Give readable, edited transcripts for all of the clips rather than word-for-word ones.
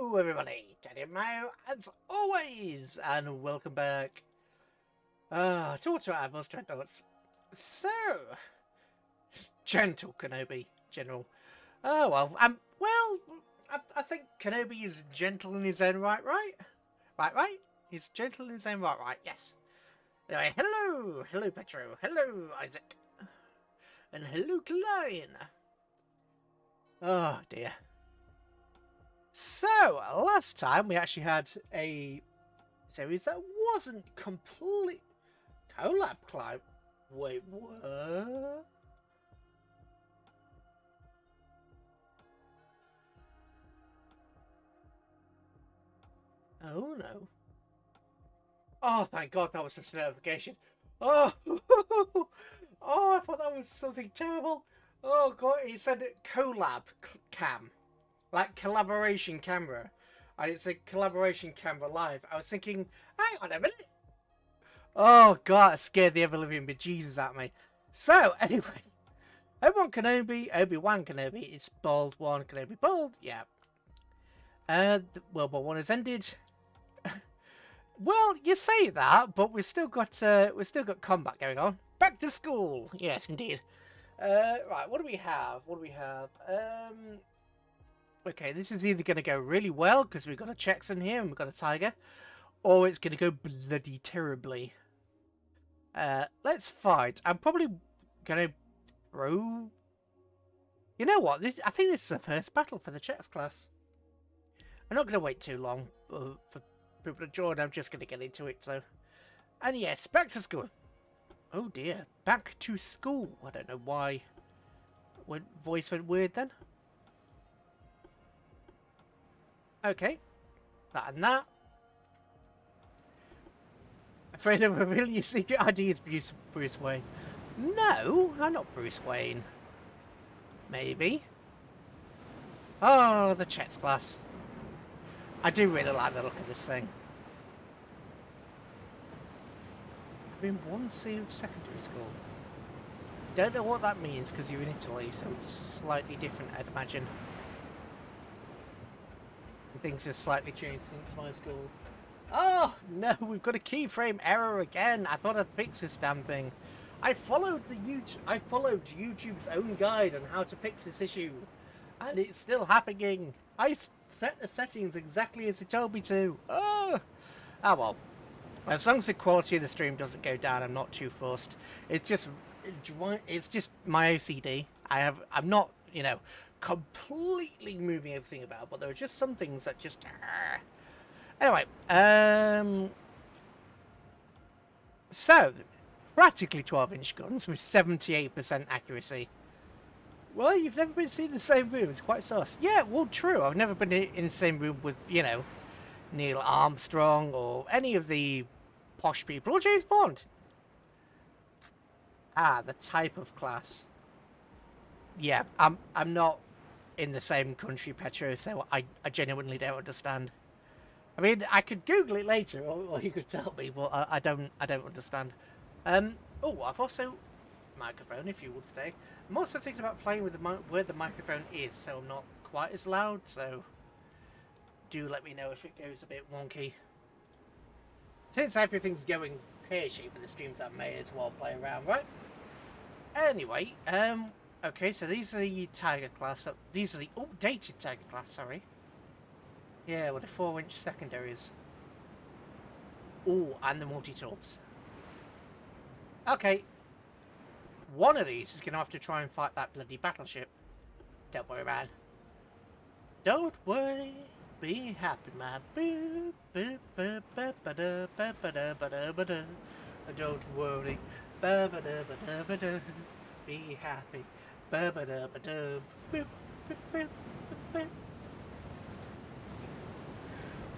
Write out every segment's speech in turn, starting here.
Hello everybody, TigdamMiyu as always, and welcome back to Admiral's Dreadnoughts. So, gentle Kenobi, General. Oh well, I think Kenobi is gentle in his own right? He's gentle in his own right, yes. Anyway, hello Petro, hello Isaac, and hello Klein. Oh dear. So, last time we actually had a series that wasn't complete collab climb. Wait, what? Oh no. Oh, thank God that was just a notification. Oh, oh, I thought that was something terrible. Oh God, it said collab cam. Like collaboration camera. And it's a collaboration camera live. I was thinking, hang on a minute. Oh god, it scared the ever-living bejesus out of me. So, anyway. Obi-Wan Kenobi, it's Bold 1, Kenobi Bold, yeah. World War 1 has ended. Well, you say that, but we've still got combat going on. Back to school. Yes, indeed. Right, what do we have? Okay, this is either going to go really well, because we've got a Checkson here and we've got a Tiger, or it's going to go bloody terribly. Let's fight. I'm probably going to throw... You know what? I think this is the first battle for the Checks class. I'm not going to wait too long for people to join. I'm just going to get into it, so... And yes, back to school. Oh dear, back to school. I don't know why. Voice went weird then. Okay, that and that. Afraid of revealing your secret ID is Bruce Wayne. No, I'm not Bruce Wayne. Maybe. Oh, the Checks class. I do really like the look of this thing. I've been once in secondary school. Don't know what that means because you're in Italy, so it's slightly different, I'd imagine. Things have slightly changed since my school. Oh no, we've got a keyframe error again. I thought I'd fix this damn thing. I followed YouTube's own guide on how to fix this issue, and it's still happening. I set the settings exactly as it told me to. Oh well. As long as the quality of the stream doesn't go down, I'm not too fussed. It's just my OCD. I'm not, you know, completely moving everything about, but there are just some things that just anyway, so practically 12-inch guns with 78% accuracy. Well, you've never been seen in the same room. It's quite sus. Yeah, well, true. I've never been in the same room with, you know, Neil Armstrong or any of the posh people or James Bond. The type of class. Yeah, I'm not in the same country, Petro, so I genuinely don't understand. I mean, I could Google it later, or you could tell me, but I don't understand. Oh, I've also microphone, if you would stay. I'm also thinking about playing with where the microphone is, so I'm not quite as loud. So do let me know if it goes a bit wonky. Since everything's going pear-shaped with the streams, I may as well play around, right? Anyway, okay, so these are the Tiger class. These are the updated Tiger class, sorry. Yeah, with the 4-inch secondaries. Oh, and the multi-torps. Okay. One of these is going to have to try and fight that bloody battleship. Don't worry, man. Don't worry. Be happy, man. Don't worry. Be happy.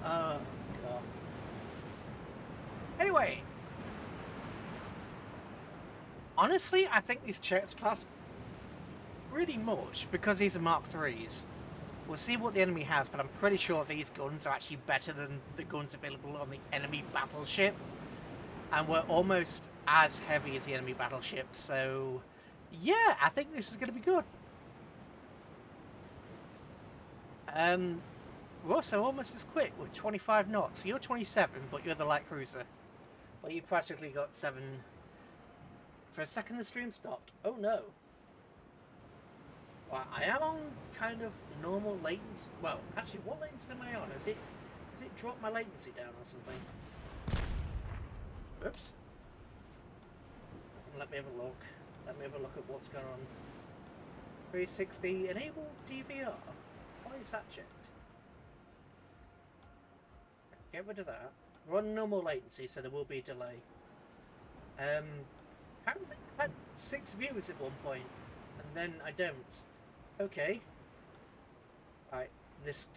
Oh god. Anyway, honestly, I think these Checks class pretty much because these are Mark IIIs. We'll see what the enemy has, but I'm pretty sure these guns are actually better than the guns available on the enemy battleship, and we're almost as heavy as the enemy battleship. So, yeah, I think this is going to be good. we're also almost as quick with 25 knots. So you're 27, but you're the light cruiser. Well, you practically got 7. For a second, the stream stopped. Oh no. Well, I am on kind of normal latency. Well, actually, what latency am I on? Has it dropped my latency down or something? Oops. Let me have a look. Let me have a look at what's going on. 360 enable DVR. Why is that checked? Get rid of that. We're on normal latency, so there will be a delay. Apparently I had 6 viewers at one point, and then I don't. Okay. Alright. This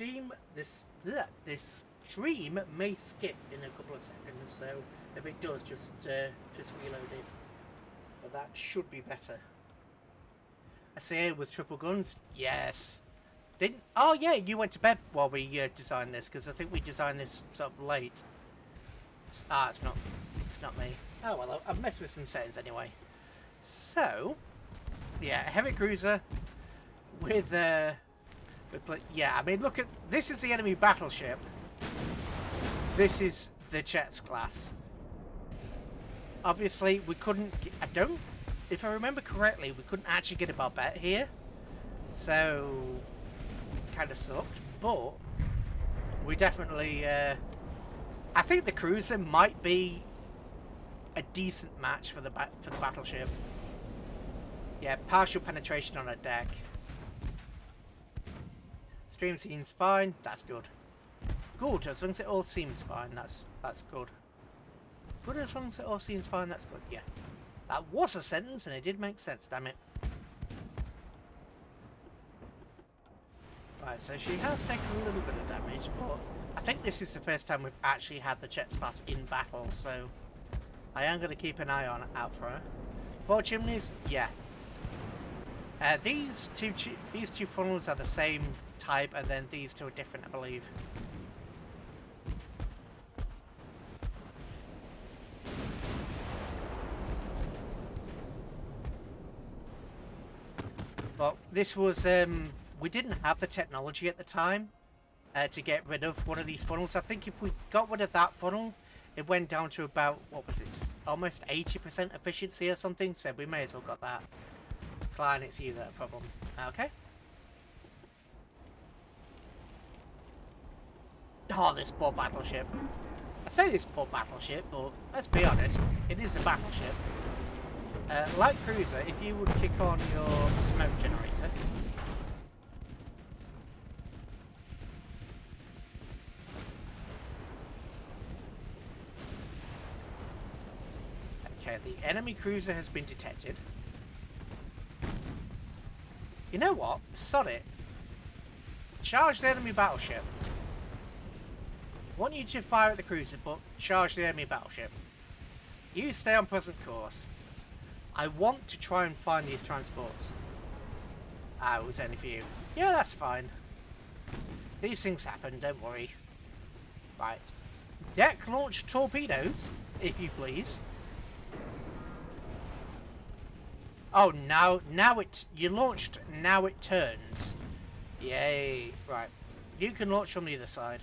stream may skip in a couple of seconds, so if it does, just reload it. But that should be better. I say with triple guns, yes. Didn't? Oh yeah, you went to bed while we designed this, because I think we designed this sort of late. It's not me. Oh well, I've messed with some settings anyway. So, yeah, a heavy cruiser with yeah. I mean, look at this is the enemy battleship. This is the Jets class. Obviously, we couldn't. If I remember correctly, we couldn't actually get a barbette here, so kind of sucked. But we definitely. I think the cruiser might be a decent match for the battleship. Yeah, partial penetration on a deck. Stream seems fine. That's good. Good, as long as it all seems fine. That's good. Good as long as it all seems fine. That's good. Yeah, that was a sentence, and it did make sense. Damn it. Right, so she has taken a little bit of damage, but I think this is the first time we've actually had the Jets class in battle, so I am going to keep an eye out for her. 4 chimneys, yeah. These two funnels are the same type, and then these two are different, I believe. But this was we didn't have the technology at the time to get rid of one of these funnels. I think if we got rid of that funnel, it went down to about, what was it, almost 80% efficiency or something, so we may as well got that. Klein, it's you that problem. Okay. Oh, this poor battleship. I say this poor battleship, but let's be honest, it is a battleship. Light cruiser, if you would kick on your smoke generator. Okay, the enemy cruiser has been detected. You know what? Sod it. Charge the enemy battleship. I want you to fire at the cruiser, but charge the enemy battleship. You stay on present course. I want to try and find these transports. Ah, it was only for you. Yeah, that's fine. These things happen, don't worry. Right. Deck launch torpedoes, if you please. Oh, now you launched, now it turns. Yay. Right. You can launch from the other side.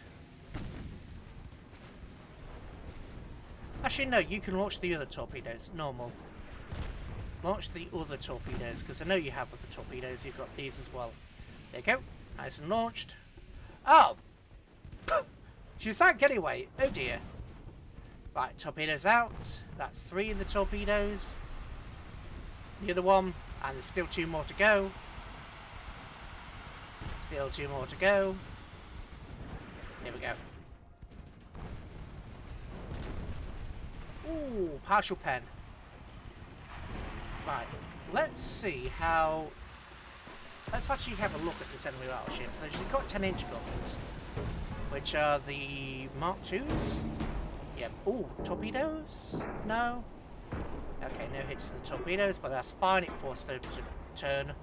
Actually, no, you can launch the other torpedoes. Normal. Launch the other torpedoes, because I know you have other torpedoes. You've got these as well. There you go. Nice and launched. Oh! She sank anyway. Oh dear. Right, torpedoes out. That's 3 of the torpedoes. The other one, and there's still 2 more to go. Still 2 more to go. Here we go. Ooh, partial pen. Right, let's see how... Let's actually have a look at this enemy battleship. So she's got 10-inch guns, which are the Mark IIs. Yeah. Ooh, torpedoes? No. Okay, no hits for the torpedoes, but that's fine. It forced her to turn.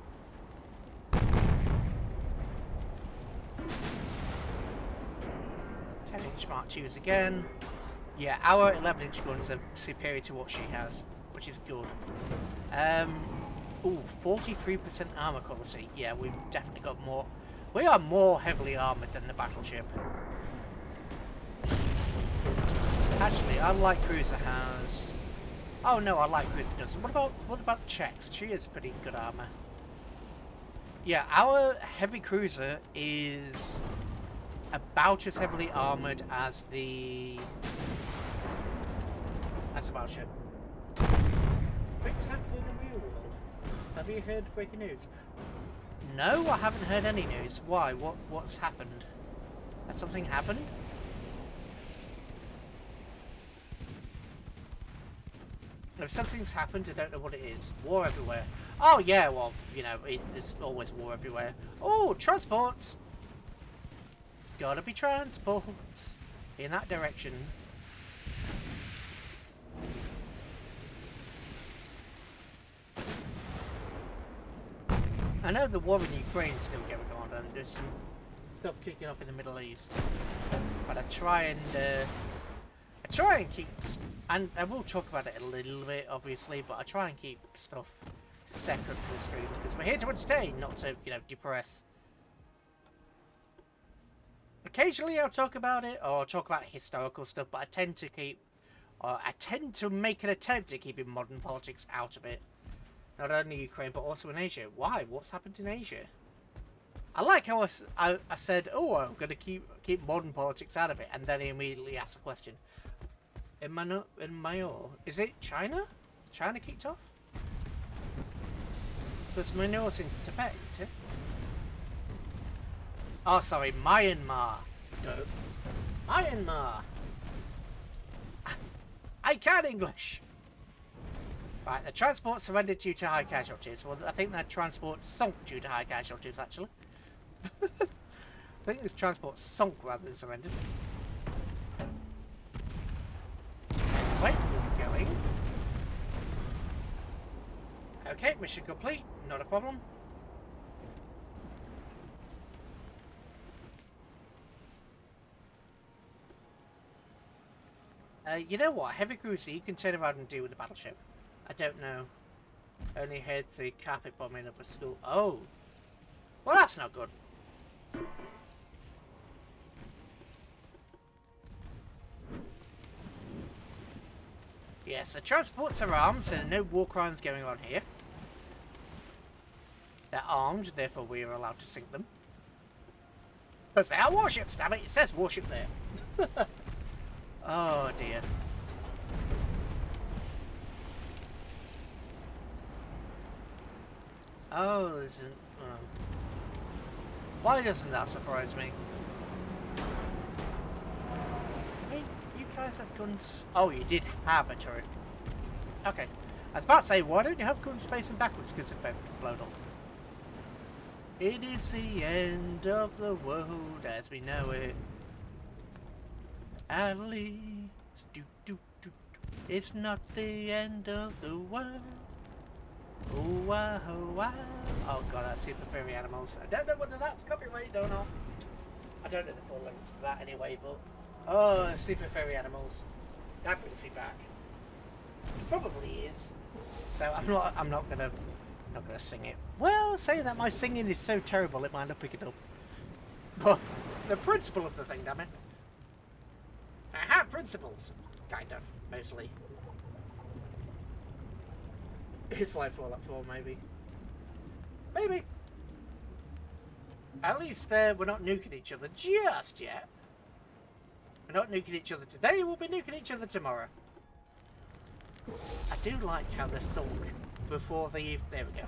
10-inch Mark IIs again. Yeah, our 11-inch guns are superior to what she has, which is good. Ooh, 43% armor quality. Yeah, we've definitely got more We are more heavily armoured than the battleship. Actually, our light cruiser has... Oh no, our light cruiser doesn't. What about the Czechs? She has pretty good armour. Yeah, our heavy cruiser is about as heavily armoured as the battleship. What's happened in the real world? Have you heard breaking news? No, I haven't heard any news. Why? What's happened? Has something happened? If something's happened, I don't know what it is. War everywhere. Oh yeah, well, you know, there's always war everywhere. Oh, transports! It's gotta be transports. In that direction. I know the war in Ukraine's still going on, and there's some stuff kicking off in the Middle East. But I try and keep, and I will talk about it a little bit, obviously, but I try and keep stuff separate for the streams, because we're here to entertain, not to, you know, depress. Occasionally I'll talk about it, or I'll talk about historical stuff, but I tend to make an attempt at keeping modern politics out of it. Not only Ukraine, but also in Asia. Why? What's happened in Asia? I like how I said, oh, I'm going to keep modern politics out of it, and then he immediately asked the question. In Mayo, is it China? China kicked off? Because Mayo's in Tibet, isn't it? Oh, sorry, Myanmar. No. Myanmar. I can English. Right, the transport surrendered due to high casualties. Well, I think that transport sunk due to high casualties, actually. I think this transport sunk rather than surrendered. Anyway, we're going. Okay, mission complete. Not a problem. You know what? Heavy cruiser, you can turn around and deal with the battleship. I don't know. Only heard the carpet bombing of a school. Oh. Well, that's not good. Yes, the transports are armed, so no war crimes going on here. They're armed, therefore we are allowed to sink them. Because they are warships, damn it! It says warship there. Oh dear. Oh, there's an... Why doesn't that surprise me? Wait, you guys have guns... Oh, you did have a turret. Okay. I was about to say, why don't you have guns facing backwards? Because they've been blown up. It is the end of the world as we know it. At least... It's not the end of the world. Oh wow, oh wow. Oh god, that's super furry animals. I don't know whether that's copyrighted or not. I don't know the full lyrics for that anyway, but oh, super furry animals. That brings me back. It probably is. So I'm not gonna sing it. Well, saying that my singing is so terrible it might not pick it up. But the principle of the thing, damn it. I have principles. Kind of, mostly. It's like Fallout 4, maybe. Maybe. At least we're not nuking each other just yet. We're not nuking each other today, we'll be nuking each other tomorrow. I do like how they're sunk before they... There we go.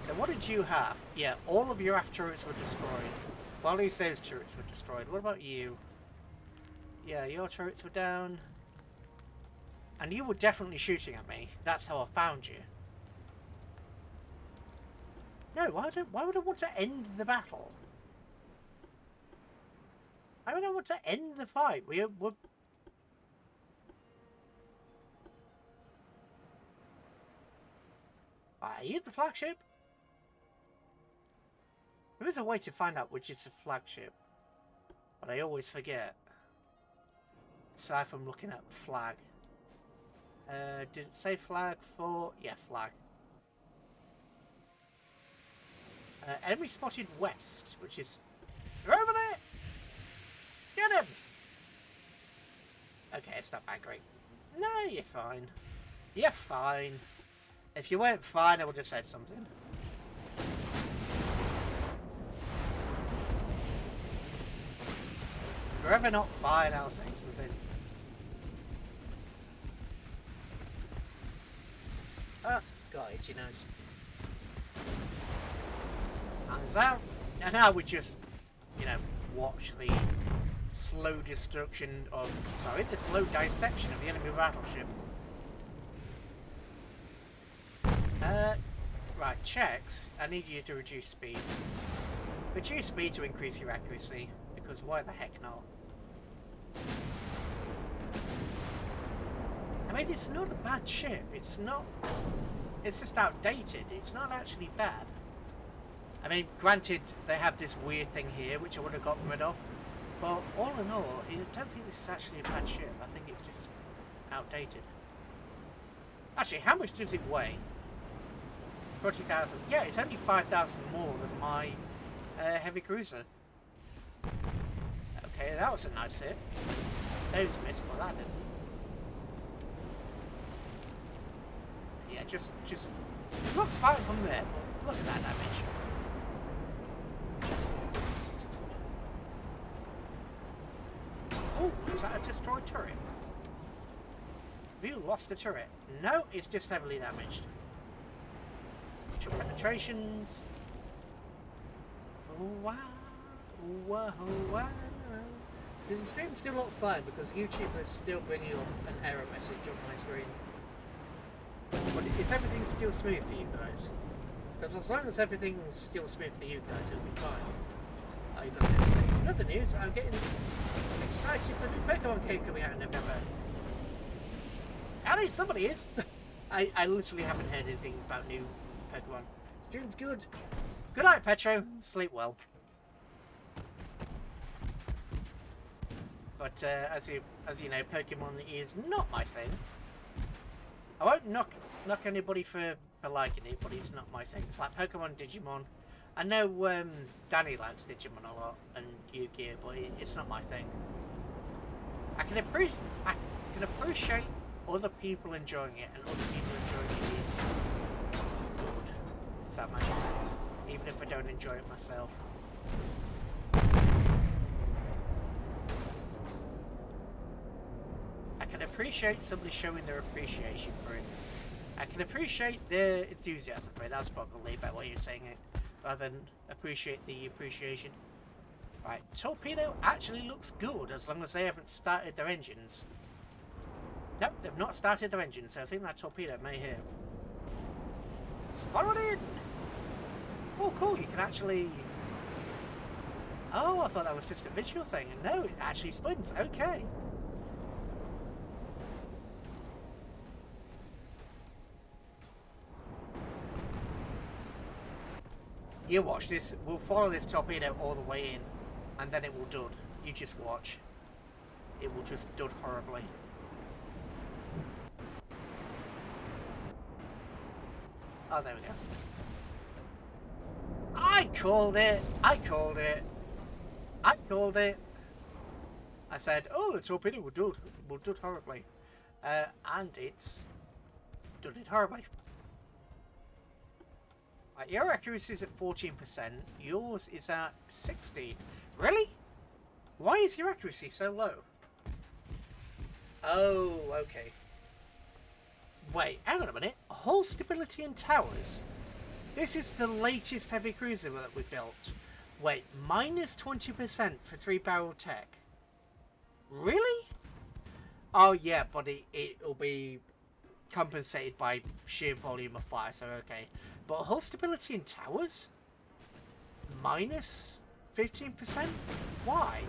So what did you have? Yeah, all of your aft turrets were destroyed. Well, at least those turrets were destroyed. What about you? Yeah, your turrets were down. And you were definitely shooting at me. That's how I found you. No, why would I want to end the battle? Why would I want to end the fight? We're... Are you the flagship? There is a way to find out which is the flagship. But I always forget. Aside from looking at flag. Did it say flag for... Yeah, flag. Enemy spotted west, which is... They're over there! Get him! Okay, it's not that great. No, you're fine. You're fine. If you weren't fine, I would have said something. If you're ever not fine, I'll say something. Oh, got itchy nose. Hands out. And now we just, you know, watch the slow destruction of... Sorry, the slow dissection of the enemy battleship. Right, checks. I need you to reduce speed. Reduce speed to increase your accuracy, because why the heck not? I mean, it's not a bad ship. It's not... It's just outdated. It's not actually bad. I mean, granted, they have this weird thing here, which I would have gotten rid of. But all in all, I don't think this is actually a bad ship. I think it's just outdated. Actually, how much does it weigh? 40,000. Yeah, it's only 5,000 more than my heavy cruiser. Okay, that was a nice hit. Those missed, but that didn't. Yeah, just it looks fine from there, but look at that damage. Oh, is that a destroyed turret? Have you lost the turret? No, it's just heavily damaged. Mutual penetrations. Oh wow. Oh wow, oh wow. The stream still not fine because YouTube is still bringing up an error message on my screen. But is everything still smooth for you guys? Because as long as everything's still smooth for you guys, it'll be fine. Oh, you got this thing. Another news, I'm getting excited for the new Pokemon game coming out in November. I mean, somebody is. I literally haven't heard anything about new Pokemon. Stream's good. Good night, Petro. Sleep well. But as you know, Pokemon is not my thing. I won't knock anybody for liking it, but it's not my thing. It's like Pokemon, Digimon. I know Danny likes Digimon a lot and Yu-Gi-Oh, but it's not my thing. I can appreciate other people enjoying it, and other people enjoying it is good. If that makes sense, even if I don't enjoy it myself. I can appreciate somebody showing their appreciation for it. I can appreciate their enthusiasm for it. That's probably about what you're saying it, rather than appreciate the appreciation. Right, Torpedo actually looks good as long as they haven't started their engines. Nope, they've not started their engines, so I think that Torpedo may hit. It's forwarded! Oh, cool, you can actually... Oh, I thought that was just a visual thing. No, it actually spins. Okay. You watch this. We'll follow this torpedo all the way in, and then it will dud. You just watch. It will just dud horribly. Oh, there we go. I called it. I called it. I called it. I said, oh, the torpedo will dud horribly. And it's dudded horribly. Right, your accuracy is at 14%. Yours is at 16%. Really? Why is your accuracy so low? Oh, okay. Wait, hang on a minute. Hull stability and towers. This is the latest heavy cruiser that we built. Wait, minus 20% for 3-barrel tech. Really? Oh yeah, but it'll be compensated by sheer volume of fire, so okay. But hull stability and towers? Minus 15%? Why?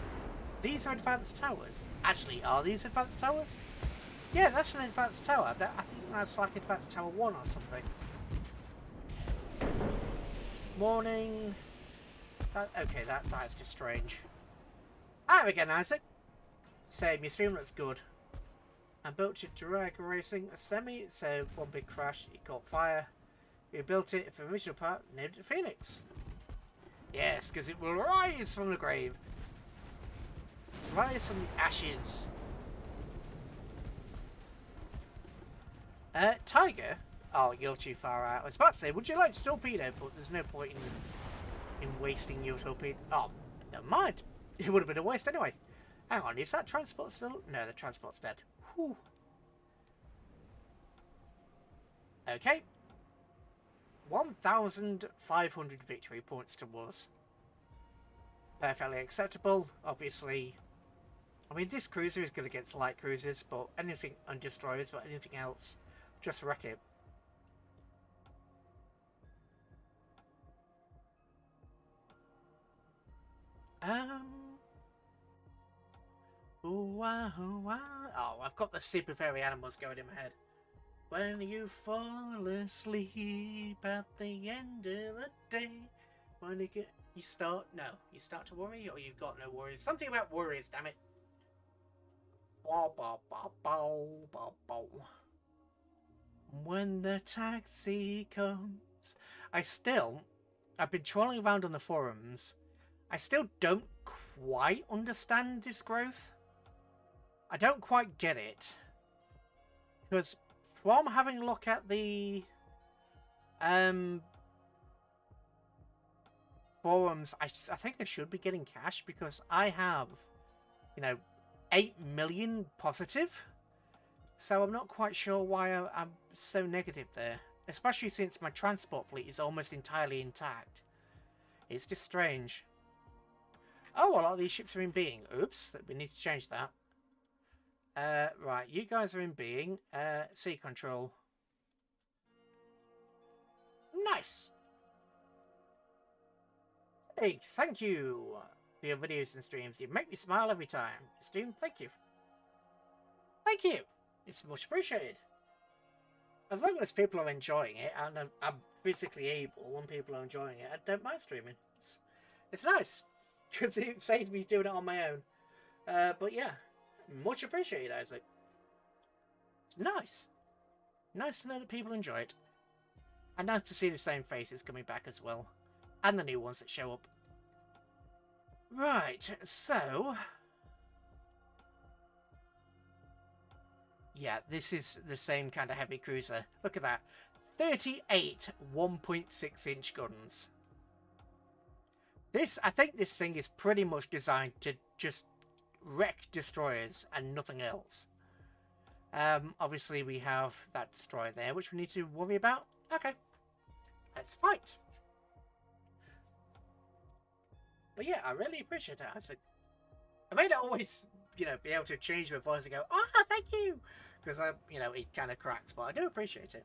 These are advanced towers. Actually, are these advanced towers? Yeah, that's an advanced tower. I think that's like advanced tower 1 or something. Morning. Okay, that is just strange. Hi again, Isaac. Same, your stream looks good. I built your drag racing a semi, so one big crash, it caught fire. We built it for original part, named it Phoenix. Yes, because it will rise from the grave. Rise from the ashes. Tiger? Oh, you're too far out. I was about to say, would you like to torpedo? But there's no point in wasting your torpedo. Oh, never mind. It would have been a waste anyway. Hang on, is that transport still? No, the transport's dead. Whew. Okay. 1,500 victory points to us. Perfectly acceptable. Obviously, I mean, this cruiser is good against light cruisers, but anything on destroyers, but anything else, just wreck it. Ooh, wow, wow. Oh, I've got the super fairy animals going in my head. When you fall asleep at the end of the day, when you start to worry, or you've got no worries. Something about worries, damn it. When the taxi comes, I've been trolling around on the forums. I still don't quite understand this growth. I don't quite get it. Because from having a look at the forums, I think I should be getting cash because I have, 8 million positive. So I'm not quite sure why I'm so negative there. Especially since my transport fleet is almost entirely intact. It's just strange. Oh, a lot of these ships are in being. Oops, we need to change that. Right, you guys are in being. Sea control. Nice! Hey, thank you for your videos and streams. You make me smile every time. Stream, thank you. Thank you! It's much appreciated. As long as people are enjoying it, and I'm physically able, and people are enjoying it, I don't mind streaming. It's nice, because it saves me doing it on my own. But yeah, much appreciated, Isaac. It's nice. Nice to know that people enjoy it. And nice to see the same faces coming back as well. And the new ones that show up. Right, so... yeah, this is the same kind of heavy cruiser. Look at that. 38 1.6-inch guns. I think this thing is pretty much designed to just wreck destroyers and nothing else. Obviously we have that destroyer there, which we need to worry about. Okay, let's fight. But yeah, I really appreciate that. I may not always, be able to change my voice and go, "Oh, thank you," because it kind of cracks, but I do appreciate it.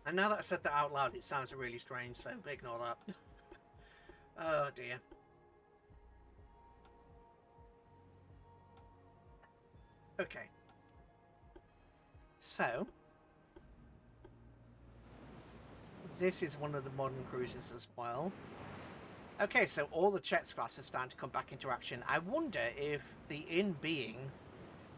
And now that I said that out loud, it sounds really strange, so ignore that. Oh dear. Okay. So, this is one of the modern cruisers as well. Okay, so all the Chets class are starting to come back into action. I wonder if the in-being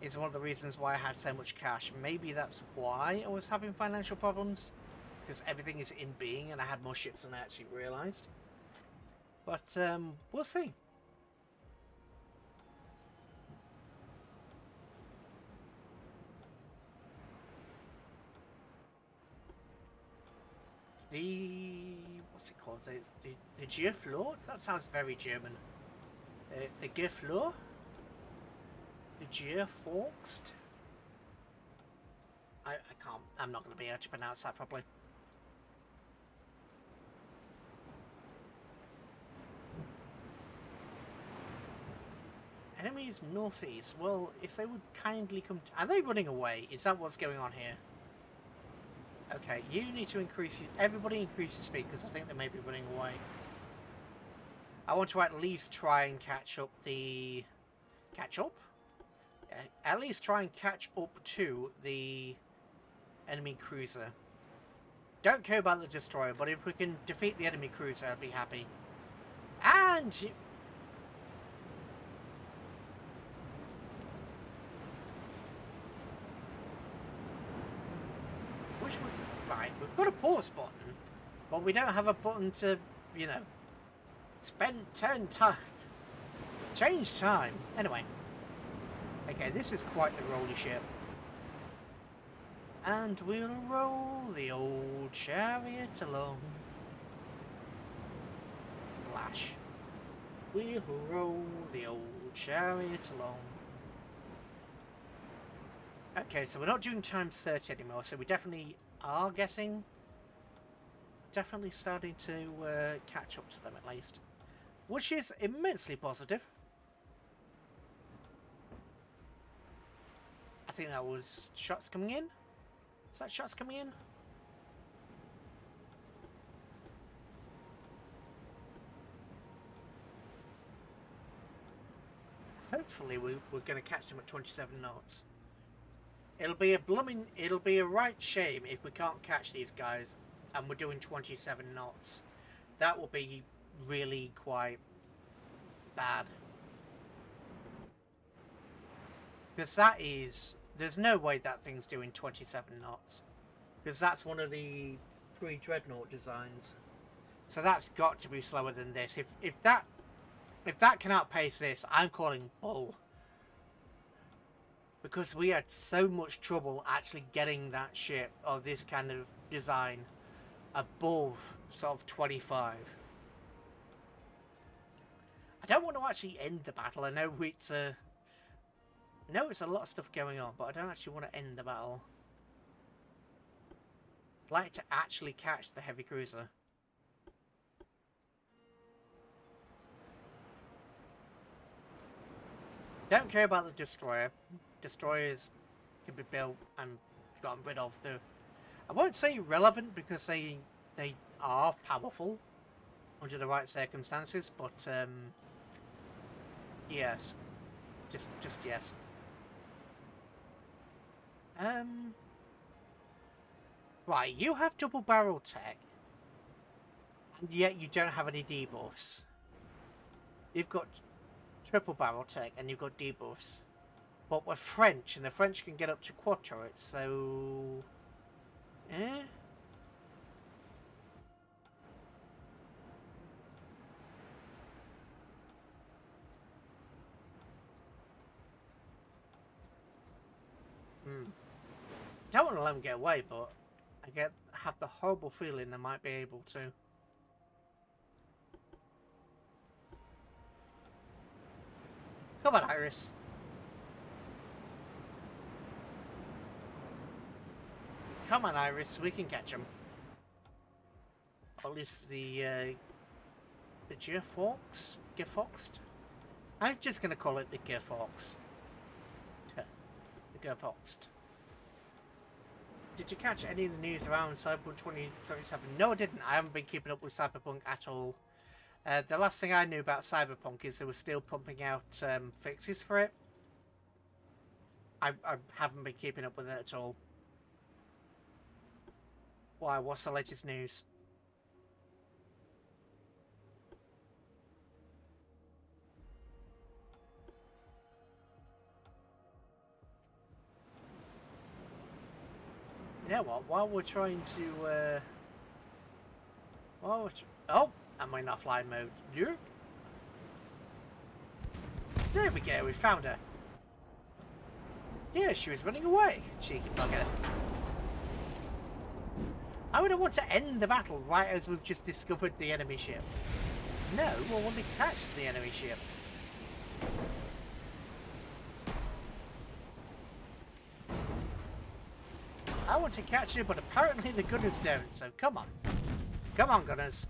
is one of the reasons why I had so much cash. Maybe that's why I was having financial problems. Because everything is in-being and I had more ships than I actually realised. But, we'll see. What's it called? The Geoflor? That sounds very German. The Geoflor? The Geoforkst? I can't, I'm not going to be able to pronounce that properly. Enemies northeast. Well, if they would kindly come... Are they running away? Is that what's going on here? Okay, you need to increase... Everybody increase the speed, because I think they may be running away. I want to at least try and catch up the... Catch up? Yeah, at least try and catch up to the enemy cruiser. Don't care about the destroyer, but if we can defeat the enemy cruiser, I'd be happy. And... which was... Right, we've got a pause button. But we don't have a button to, you know, change time. Anyway. Okay, this is quite the rolly ship. And we'll roll the old chariot along. Flash. We'll roll the old chariot along. Okay, so we're not doing times 30 anymore, so we definitely are getting... Definitely starting to catch up to them at least. Which is immensely positive. I think that was shots coming in. Is that shots coming in? Hopefully we're going to catch them at 27 knots. It'll be a right shame if we can't catch these guys and we're doing 27 knots. That will be really quite bad. Because that is... There's no way that thing's doing 27 knots. Because that's one of the pre-dreadnought designs. So that's got to be slower than this. If that can outpace this, I'm calling bull. Because we had so much trouble actually getting that ship, or this kind of design, above sort of 25. I don't want to actually end the battle. I know it's a... it's a lot of stuff going on, but I don't actually want to end the battle. I'd like to actually catch the heavy cruiser. Don't care about the destroyer. Destroyers can be built and gotten rid of. I won't say irrelevant because they are powerful under the right circumstances, but yes, just yes. Right, you have double barrel tech, and yet you don't have any debuffs. You've got triple barrel tech, and you've got debuffs. But we're French, and the French can get up to quad turrets, so... Eh? Don't want to let them get away, but I have the horrible feeling they might be able to. Come on, Iris. Come on, Iris. We can catch them. Or at least the Gearfox? Gearfoxed? I'm just going to call it the Gearfox. The Gearfoxed. Did you catch any of the news around Cyberpunk 2077? No, I didn't. I haven't been keeping up with Cyberpunk at all. The last thing I knew about Cyberpunk is they were still pumping out fixes for it. I haven't been keeping up with it at all. Why? What's the latest news? You know what? While we're trying to... oh! Am I in offline mode? Yep. There we go, we found her. Yeah, she was running away. Cheeky bugger. I wouldn't want to end the battle right as we've just discovered the enemy ship. No, we'll want to catch the enemy ship. I want to catch it, but apparently the gunners don't, so come on. Come on, gunners.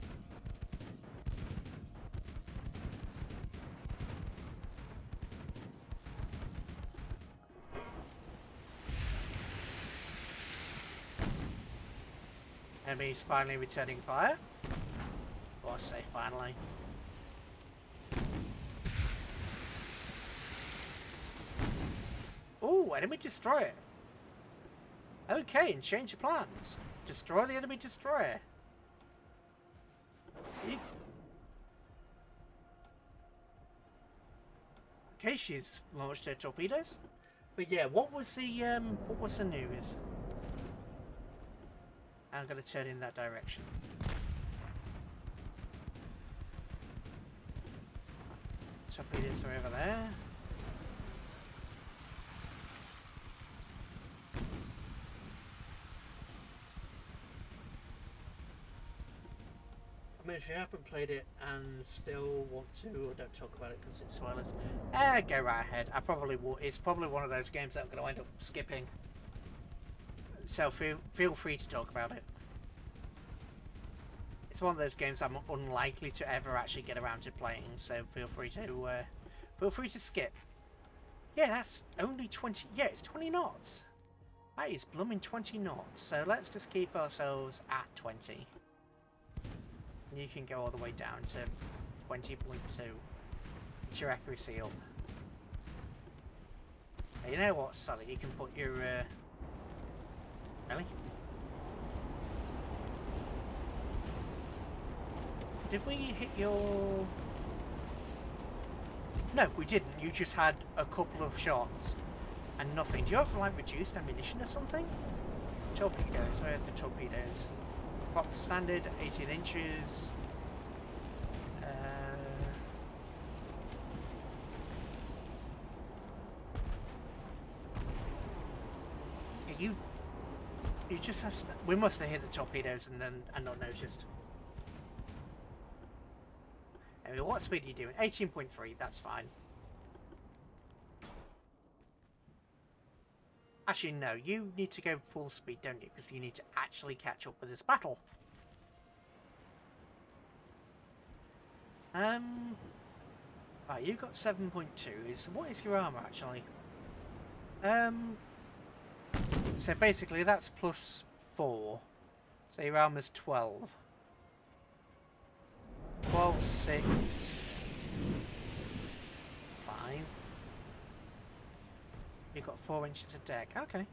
Enemies finally returning fire. Or say finally. Ooh, enemy destroyer. Okay, and change your plans. Destroy the enemy destroyer. Okay, she's launched her torpedoes. But yeah, what was the news? I'm going to turn in that direction. Torpedoes are over there. I mean, if you haven't played it and still want to, or don't talk about it because it's spoilers, go right ahead. I probably will. It's probably one of those games that I'm going to end up skipping. So feel free to talk about it. It's one of those games I'm unlikely to ever actually get around to playing. So feel free to skip. Yeah, that's only 20. Yeah, it's 20 knots. That is blooming 20 knots. So let's just keep ourselves at 20. You can go all the way down to 20.2. Get your accuracy up. Now, you know what, Sully? You can put your... Really? Did we hit your... No, we didn't. You just had a couple of shots and nothing. Do you have, like, reduced ammunition or something? Torpedoes. Where's the torpedoes? Prop standard, 18 inches. Yeah, you just have. We must have hit the torpedoes and not noticed. Anyway, what speed are you doing? 18.3. That's fine. Actually, no. You need to go full speed, don't you? Because you need to actually catch up with this battle. Right, you've got 7.2. What is your armor actually? So basically that's plus 4. So your armor's 12. 12, 6, 5. You've got 4 inches of deck. Okay.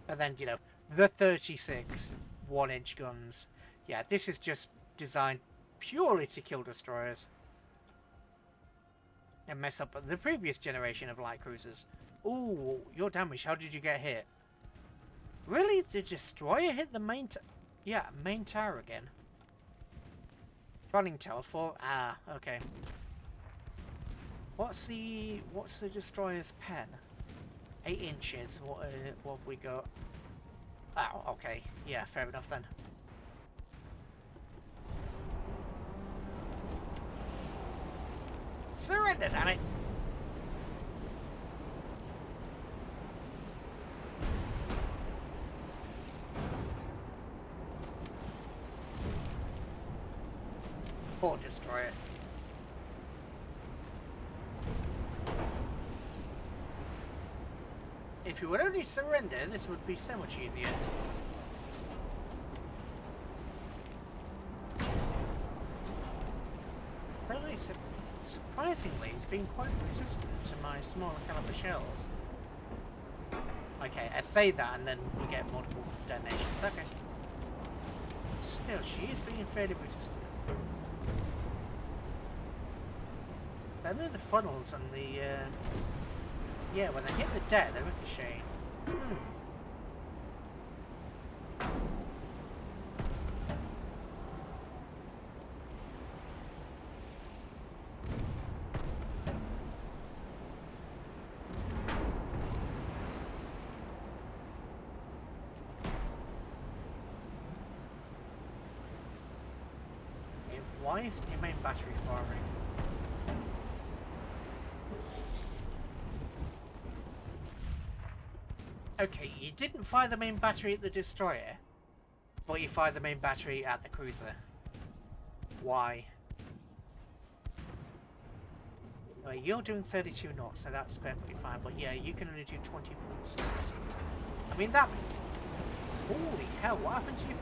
And then, you know, the 36 1-inch guns. Yeah, this is just designed purely to kill destroyers. And mess up the previous generation of light cruisers. Ooh, your damage. How did you get hit? Really? The destroyer hit the main main tower again. Running tower 4. Ah, okay. What's the destroyer's pen? 8 inches. What have we got? Oh, okay. Yeah, fair enough then. Surrender, damn it! Poor destroyer. If you would only surrender, this would be so much easier. Though surprisingly, it's been quite resistant to my smaller caliber shells. Okay, I say that and then we get multiple detonations. Okay. Still, she is being fairly resistant. So I know the funnels and the... yeah, when they hit the deck, they ricochet. Why isn't your main battery firing? Okay, you didn't fire the main battery at the destroyer, but you fired the main battery at the cruiser. Why? Well, you're doing 32 knots, so that's perfectly fine, but yeah, you can only do 20.6. I mean, that... Holy hell, what happened to you?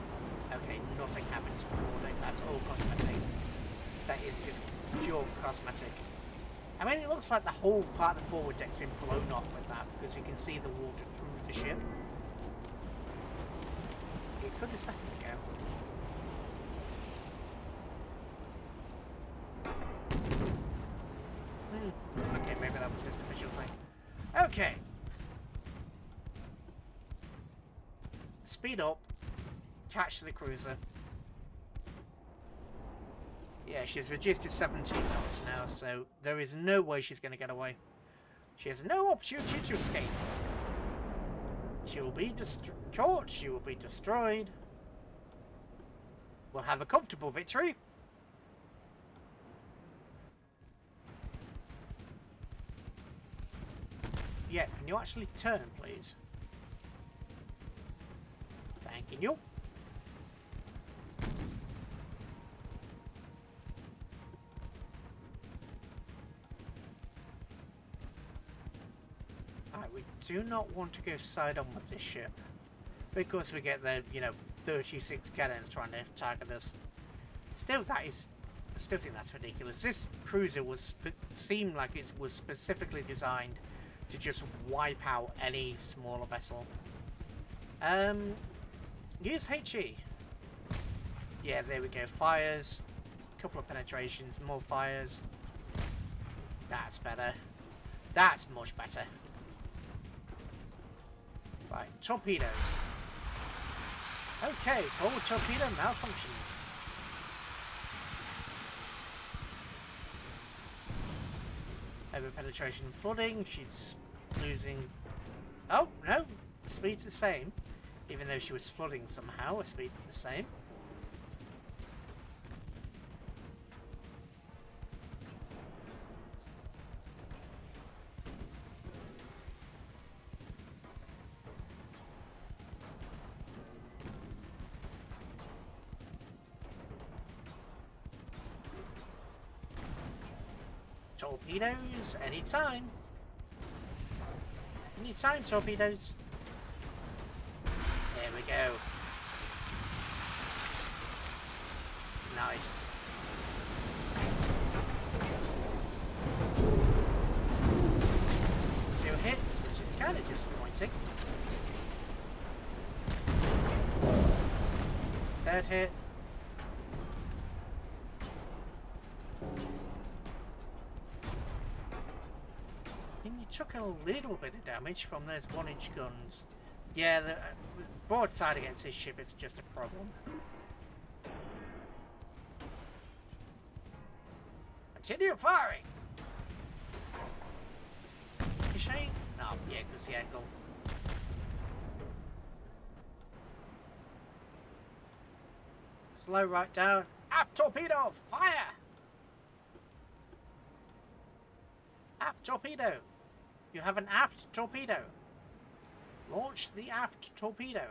Okay, nothing happened to recording. That's all cosmetic. That is just pure cosmetic. I mean, it looks like the whole part of the forward deck's been blown off with that, because you can see the water through the ship. It could a second ago. Okay, maybe that was just a visual thing. Okay. Speed up. Catch the cruiser. Yeah, she's reduced to 17 knots now, so there is no way she's going to get away. She has no opportunity to escape. She will be caught, she will be destroyed. We'll have a comfortable victory. Yeah, can you actually turn, please? Thank you. Alright, we do not want to go side on with this ship. Because we get the, 36 cannons trying to target us. Still, I still think that's ridiculous. This cruiser seemed like it was specifically designed to just wipe out any smaller vessel. Use HE. Yeah, there we go. Fires. A couple of penetrations. More fires. That's better. That's much better. Right, torpedoes. Okay, forward torpedo malfunction. Over penetration and flooding. She's losing. Oh no, speed's the same. Even though she was flooding somehow, her speed the same. Torpedoes, anytime. Anytime, torpedoes. There we go. Nice. Two hits, which is kind of disappointing. Third hit. Took a little bit of damage from those 1-inch guns. Yeah, the broadside against this ship is just a problem. Continue firing! Is she? No, yeah, because the angle. Slow right down. Aft torpedo! Fire! Aft torpedo! You have an aft torpedo. Launch the aft torpedo.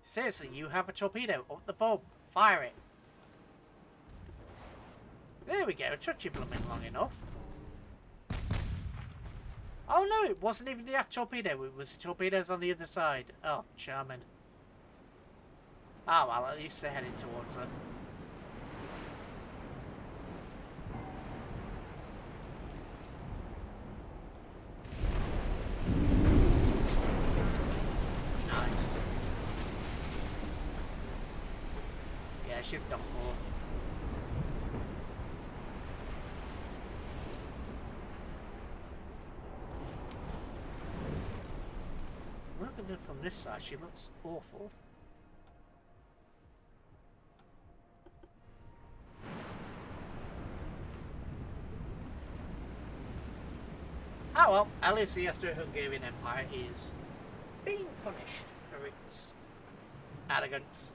Seriously, you have a torpedo up the bob. Fire it. There we go. It took you blooming long enough. Oh no, it wasn't even the aft torpedo. It was the torpedoes on the other side. Oh, charming. Oh well, at least they're heading towards her. She's done for. Look at her from this side, she looks awful. Oh well, at least the Austro-Hungarian Empire is being punished for its arrogance.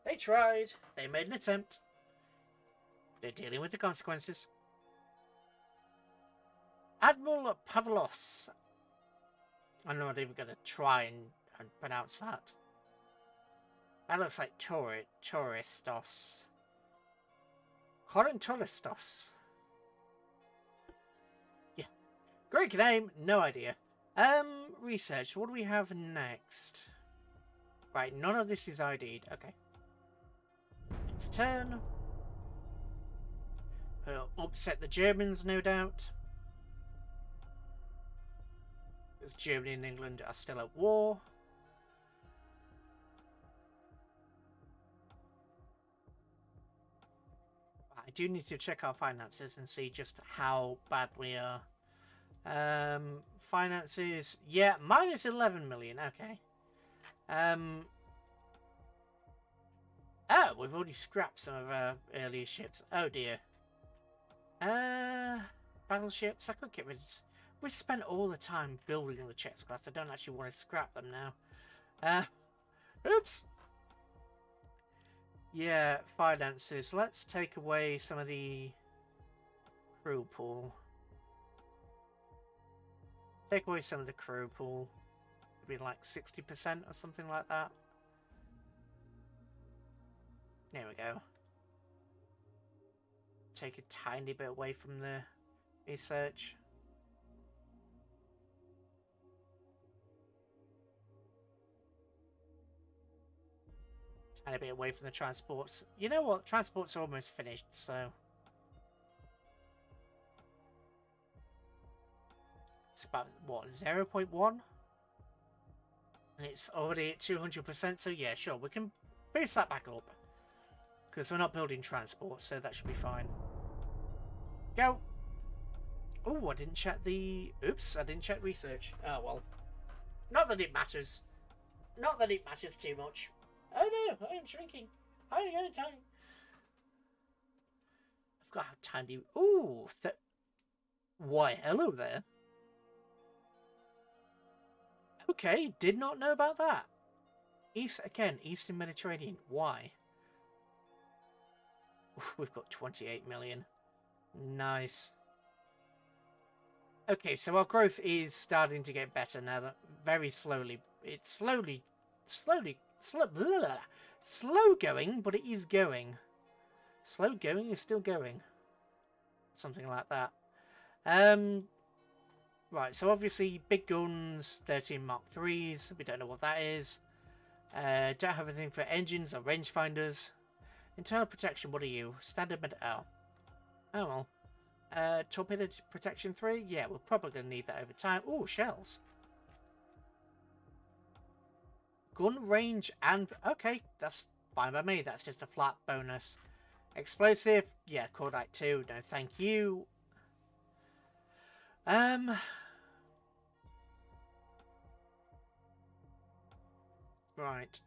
They tried. They made an attempt. They're dealing with the consequences. Admiral Pavlos. I'm not even going to try and pronounce that. That looks like Touristos. Touristos. Yeah. Greek name, no idea. Research. What do we have next? Right, none of this is ID'd. Okay. It's turn. He'll upset the Germans, no doubt. Because Germany and England are still at war. I do need to check our finances and see just how bad we are. Finances, yeah, minus 11 million, okay. Oh, we've already scrapped some of our earlier ships. Oh dear. Battleships. I could get rid of. We spent all the time building the checks class. I don't actually want to scrap them now. Oops. Yeah, finances. Let's take away some of the crew pool. Take away some of the crew pool. Maybe like 60% or something like that. There we go. Take a tiny bit away from the research. Tiny bit away from the transports. You know what? Transports are almost finished, so... It's about, what, 0.1? And it's already at 200%, so yeah, sure, we can boost that back up. Because we're not building transport, so that should be fine. Go! Oh, I didn't check the... Oops, I didn't check research. Oh, well. Not that it matters. Not that it matters too much. Oh no, I am shrinking. I am tiny. I've got a tiny... Ooh, why, hello there. Okay, did not know about that. Eastern Mediterranean. Why? We've got 28 million. Nice. Okay, so our growth is starting to get better now. That very slowly. It's slow going, but it is going. Slow going is still going. Something like that. Right, so obviously big guns, 13 Mark 3s. We don't know what that is. Don't have anything for engines or rangefinders. Internal protection, what are you? Standard med... Oh. Oh well. Torpedo protection 3? Yeah, we're probably going to need that over time. Oh, shells. Gun range and... Okay, that's fine by me. That's just a flat bonus. Explosive? Yeah, Cordite 2. No, thank you. Right.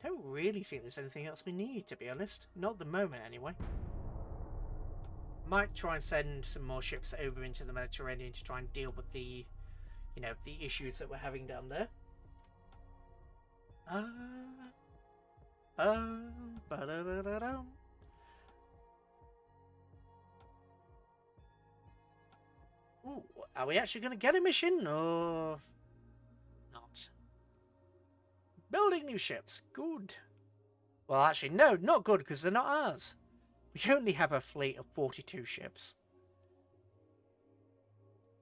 Don't really think there's anything else we need, to be honest. Not at the moment, anyway. Might try and send some more ships over into the Mediterranean to try and deal with the, you know, the issues that we're having down there. Ooh, are we actually going to get a mission or not? Building new ships. Good. Well, actually, no, not good because they're not ours. We only have a fleet of 42 ships.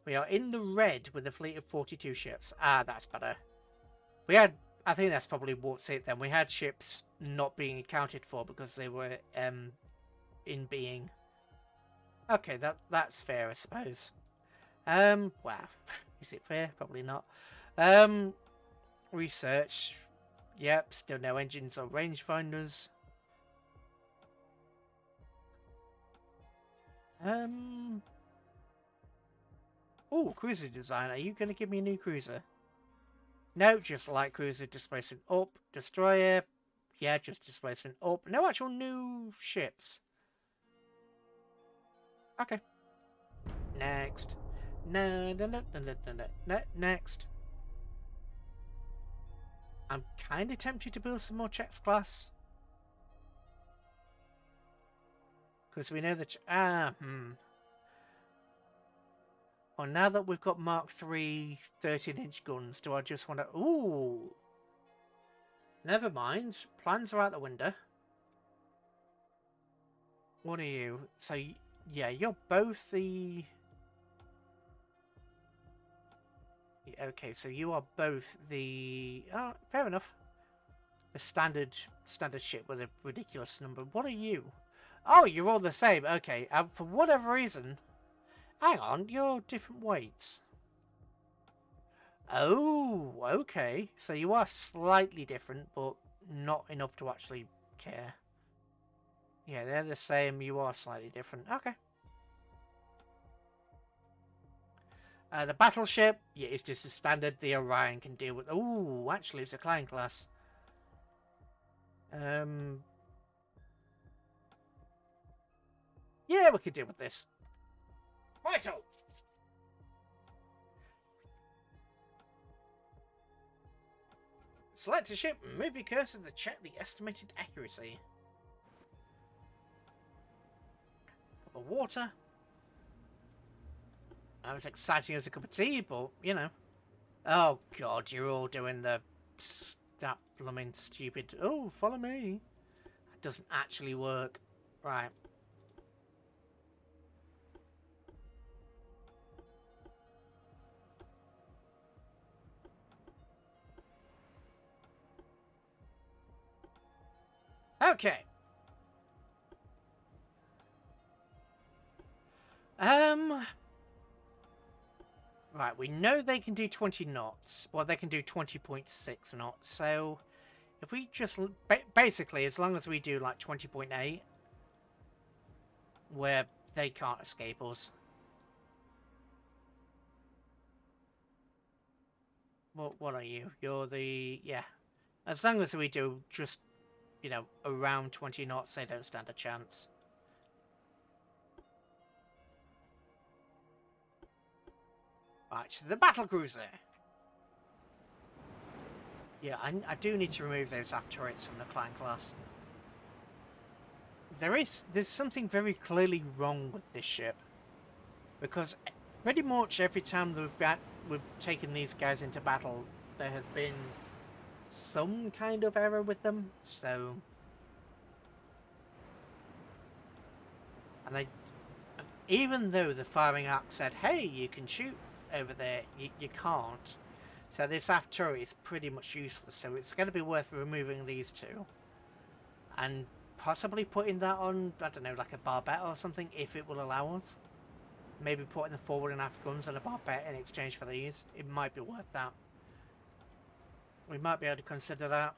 We are in the red with a fleet of 42 ships. Ah, that's better. We had... I think that's probably what's it then. We had ships not being accounted for because they were in being. Okay, that's fair, I suppose. Wow. Is it fair? Probably not. Research. Yep, still no engines or rangefinders. Oh, cruiser design. Are you going to give me a new cruiser? No, just light cruiser, displacement up. Destroyer. Yeah, just displacement up. No actual new ships. Okay. Next. No, next. I'm kind of tempted to build some more checks class. Because we know that... Well, now that we've got Mark III 13-inch guns, do I just want to... Ooh! Never mind. Plans are out the window. What are you? So, yeah, you're both the... Okay, so you are both the... Oh, fair enough. The standard ship with a ridiculous number. What are you? Oh, you're all the same. Okay, for whatever reason... Hang on, you're different weights. Oh, okay. So you are slightly different, but not enough to actually care. Yeah, they're the same. You are slightly different. Okay. The battleship, yeah, it's just a standard. The Orion can deal with... Oh, actually, it's a Klein class. Yeah, we could deal with this. Vital! Select a ship and move your cursor to check the estimated accuracy. Cup of water. That was exciting as a cup of tea, but, you know. Oh, God, you're all doing the... that blooming stupid... Oh, follow me. That doesn't actually work. Right. Okay. Right, we know they can do 20 knots. Well, they can do 20.6 knots. So, if we just... Basically, as long as we do, like, 20.8, where they can't escape us. What are you? You're the... Yeah. As long as we do just, you know, around 20 knots, they don't stand a chance. Right, the battlecruiser. Yeah, I do need to remove those aft turrets from the clan class. There's something very clearly wrong with this ship, because pretty much every time we've taken these guys into battle, there has been some kind of error with them. So, and even though the firing arc said, "Hey, you can shoot over there," you can't. So this aft turret is pretty much useless. So it's going to be worth removing these two, and possibly putting that on, I don't know, like a barbette or something, if it will allow us. Maybe putting the forward and aft guns on a barbette in exchange for these. It might be worth that. We might be able to consider that,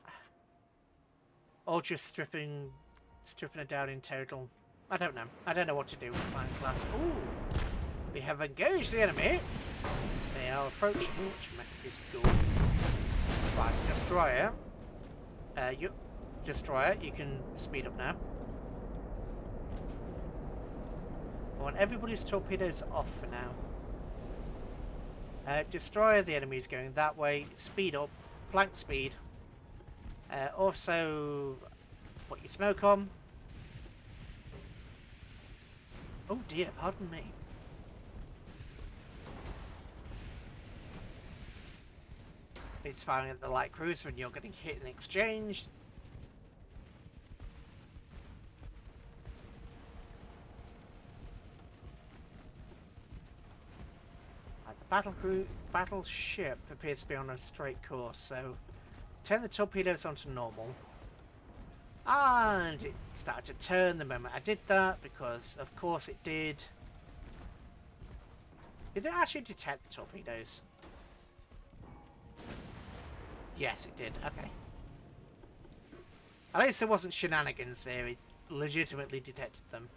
or just stripping it down in total. I don't know. I don't know what to do with clan class. Ooh, we have engaged the enemy. They are approaching, which is good. Right, destroyer. Destroyer, you can speed up now. I want everybody's torpedoes off for now. Destroyer, the enemy is going that way. Speed up, flank speed. Also, put your smoke on. Oh dear, pardon me. It's firing at the light cruiser and you're getting hit and exchanged. The battleship appears to be on a straight course, so turn the torpedoes onto normal. And it started to turn the moment I did that, because of course it did. Did it actually detect the torpedoes? Yes, it did. Okay. At least there wasn't shenanigans there. It legitimately detected them.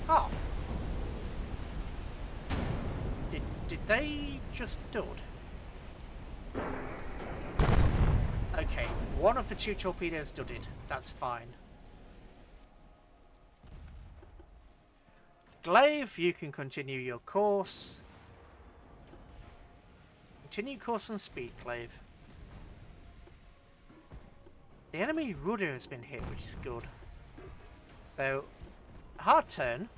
Oh. Did they just dud? Okay, one of the two torpedoes dudded. That's fine. Glaive, you can continue your course. Continue course and speed, Glaive. The enemy rudder has been hit, which is good. So, hard turn.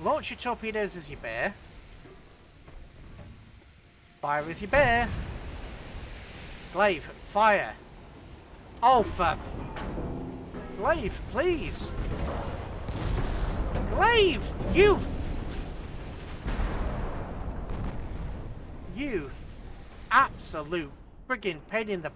Launch your torpedoes as you bear. Fire as you bear. Glaive, fire. Oh, for... Glaive, please. Glaive, you absolute friggin' pain in the...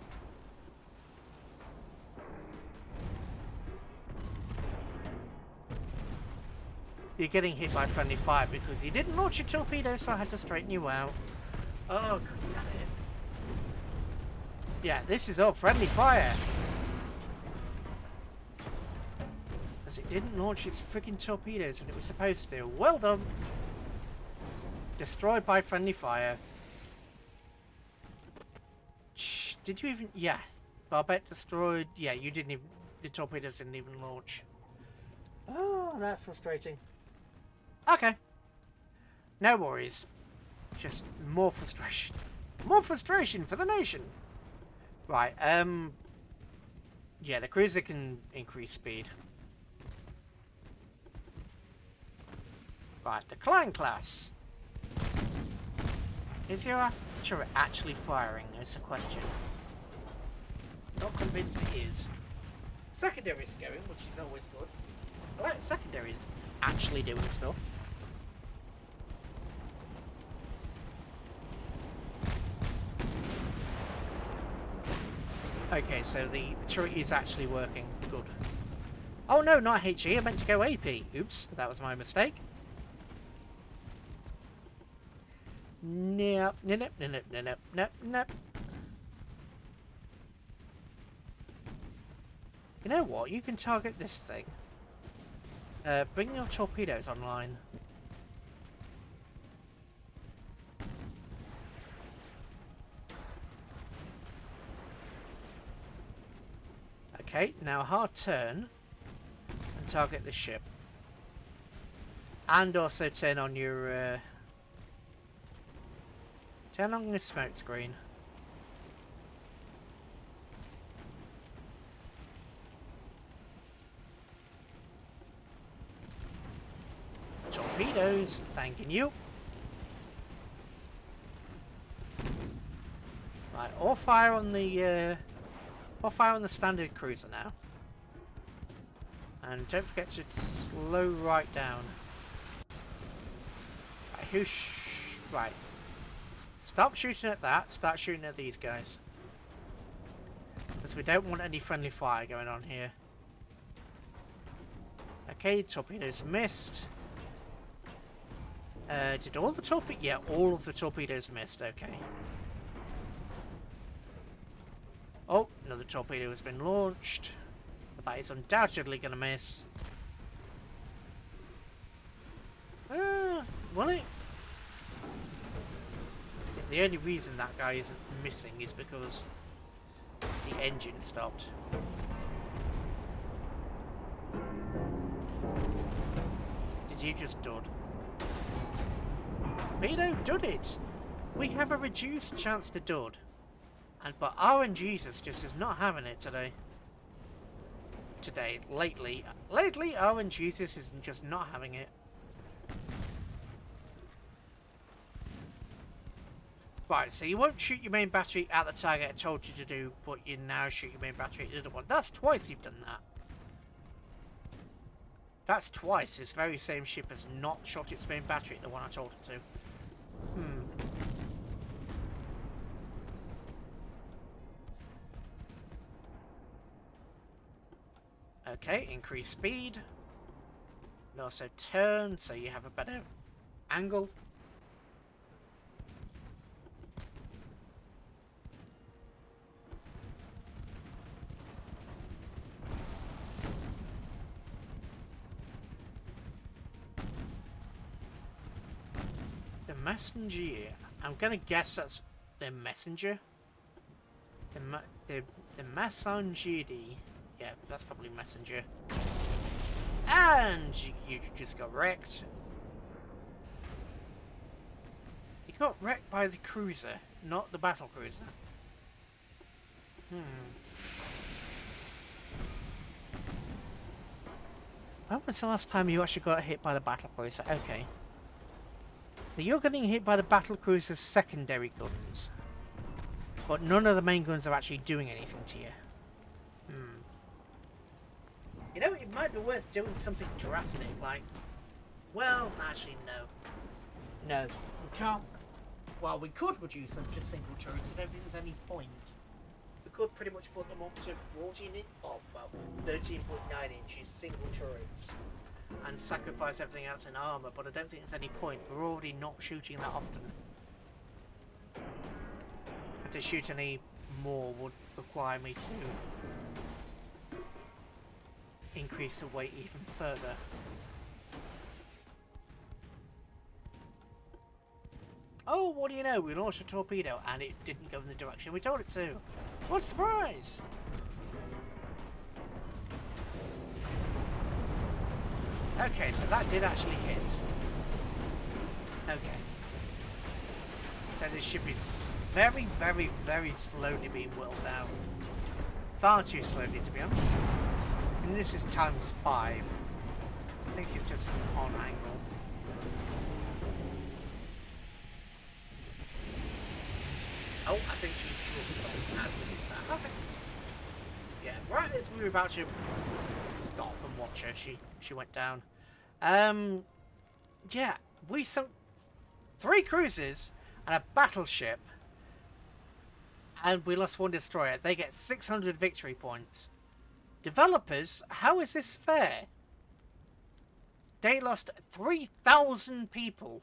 You're getting hit by friendly fire because you didn't launch your torpedo, so I had to straighten you out. Oh, god damn it. Yeah, this is all friendly fire. Because it didn't launch its friggin' torpedoes when it was supposed to. Well done. Destroyed by friendly fire. Did you even... Yeah. Barbette destroyed... Yeah, you didn't even... The torpedoes didn't even launch. Oh, that's frustrating. Okay. No worries. Just more frustration. More frustration for the nation. Right, yeah, the cruiser can increase speed. Right, the Klein class. Is your turret actually firing? Is the question. Not convinced it is. Secondaries are going, which is always good. I like secondaries actually doing stuff. Okay, so the turret is actually working. Good. Oh no, not HE. I meant to go AP. Oops, that was my mistake. Nope, nope, nope, nope, nope, nope. You know what? You can target this thing. Bring your torpedoes online. Okay, now hard turn and target the ship. And also turn on your turn on the smoke screen. Torpedoes, thanking you. Right, all fire on the standard cruiser now. And don't forget to slow right down. Right, right. Stop shooting at that, start shooting at these guys. Because we don't want any friendly fire going on here. Okay, torpedoes missed. Did all the torpedoes... Yeah, all of the torpedoes missed, okay. Oh, another torpedo has been launched. But that is undoubtedly going to miss. Will it? I think the only reason that guy isn't missing is because the engine stopped. Did you just dud? Torpedo dud it! We have a reduced chance to dud. But RNGesus just is not having it today. Lately, RNGesus is just not having it. Right, so you won't shoot your main battery at the target I told you to do, but you now shoot your main battery at the other one. That's twice you've done that. That's twice this very same ship has not shot its main battery at the one I told it to. Okay, increase speed. And also turn so you have a better angle. The messenger. I'm gonna guess that's the messenger. The messenger. Yeah, that's probably messenger. And you just got wrecked. You got wrecked by the cruiser, not the battle cruiser. When was the last time you actually got hit by the battle cruiser? Okay. So you're getting hit by the battle cruiser's secondary guns. But none of the main guns are actually doing anything to you. You know, it might be worth doing something drastic, like... Well, actually, no. No, we can't... Well, we could reduce them to single turrets. I don't think there's any point. We could pretty much put them up to 13.9 inches single turrets. And sacrifice everything else in armour, but I don't think there's any point. We're already not shooting that often. And to shoot any more would require me to increase the weight even further. Oh, what do you know? We launched a torpedo and it didn't go in the direction we told it to. What a surprise! Okay, so that did actually hit. Okay. So this ship is very, very, very slowly being whirled down. Far too slowly, to be honest. And this is times 5. I think it's just on angle. Oh, I think she was sold as we did that. Okay. Yeah, right as we were about to stop and watch her, she went down. Yeah, we sunk 3 cruisers and a battleship, and we lost 1 destroyer. They get 600 victory points. Developers, how is this fair? They lost 3,000 people.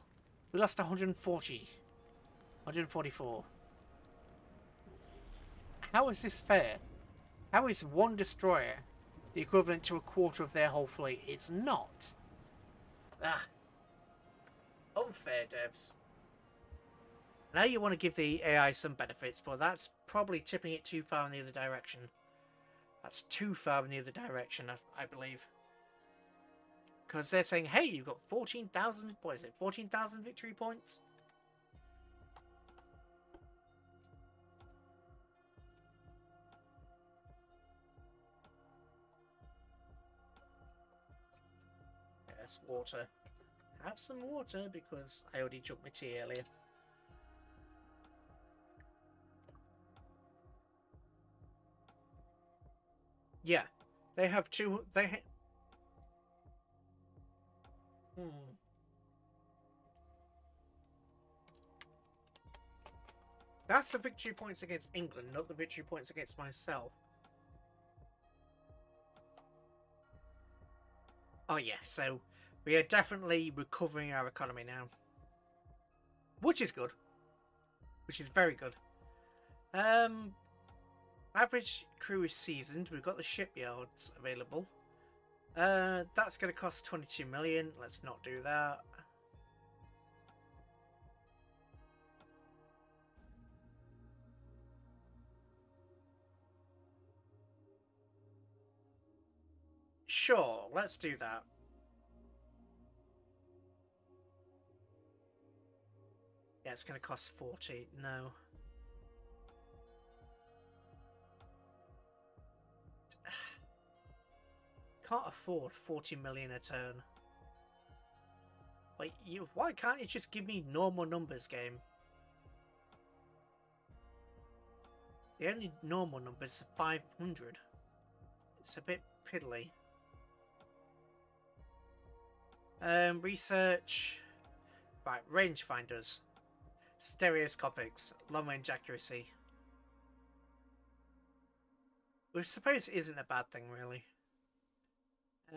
We lost 144. How is this fair? How is 1 destroyer the equivalent to a quarter of their whole fleet? It's not. Ah. Unfair, devs. Now you want to give the AI some benefits, but that's probably tipping it too far in the other direction. That's too far in the other direction, I believe. Because they're saying, hey, you've got 14,000, what is it, 14,000 victory points? Yes, water. Have some water because I already took my tea earlier. Yeah, they have 2. That's the victory points against England, not the victory points against myself. Oh yeah, so we are definitely recovering our economy now. Which is good. Which is very good. Average crew is seasoned. We've got the shipyards available. That's going to cost 22 million. Let's not do that. Sure, let's do that. Yeah, it's going to cost 40. No. Can't afford 40 million a turn. Wait, why can't you just give me normal numbers, game? The only normal numbers are 500. It's a bit piddly. Research. Right, rangefinders. Stereoscopics. Long range accuracy. Which I suppose isn't a bad thing, really.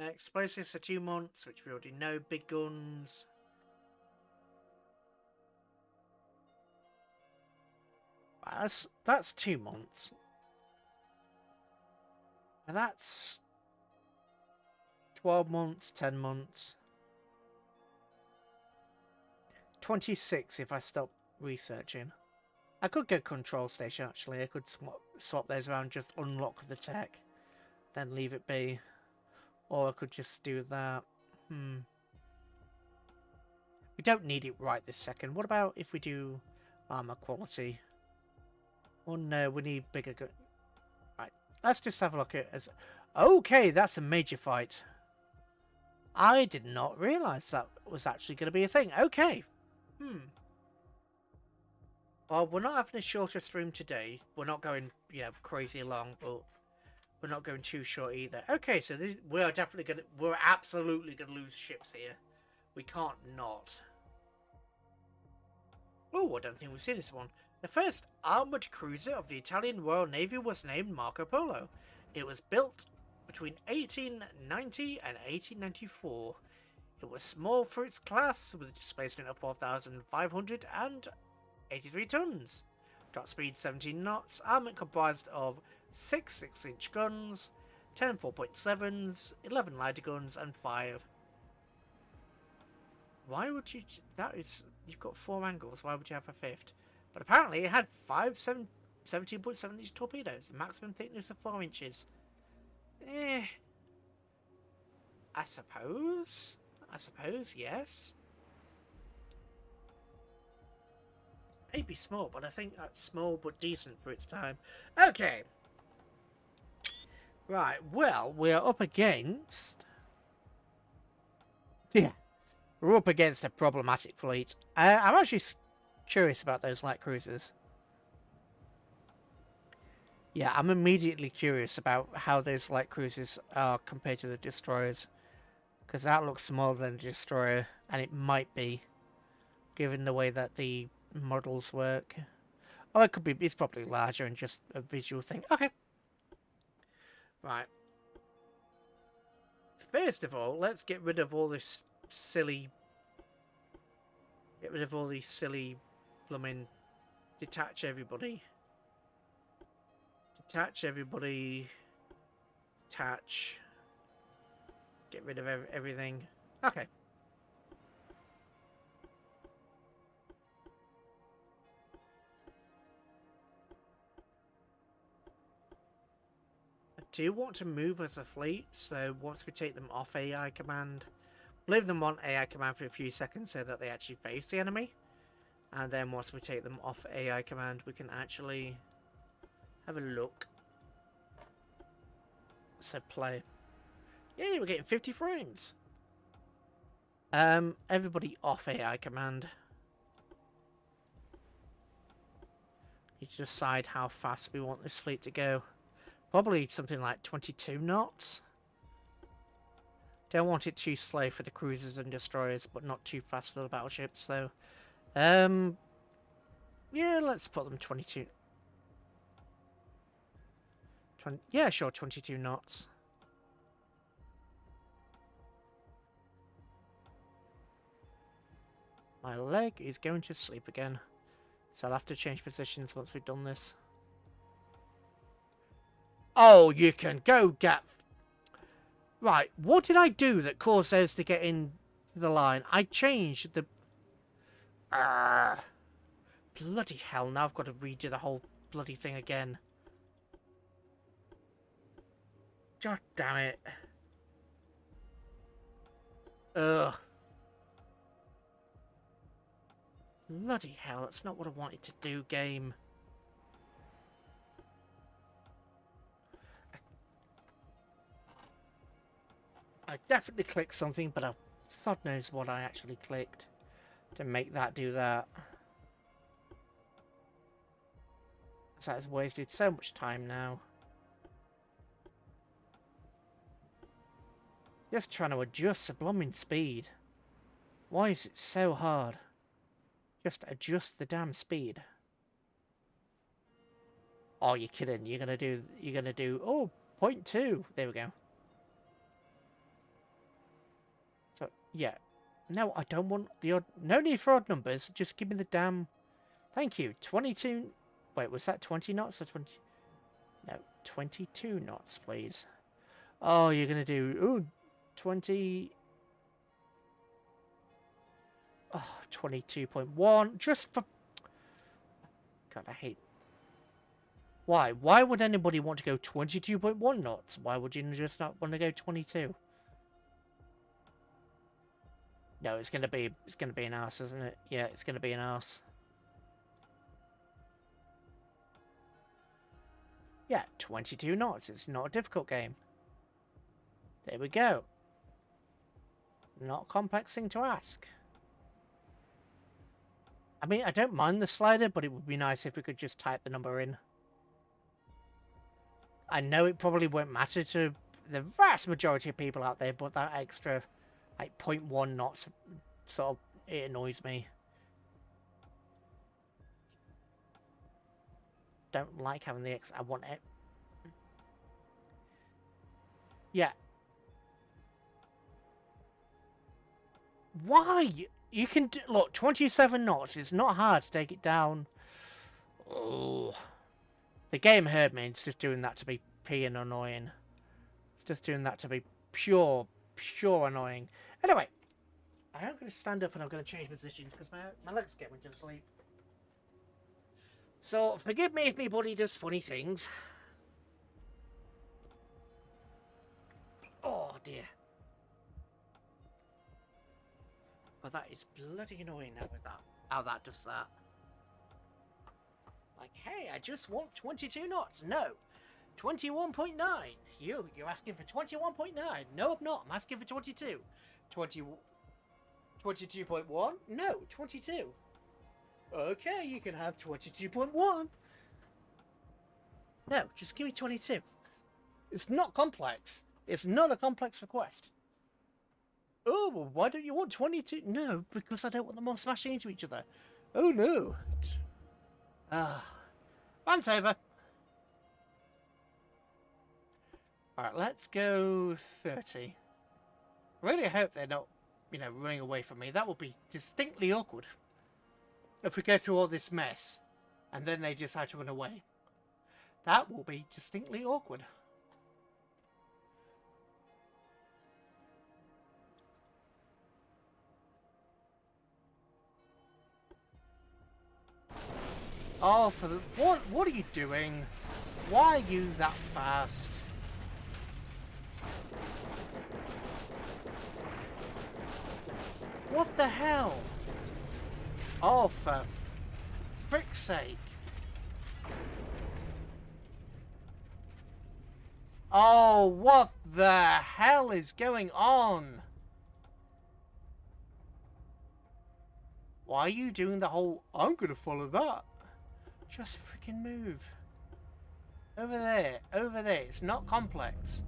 Explosives are 2 months, which we already know. Big guns. That's 2 months. And that's 12 months, 10 months. 26 if I stop researching. I could go control station, actually. I could swap those around, just unlock the tech, then leave it be. Or I could just do that. We don't need it right this second. What about if we do armor quality? Oh no, we need bigger gun. Right, let's just have a look at it as... Okay, that's a major fight. I did not realise that was actually going to be a thing. Okay. Well, we're not having a shorter stream today. We're not going, crazy long, but we're not going too short either. Okay, so we're absolutely gonna lose ships here. We can't not. Oh, I don't think we've seen this one. The first armoured cruiser of the Italian Royal Navy was named Marco Polo. It was built between 1890 and 1894. It was small for its class, with a displacement of 4,583 tons. Dot speed 17 knots. Armament comprised of 6 6-inch guns, 10 4.7s, 11 lighter guns, and 5 Why would you... That is... You've got 4 angles. Why would you have a 5th? But apparently it had 17.7-inch torpedoes. Maximum thickness of 4 inches. Eh... I suppose, yes. Maybe small, but I think that's small but decent for its time. Okay. Right, well, we're up against... Yeah. We're up against a problematic fleet. I'm actually curious about those light cruisers. Yeah, I'm immediately curious about how those light cruisers are compared to the destroyers. Because that looks smaller than a destroyer, and it might be, given the way that the models work. Oh, it could be, it's probably larger and just a visual thing. Okay. Right. First of all, let's get rid of all this silly... Get rid of all these silly plumbing... Detach everybody. Detach everybody. Detach... Get rid of everything. Okay. I do want to move as a fleet, so once we take them off AI command, leave them on AI command for a few seconds so that they actually face the enemy. And then once we take them off AI command, we can actually have a look. So play. Yeah, we're getting 50 frames. Everybody off AI command. You decide how fast we want this fleet to go. Probably something like 22 knots. Don't want it too slow for the cruisers and destroyers, but not too fast for the battleships. So, yeah, let's put them 22. Yeah, sure, 22 knots. My leg is going to sleep again, so I'll have to change positions once we've done this. Oh, you can go get... Right, what did I do that caused those to get in the line? I changed the... Bloody hell, now I've got to redo the whole bloody thing again. God damn it. Ugh. Bloody hell, that's not what I wanted to do, game. I definitely clicked something, but sod knows what I actually clicked to make that do that. So that's wasted so much time now. Just trying to adjust the blooming speed. Why is it so hard? Just adjust the damn speed. Oh, you're kidding. You're gonna do, oh, 0.2. There we go. So, yeah. No, I don't want the odd, no need for odd numbers. Just give me the damn, thank you. 22, wait, was that 20 knots or 20? No, 22 knots, please. Oh, you're gonna do, ooh, 20, oh, 22.1, just for... God, I hate... Why? Why would anybody want to go 22.1 knots? Why would you just not want to go 22? No, it's gonna be an arse, isn't it? Yeah, it's gonna be an arse. Yeah, 22 knots. It's not a difficult game. There we go. Not a complex thing to ask. I mean, I don't mind the slider, but it would be nice if we could just type the number in. I know it probably won't matter to the vast majority of people out there, but that extra, like, 0.1 knots, sort of, it annoys me. Don't like having the X. I want it. Yeah. Why? You can do, look, 27 knots. It's not hard to take it down. Oh. The game heard me. It's just doing that to be peeing annoying. It's just doing that to be pure annoying. Anyway. I am going to stand up and I'm going to change positions because my legs get me to sleep. So, forgive me if my body does funny things. Oh, dear. But that is bloody annoying now with that. How that does that. Like, hey, I just want 22 knots. No. 21.9. You're asking for 21.9. No, I'm not. I'm asking for 22. 22.1? No, 22. Okay, you can have 22.1. No, just give me 22. It's not complex. It's not a complex request. Oh, well, why don't you want 22? No, because I don't want them all smashing into each other. Oh, no. Rant's over. Alright, let's go 30. I really hope they're not, running away from me. That would be distinctly awkward. If we go through all this mess, and then they decide to run away. That will be distinctly awkward. Oh, for the... What are you doing? Why are you that fast? What the hell? Oh, for frick's sake. Oh, what the hell is going on? Why are you doing the whole, I'm gonna follow that? Just freaking move. Over there, over there. It's not complex.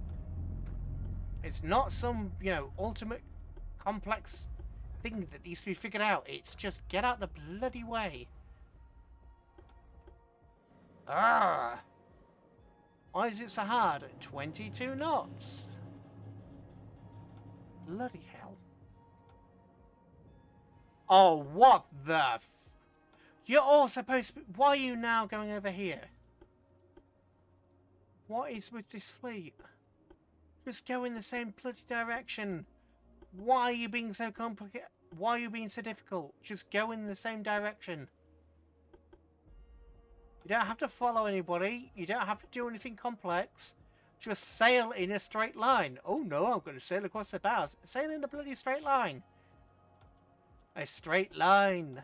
It's not some, ultimate complex thing that needs to be figured out. It's just get out the bloody way. Ah! Why is it so hard? 22 knots. Bloody hell. Oh, what the f... You're all supposed to be... Why are you now going over here? What is with this fleet? Just go in the same bloody direction. Why are you being so complicated? Why are you being so difficult? Just go in the same direction. You don't have to follow anybody. You don't have to do anything complex. Just sail in a straight line. Oh no, I'm going to sail across the bows. Sail in a bloody straight line. A straight line.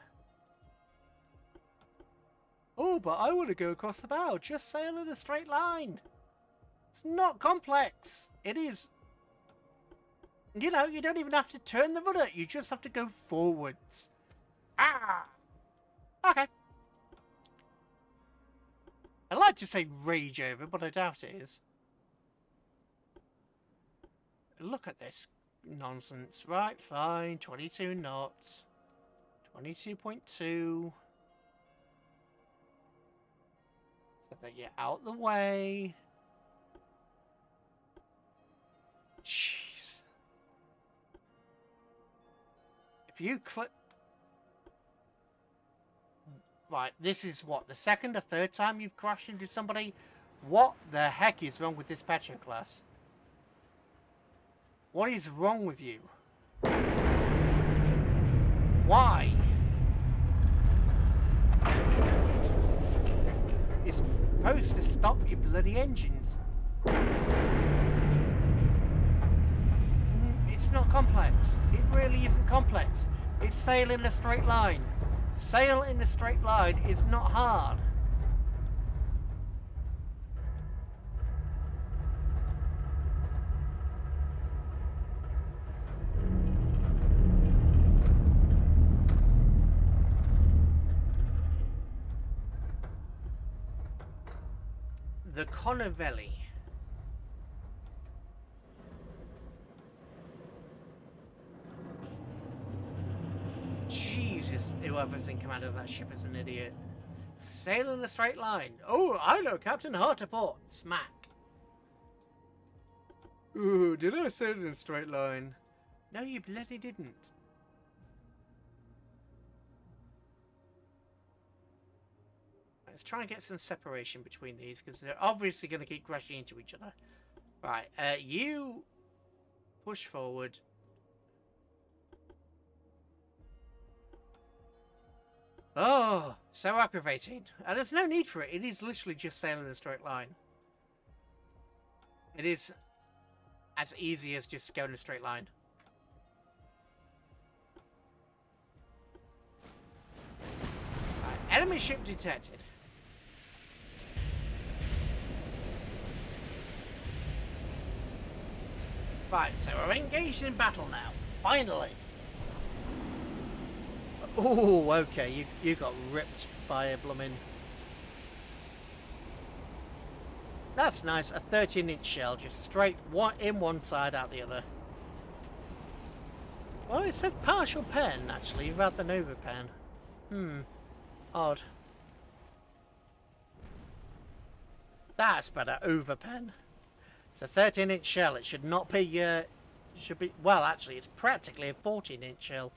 Oh, but I want to go across the bow. Just sail in a straight line. It's not complex. It is... You don't even have to turn the rudder. You just have to go forwards. Ah! Okay. I'd like to say rage over, but I doubt it is. Look at this nonsense. Right, fine. 22 knots. 22.2. So that you're out the way. Jeez. If you click... Right, this is what, the second or third time you've crashed into somebody? What the heck is wrong with this Petro class? What is wrong with you? Why? It's supposed to stop your bloody engines. It's not complex. It really isn't complex. It's sail in a straight line. Sail in a straight line is not hard. The Connovelli. Jesus, whoever's in command of that ship is an idiot. Sail in a straight line. Oh, I know, Captain. Hard to port. Smack. Ooh, did I sail in a straight line? No, you bloody didn't. Let's try and get some separation between these, because they're obviously going to keep crashing into each other. Right, you push forward. Oh, so aggravating. And there's no need for it. It is literally just sailing in a straight line. It is as easy as just going in a straight line. Right, enemy ship detected. Right, so we're engaged in battle now. Finally. Oh, okay. You got ripped by a blooming... That's nice. A 13-inch shell, just straight in one side, out the other. Well, it says partial pen, actually, rather than over pen. Odd. That's better. Over pen. It's a 13-inch shell. It should not be... should be... Well, actually, it's practically a 14-inch shell.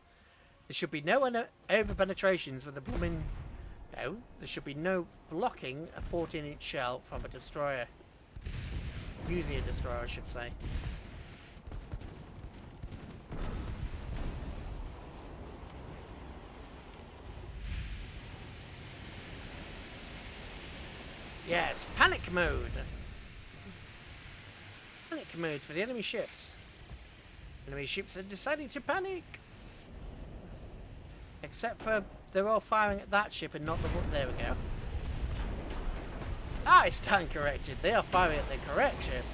There should be no over penetrations with the blooming... No, there should be no blocking a 14-inch shell from a destroyer. Using a destroyer, I should say. Yes, panic mode. Panic mode for the enemy ships. Enemy ships are deciding to panic. Except for they're all firing at that ship and not the one. There we go. Ah, it's time corrected. They are firing at the correct ship.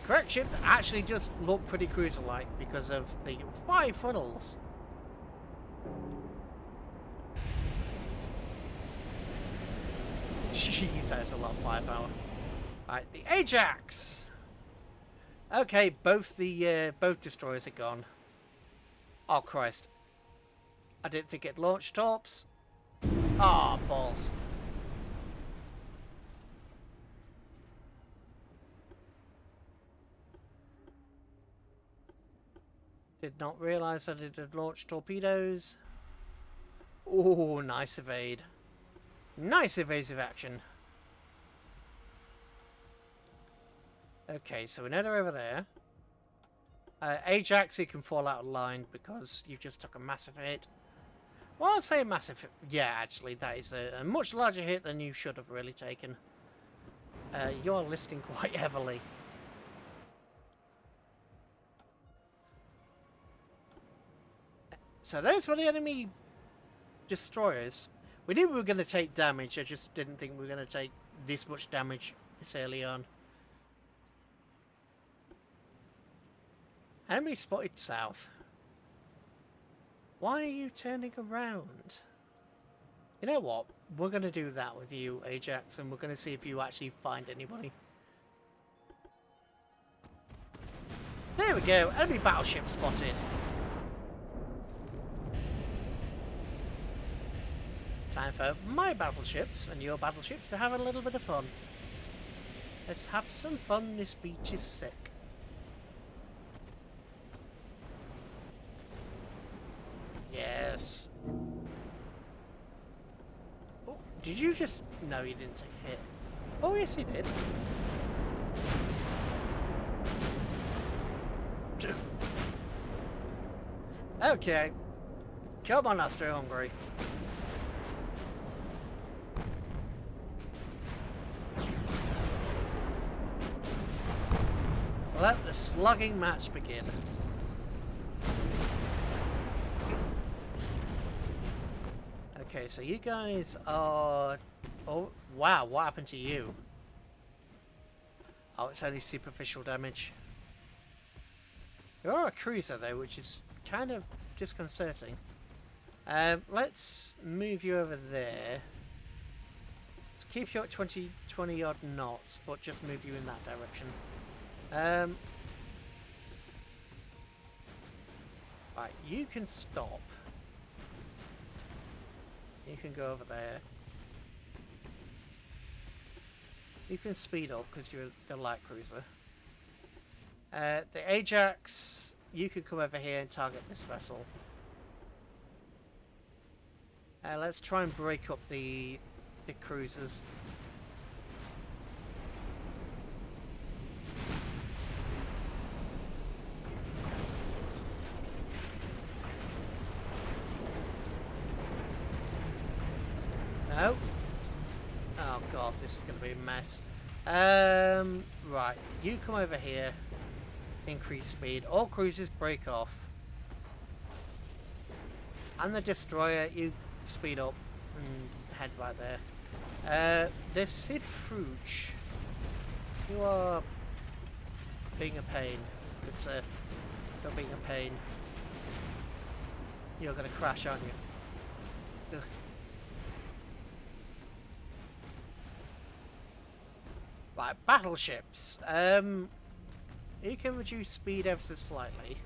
Correct ship actually does look pretty cruiser-like because of the 5 funnels. Jeez, that's a lot of firepower. Right, the Ajax. Okay, both destroyers are gone. Oh Christ! I didn't think it launched torps. Ah, balls. Did not realise that it had launched torpedoes. Oh, nice evade. Nice evasive action. Okay, so we know they're over there. Ajax, you can fall out of line because you just took a massive hit. Well, I'd say a massive hit. Yeah, actually, that is a much larger hit than you should have really taken. You're listing quite heavily. So those were the enemy destroyers. We knew we were going to take damage, I just didn't think we were going to take this much damage this early on. Enemy spotted south. Why are you turning around? You know what? We're going to do that with you, Ajax, and we're going to see if you actually find anybody. There we go. Enemy battleship spotted. Time for my battleships and your battleships to have a little bit of fun. Let's have some fun. This beach is sick. Yes. Oh, did you just... No, you didn't take a hit. Oh, yes, he did. Okay. Come on, Austro-Hungary. Let the slugging match begin. Okay, so you guys are... Oh, wow, what happened to you? Oh, it's only superficial damage. You are a cruiser, though, which is kind of disconcerting. Let's move you over there. Let's keep you at 20 odd knots, but just move you in that direction. Right, you can stop. You can go over there. You can speed up because you're the light cruiser. The Ajax, you can come over here and target this vessel. Let's try and break up the cruisers. this is going to be a mess. Right, you come over here. Increase speed. All cruisers break off. And the destroyer, you speed up and head right there. This Sid Fruch. You are being a pain. Good sir. You're being a pain. You're going to crash, aren't you? Ugh. Right, battleships. You can reduce speed ever so slightly.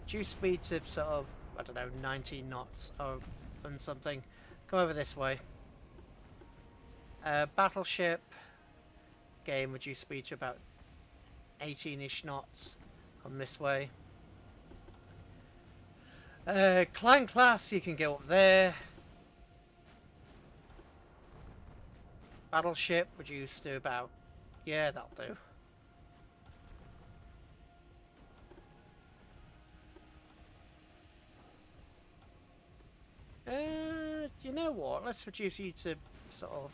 Reduce speed to sort of, I don't know, 19 knots or and something. Come over this way. Battleship. Game, reduce speed to about 18-ish knots. Come this way. Clan class, you can go up there. Battleship, reduced to about... Yeah, that'll do. You know what? Let's reduce you to sort of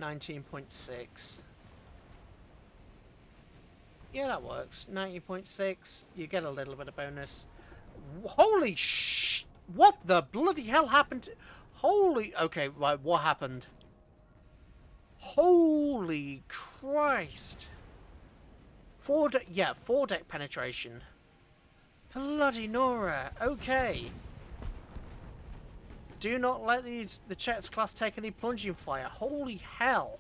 19.6. Yeah, that works. 19.6. You get a little bit of bonus. Holy sh! What the bloody hell happened to... Holy... Okay, right, what happened? Holy Christ. Four-deck penetration. Bloody Nora. Okay. Do not let the Chets class take any plunging fire. Holy hell.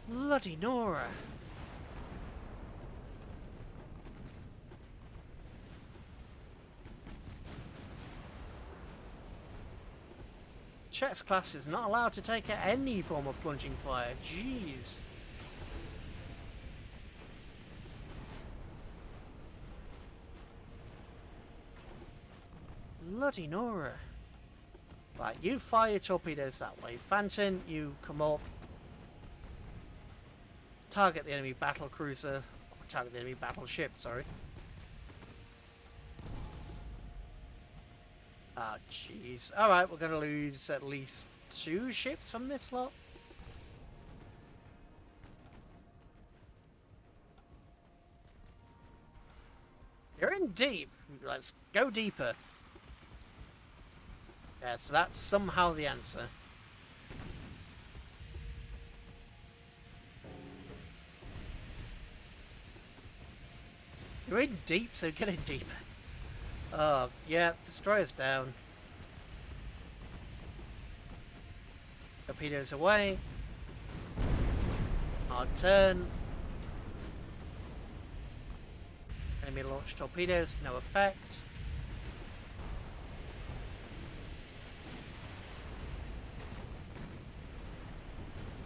Bloody Nora. Chets class is not allowed to take any form of plunging fire. Jeez. Bloody Nora. Right, you fire your torpedoes that way. Phantom, you come up. Target the enemy battle cruiser. Or target the enemy battleship, sorry. Ah, jeez. Alright, we're going to lose at least 2 ships from this lot. You're in deep. Let's go deeper. Yeah, so that's somehow the answer. You're in deep, so get in deep. Oh, yeah, destroyer's down. Torpedoes away. Hard turn. Enemy launch torpedoes, no effect.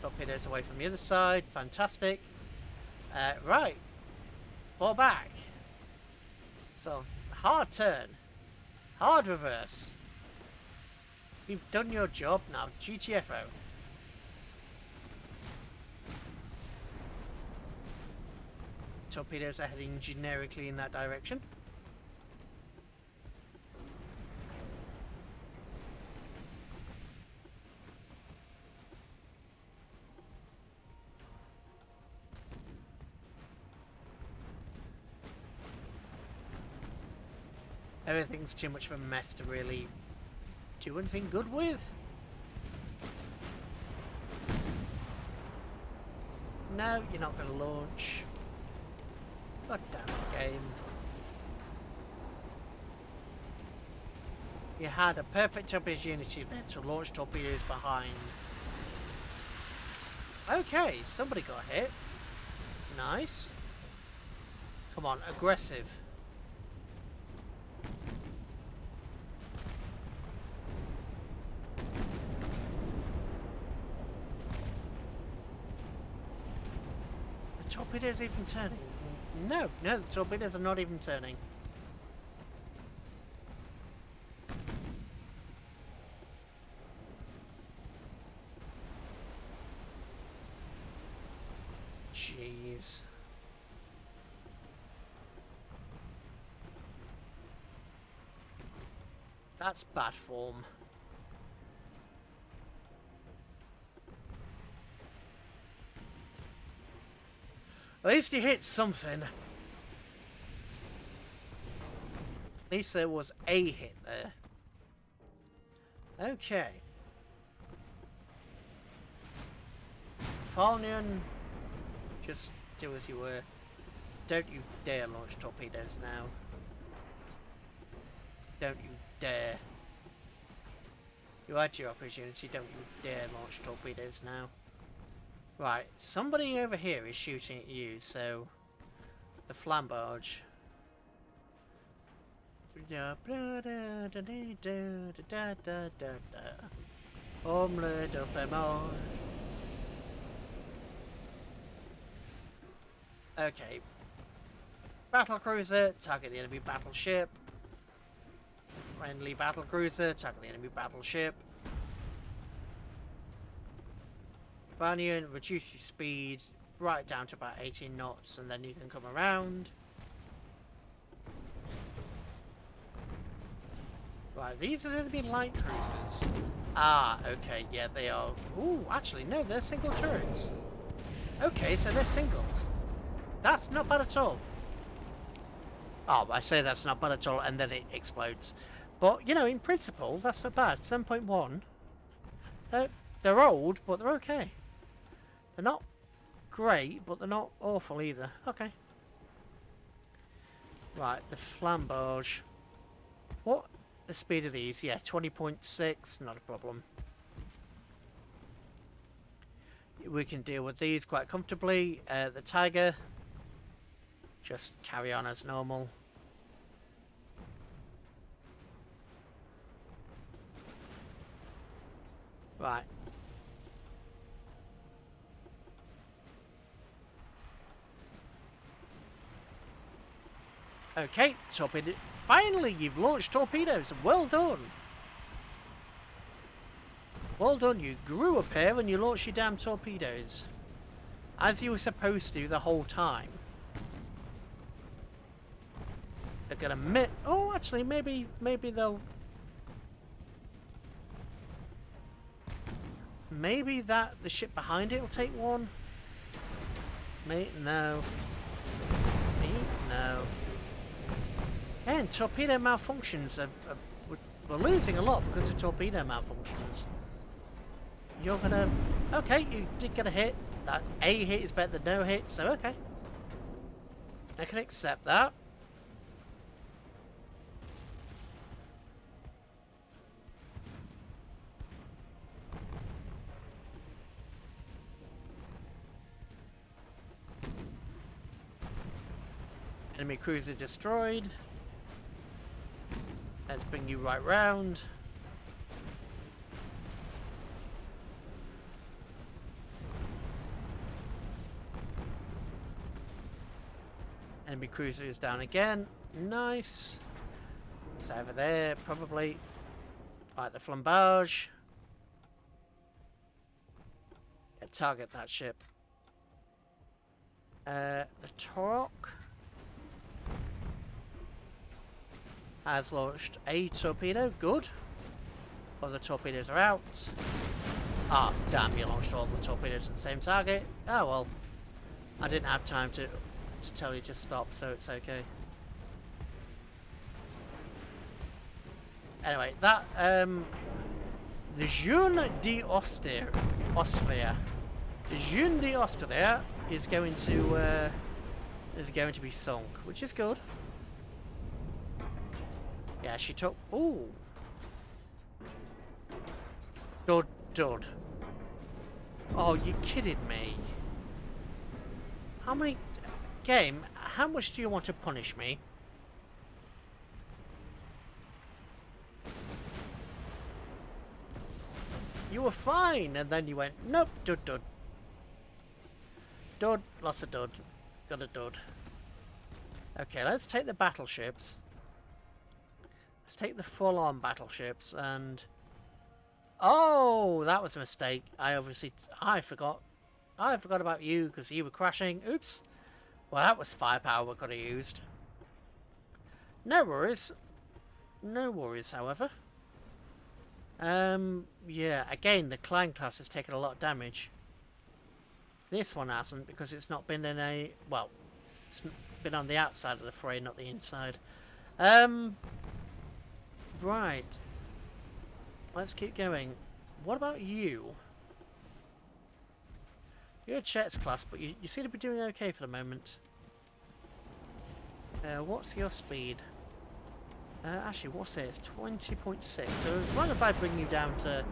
Torpedoes away from the other side, fantastic. Right, fall back. So, hard turn. Hard reverse. You've done your job now, GTFO. Torpedoes are heading generically in that direction. Everything's too much of a mess to really do anything good with. No, you're not going to launch. God damn it, game. You had a perfect opportunity there to launch torpedoes behind. Okay, somebody got hit. Nice. Come on, aggressive. The torpedoes even turning? No, the torpedoes are not even turning. Jeez. That's bad form. At least you hit something. At least there was a hit there. Okay. Falnian, just do as you were. Don't you dare launch torpedoes now. Don't you dare. You had your opportunity, don't you dare launch torpedoes now. Right, somebody over here is shooting at you, so the flambarge. Omelette of them all. Okay. Battle cruiser, target the enemy battleship. Friendly battle cruiser, target the enemy battleship. Banyan, reduce your speed right down to about 18 knots, and then you can come around. Right, these are going to be light cruisers. Ah, okay, yeah, they are. Ooh, actually, no, they're single turrets. Okay, so they're singles. That's not bad at all. Oh, I say that's not bad at all, and then it explodes. But, you know, in principle, that's not bad. 7.1. They're old, but they're okay. They're not great, but they're not awful either. Okay. Right, the flambarge. What? The speed of these? Yeah, 20.6. Not a problem. We can deal with these quite comfortably. The Tiger. Just carry on as normal. Right. Okay, torpedo. Finally, you've launched torpedoes. Well done. Well done. You grew a pair and you launched your damn torpedoes. As you were supposed to the whole time. They're gonna oh, actually, maybe they'll. Maybe the ship behind it will take one. No. No. And torpedo malfunctions we're losing a lot because of torpedo malfunctions. You're gonna. Okay, you did get a hit. That a hit is better than no hit, so okay. I can accept that. Enemy cruiser destroyed. Let's bring you right round. Enemy cruiser is down again. Nice. It's over there, probably. Right, the flambarge. Yeah, target that ship. The Torok has launched a torpedo. Good. All the torpedoes are out. Ah, damn, you launched all the torpedoes at the same target. Oh well. I didn't have time to tell you to stop, so it's okay. Anyway, that the Jeune d'Austria. The Jeune d'Austria is going to be sunk, which is good. Yeah, she took. Ooh. Dud. Oh, you kidding me? How many? Game, how much do you want to punish me? You were fine, and then you went, nope, dud. Dud, lost a dud. Got a dud. Okay, let's take the battleships. Let's take the full-on battleships, and... Oh, that was a mistake. I forgot about you, because you were crashing. Oops. Well, that was firepower we could have used. No worries. No worries, however. Yeah, again, the Klein class has taken a lot of damage. This one hasn't, because it's not been in a... Well, it's been on the outside of the fray, not the inside. Right. Let's keep going. What about you? You're a Jets class, but you seem to be doing okay for the moment. What's your speed? Actually, what's it? It's 20.6. So as long as I bring you down to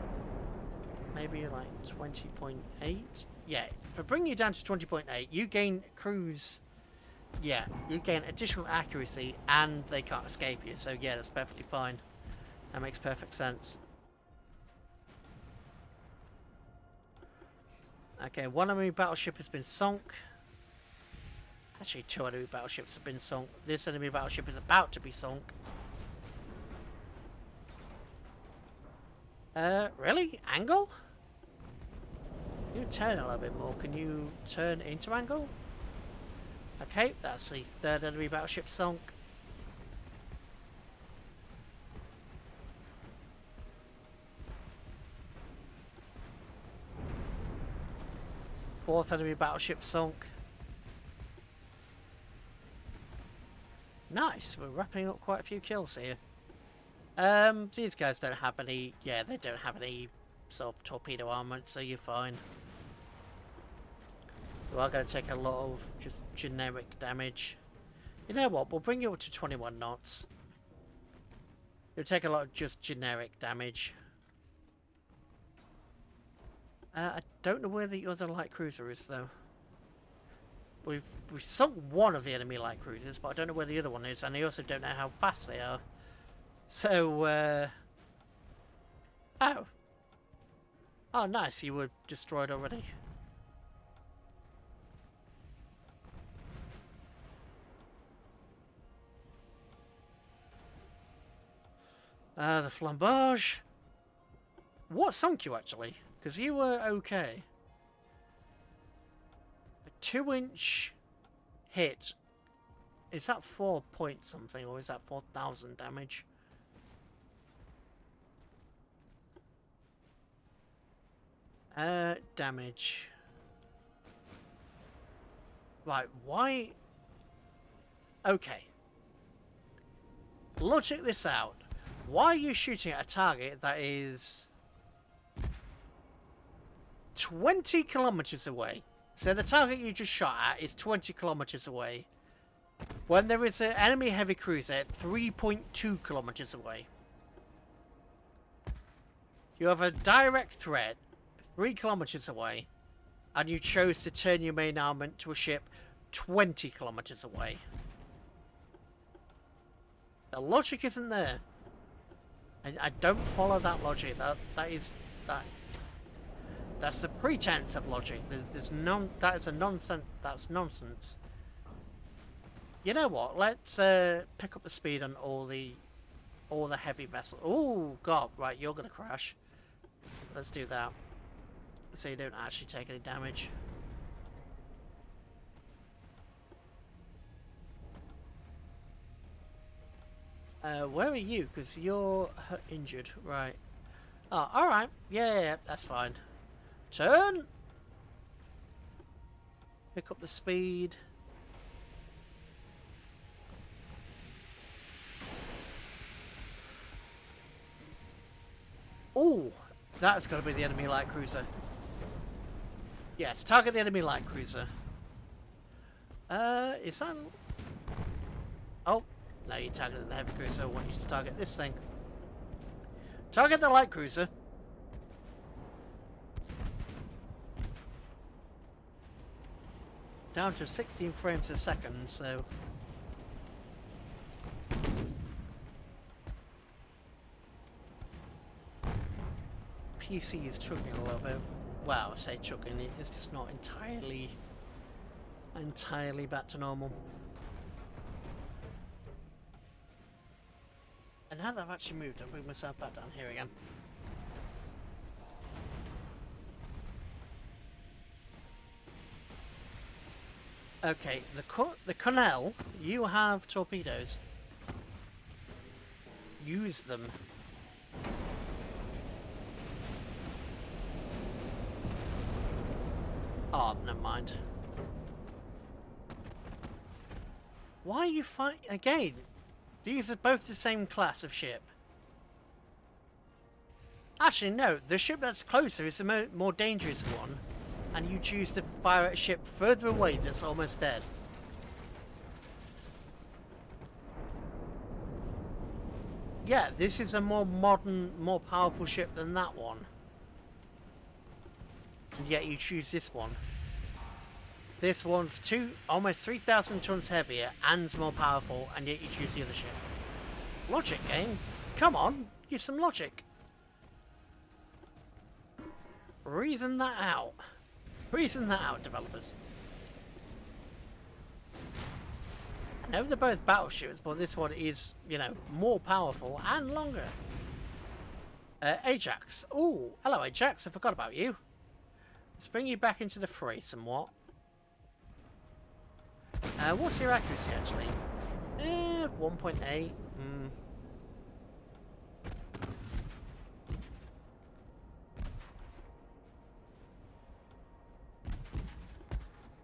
maybe like 20.8. Yeah, if I bring you down to 20.8, you gain cruise. Yeah, you gain additional accuracy and they can't escape you. So yeah, that's perfectly fine. That makes perfect sense. Okay, one enemy battleship has been sunk. Actually, 2 enemy battleships have been sunk. This enemy battleship is about to be sunk. Really? Angle? You turn a little bit more. Can you turn into angle? Okay, that's the 3rd enemy battleship sunk. Fourth enemy battleship sunk. Nice, we're wrapping up quite a few kills here. These guys don't have any... Yeah, they don't have any sort of torpedo armament, so you're fine. You are going to take a lot of just generic damage. You know what, we'll bring you up to 21 knots. You'll take a lot of just generic damage. I don't know where the other light cruiser is, though. We've sunk one of the enemy light cruisers, but I don't know where the other one is, and I also don't know how fast they are. So, oh. Oh, nice, you were destroyed already. The flambage. What sunk you, actually? Because you were okay. A 2-inch hit. Is that 4 point something, or is that 4,000 damage? Damage. Right, why? Okay. Logic this out. Why are you shooting at a target that is 20 kilometers away? So the target you just shot at is 20 kilometers away, when there is an enemy heavy cruiser 3.2 kilometers away. You have a direct threat 3 kilometers away, and you chose to turn your main armament to a ship 20 kilometers away. The logic isn't there. I don't follow that logic. That's the pretense of logic. That is a nonsense. That's nonsense. You know what? Let's pick up the speed on all the heavy vessels. Oh god! Right, you're gonna crash. Let's do that, so you don't actually take any damage. Where are you? Because you're injured, right? Oh, all right. Yeah, that's fine. Turn. Pick up the speed. Oh, that's got to be the enemy light cruiser. Yes, target the enemy light cruiser. Is that? Oh, no, you targeted the heavy cruiser. I want you to target this thing. Target the light cruiser. Down to 16 frames a second, so... PC is chugging a little bit. Well, I say chugging, it's just not entirely back to normal. And now that I've actually moved, I'll bring myself back down here again. Okay, the Cornell, you have torpedoes. Use them. Oh, never mind. Why are you fighting again? These are both the same class of ship. Actually, no. The ship that's closer is the more dangerous one, and you choose to fire at a ship further away that's almost dead. Yeah, this is a more modern, more powerful ship than that one. And yet you choose this one. This one's almost 3,000 tons heavier and more powerful, and yet you choose the other ship. Logic, game. Come on, give some logic. Reason that out. Reason that out, developers. I know they're both battleships, but this one is, you know, more powerful and longer. Ajax. Oh, hello Ajax, I forgot about you. Let's bring you back into the fray somewhat. What's your accuracy actually? 1.8.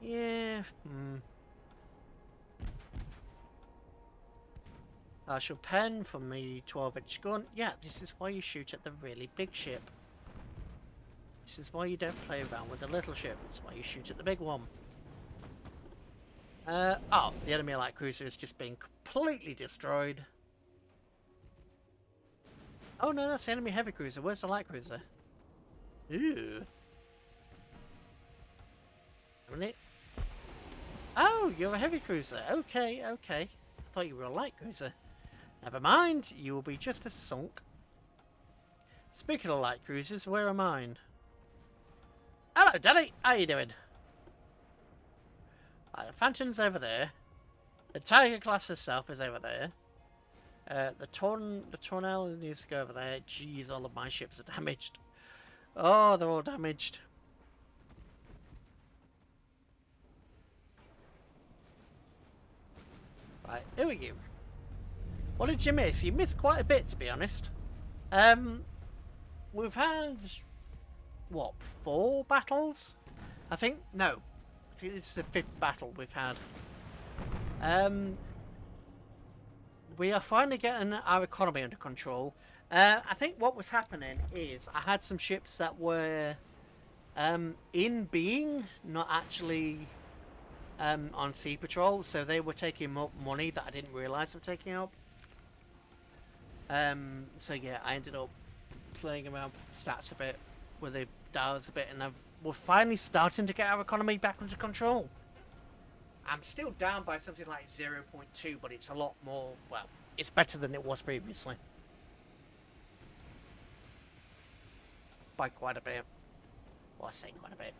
Yeah. Partial pen from the 12-inch gun. Yeah, this is why you shoot at the really big ship. This is why you don't play around with the little ship. It's why you shoot at the big one. Oh, the enemy light cruiser is just being completely destroyed. Oh no, that's the enemy heavy cruiser. Where's the light cruiser? Ooh. Isn't it? Oh, you're a heavy cruiser. Okay, okay. I thought you were a light cruiser. Never mind, you will be just as sunk. Speaking of light cruisers, where are mine? Hello, Danny. How you doing? The Phantom's over there. The Tiger class itself is over there. The Tornell needs to go over there. Jeez, all of my ships are damaged. Oh, they're all damaged. Right, who are you? What did you miss? You missed quite a bit, to be honest. We've had, what, 4 battles? I think, no. I think this is the 5th battle we've had. We are finally getting our economy under control. I think what was happening is I had some ships that were in being, not actually on sea patrol, so they were taking up money that I didn't realise were taking up. So yeah, I ended up playing around with the stats a bit, with the dials a bit, and we're finally starting to get our economy back under control. I'm still down by something like 0.2, but it's a lot more, well, it's better than it was previously. By quite a bit. Well, I say quite a bit.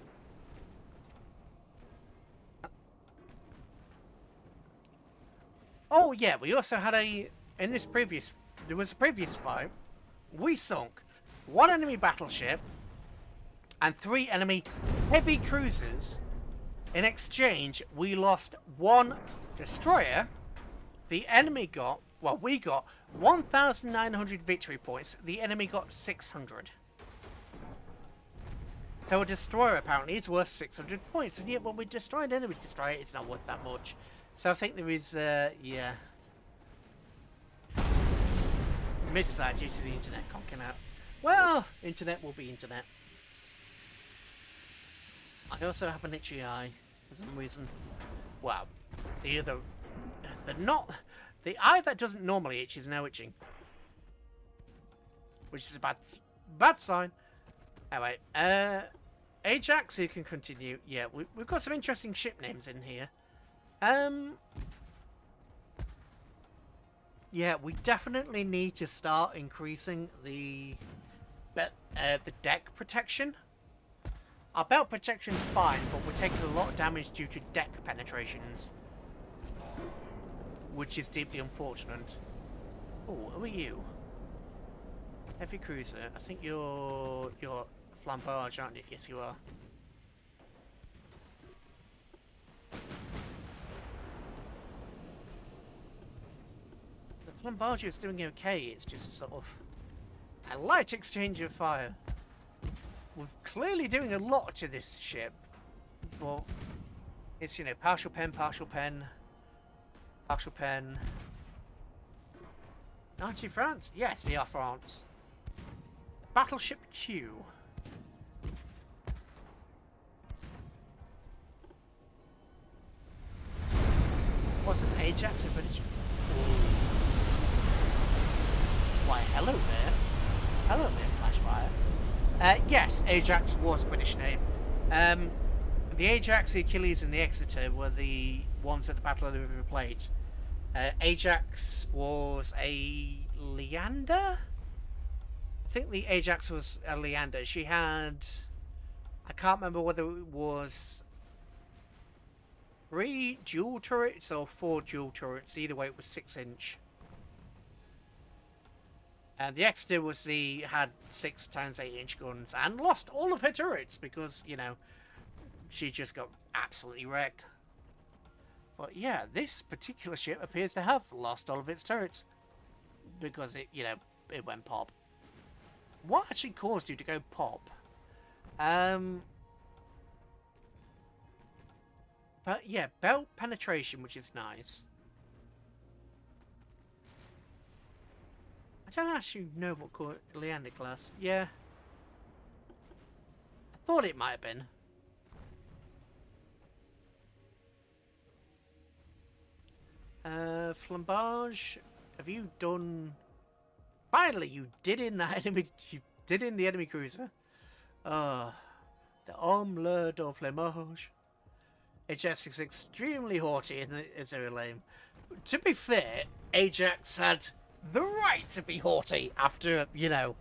Oh yeah, we also had there was a previous fight. We sunk 1 enemy battleship and 3 enemy heavy cruisers. In exchange, we lost 1 destroyer. The enemy got, well, we got 1,900 victory points. The enemy got 600. So a destroyer apparently is worth 600 points, and yet when we destroy an enemy destroyer, it's not worth that much. So I think there is, yeah, mid-side due to the internet conking out. Well, internet will be internet. I also have an itchy eye for some reason. Well, the eye that doesn't normally itch is now itching, which is a bad sign. Anyway, Ajax, you can continue. Yeah, we've got some interesting ship names in here. Yeah, we definitely need to start increasing the deck protection. Our belt protection's fine, but we're taking a lot of damage due to deck penetrations, which is deeply unfortunate. Oh, who are you? Heavy cruiser. I think you're Flambage, aren't you? Yes, you are. The Flambage is doing okay. It's just sort of a light exchange of fire. We're clearly doing a lot to this ship, but it's, you know, partial pen, partial pen, partial pen. Aren't you France? Yes, we are France. Battleship Q. Wasn't Ajax a British? Why, hello there. Hello there, Flashfire. Yes, Ajax was a British name. The Ajax, the Achilles, and the Exeter were the ones at the Battle of the River Plate. Ajax was a Leander? I think the Ajax was a Leander. She had... I can't remember whether it was 3 dual turrets or 4 dual turrets. Either way, it was 6-inch. The Exeter was had 6 times 8-inch guns and lost all of her turrets because, you know, she just got absolutely wrecked. But yeah, this particular ship appears to have lost all of its turrets because it, you know, it went pop. What actually caused you to go pop? But yeah, belt penetration, which is nice. I don't actually know what called Leander class. Yeah. I thought it might have been. Flambage, have you done... Finally, you did in that enemy... You did in the enemy cruiser. The Omelette de Flambage. Ajax is extremely haughty in the Azure lane. To be fair, Ajax had the right to be haughty after, you know,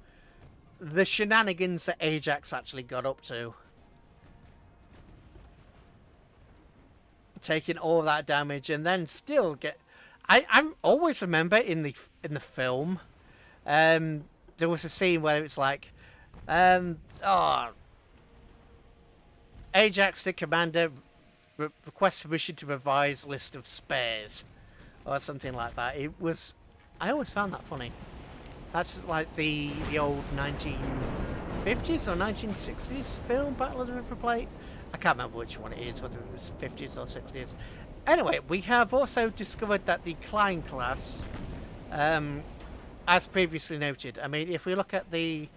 the shenanigans that Ajax actually got up to. Taking all that damage and then still get... I always remember in the film, there was a scene where it's like, Ajax the commander requests permission to revise list of spares, or something like that. It was... I always found that funny. That's like the old 1950s or 1960s film, Battle of the River Plate. I can't remember which one it is, whether it was 50s or 60s. Anyway, we have also discovered that the Klein class, as previously noted, I mean, if we look at the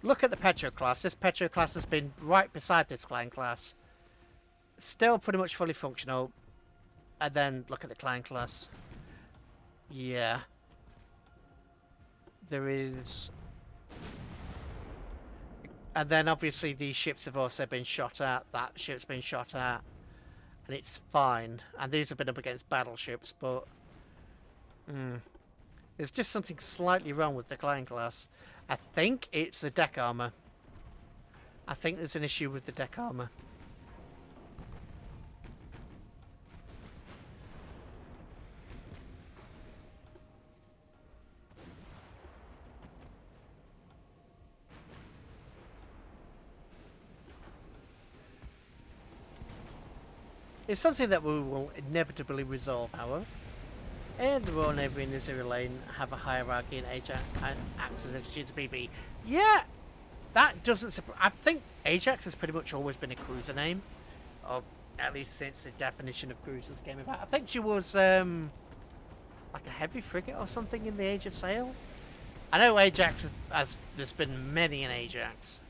Petro class, this Petro class has been right beside this Klein class. Still pretty much fully functional. And then look at the Klein class. Yeah. There is... And then obviously these ships have also been shot at. That ship's been shot at. And it's fine. And these have been up against battleships, but... There's just something slightly wrong with the Klein class. I think it's the deck armor. I think there's an issue with the deck armor. It's something that we will inevitably resolve, however. And the Royal Navy in the Azure lane have a hierarchy in Ajax and acts as if she's a BB. Yeah! That doesn't surprise... I think Ajax has pretty much always been a cruiser name. Or at least since the definition of cruisers came about. I think she was, like a heavy frigate or something in the Age of Sail. I know Ajax there's been many in Ajax.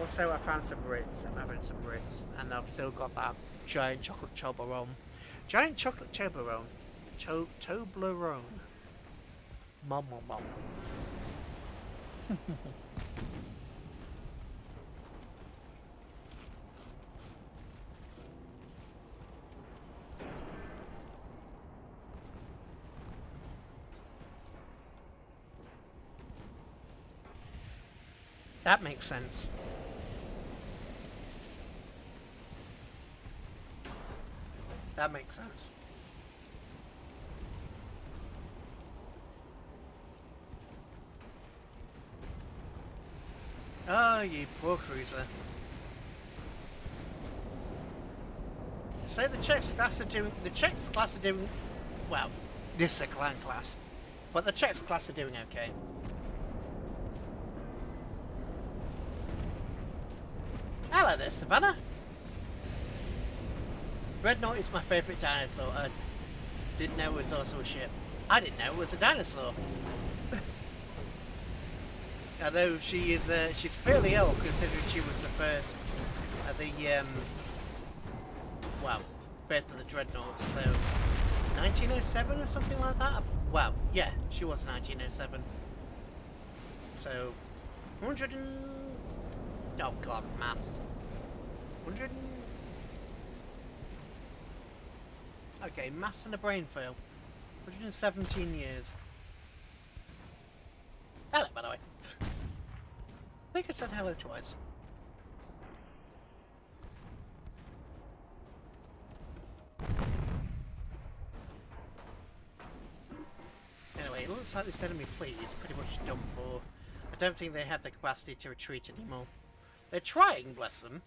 Also, I found some Brits. I'm having some Brits. And I've still got that giant chocolate Toblerone. Giant chocolate Toblerone. Toblerone. Mom. That makes sense. That makes sense. Oh, you poor cruiser. So the Czechs class are doing... The Czechs class are doing... Well, this is a clan class. But the Czechs class are doing okay. Hello there, Savannah. Dreadnought is my favourite dinosaur. I didn't know it was also a ship. I didn't know it was a dinosaur. Although she is, she's fairly old considering she was the first at the, well, first of the Dreadnoughts, so 1907 or something like that? Well, yeah, she was 1907. So, 100 and... oh god, maths. 100 and... okay, maths and a brain fail. 117 years. Hello, by the way. I think I said hello twice. Anyway, it looks like this enemy fleet is pretty much done for. I don't think they have the capacity to retreat anymore. They're trying, bless them.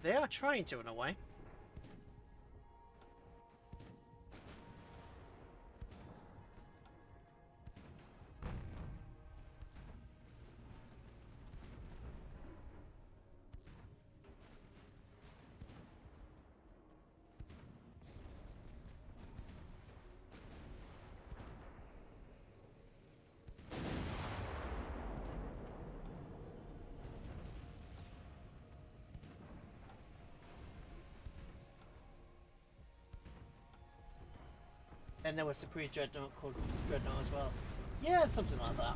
They are trying to, in a way. And there was a pre-dreadnought called Dreadnought as well. Yeah, something like that.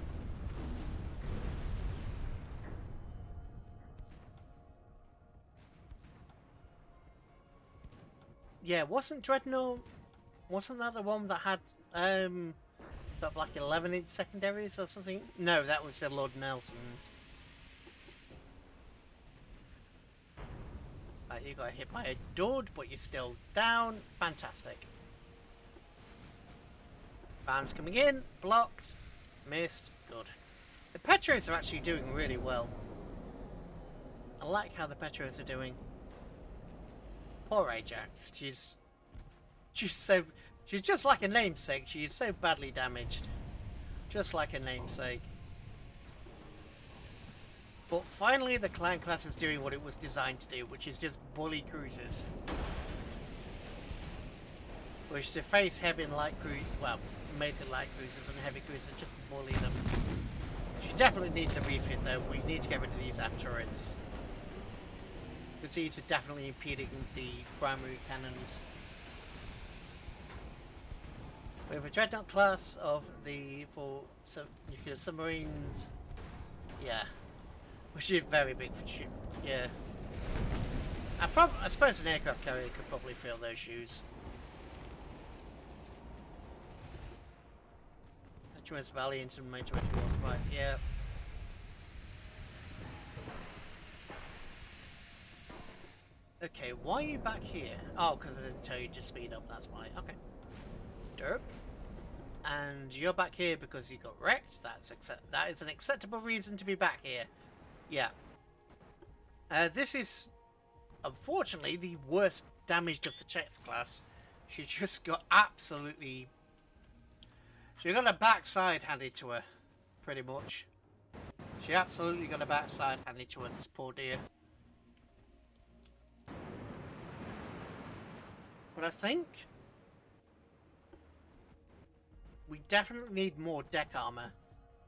Yeah, wasn't Dreadnought... wasn't that the one that had, sort of like 11-inch secondaries or something? No, that was the Lord Nelson's. Right, you got hit by a dud, but you're still down. Fantastic. Bands coming in, blocked, missed, good. The Petros are actually doing really well. I like how the Petros are doing. Poor Ajax, she's just like a namesake, she is so badly damaged. Just like a namesake. But finally the clan class is doing what it was designed to do, which is just bully cruisers. Which to face heavy and light cruisers, well, mainly light cruisers and heavy cruisers, just bully them. She definitely needs a refit though. We need to get rid of these aft turrets. Because these are definitely impeding the primary cannons. We have a Dreadnought class of the nuclear submarines. Yeah. Which is very big for ship. Yeah. I suppose an aircraft carrier could probably fill those shoes. HMS Valiant and HMS Warspite, yeah. Okay, why are you back here? Oh, because I didn't tell you to speed up, that's why. Okay. Derp. And you're back here because you got wrecked. That is an acceptable reason to be back here. Yeah. This is, unfortunately, the worst damaged of the Czechs class. She just got absolutely... she got a backside handed to her, pretty much. She absolutely got a backside handed to her, this poor dear. But I think we definitely need more deck armor,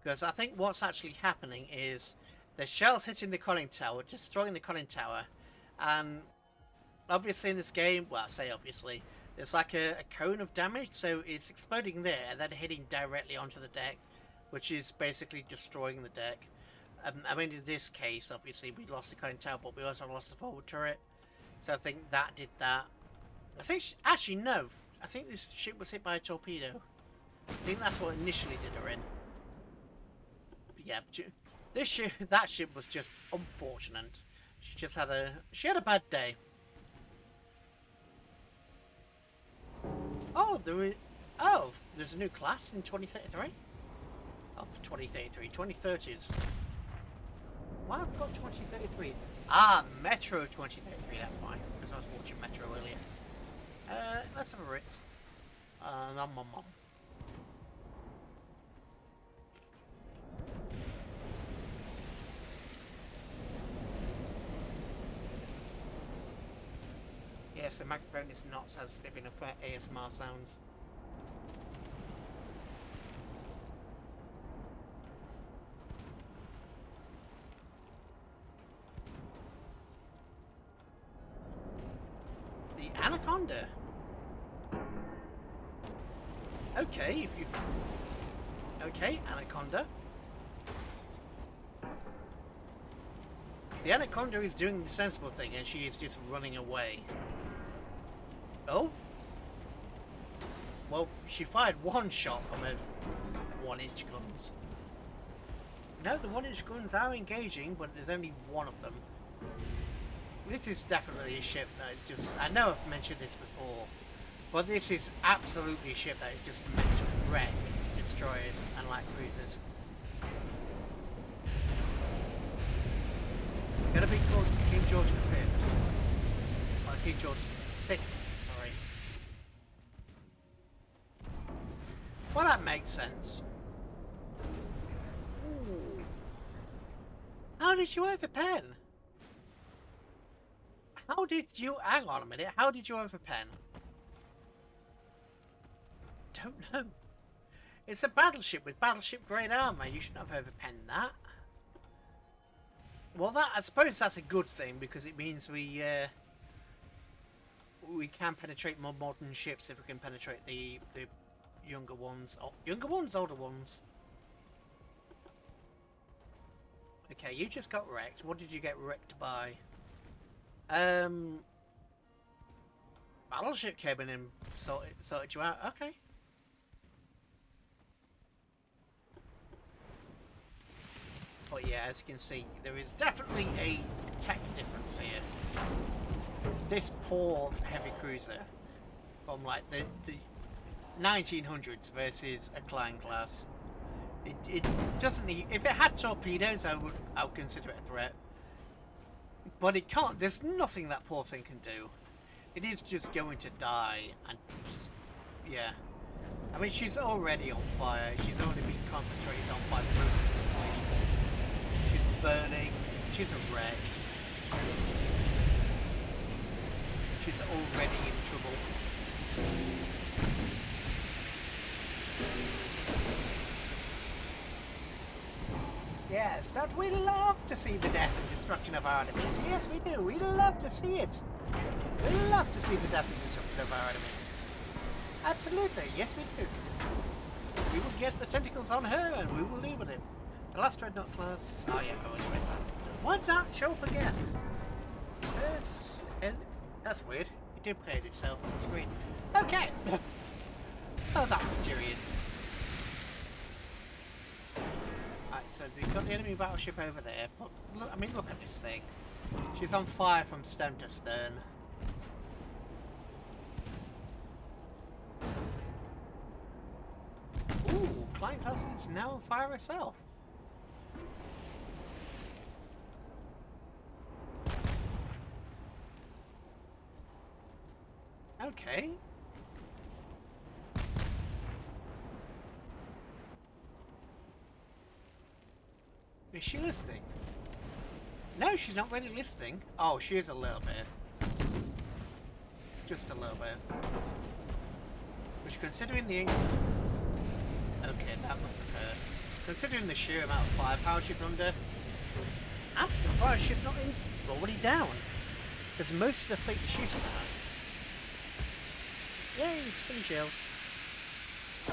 because I think what's actually happening is the shells hitting the conning tower, destroying the conning tower, and obviously in this game, well I say obviously, there's like a cone of damage, so it's exploding there and then hitting directly onto the deck, which is basically destroying the deck. I mean in this case obviously we lost the conning tower, but we also lost the forward turret, so I think that did that. I think actually no, I think this ship was hit by a torpedo. I think that's what initially did her in. But yeah, that ship was just unfortunate. She just had a bad day. Oh, there's a new class in 2033. Oh, 2033, 2030s. Why have I got 2033? Ah, Metro 2033. That's why, because I was watching Metro earlier. Let's have a Ritz. Nom. guess the microphone is not sensitive enough for ASMR sounds. The Anaconda. Okay, if you... Okay, Anaconda. The Anaconda is doing the sensible thing and she is just running away. Oh? Well, she fired one shot from her 1-inch guns. No, the 1-inch guns are engaging, but there's only one of them. This is definitely a ship that is just... I know I've mentioned this before, but this is absolutely a ship that is just meant to wreck destroyers and light cruisers. Gonna be called King George V. Or King George VI, sorry. Well, that makes sense. Ooh. How did you overpen? How did you... Hang on a minute. How did you overpen? Don't know. It's a battleship with battleship grade armor. You shouldn't have overpenned that. Well, that I suppose that's a good thing because it means we can penetrate more modern ships if we can penetrate the younger ones. Oh, younger ones, older ones. Okay, you just got wrecked. What did you get wrecked by? Battleship came in and sorted you out. Okay. But yeah, as you can see, there is definitely a tech difference here. This poor heavy cruiser from like the 1900s versus a Klein class. It doesn't need... If it had torpedoes, I would consider it a threat. But it can't. There's nothing that poor thing can do. It is just going to die and just... Yeah. I mean, she's already on fire. She's already been concentrated on by the most of the fleet. She's burning. She's a wreck. She's already in trouble. Yes, don't we love to see the death and destruction of our enemies? Yes, we do. We love to see it. We love to see the death and destruction of our enemies. Absolutely. Yes, we do. We will get the tentacles on her and we will deal with it. The last Dreadnought class... Oh, yeah, go anyway. Why did that show up again? Yes. And that's weird. It duplicated itself on the screen. Okay. Oh, that was curious. Right, so we've got the enemy battleship over there, but look, I mean, look at this thing. She's on fire from stem to stern. Ooh, Klein class is now on fire herself. Okay. Is she listing? No, she's not really listing. Oh, she is a little bit. Just a little bit. Which, considering the... Okay, that must have hurt. Considering the sheer amount of firepower she's under, I'm surprised she's not already down. Because most of the fleet is shooting at her. Yay, spinny shells. I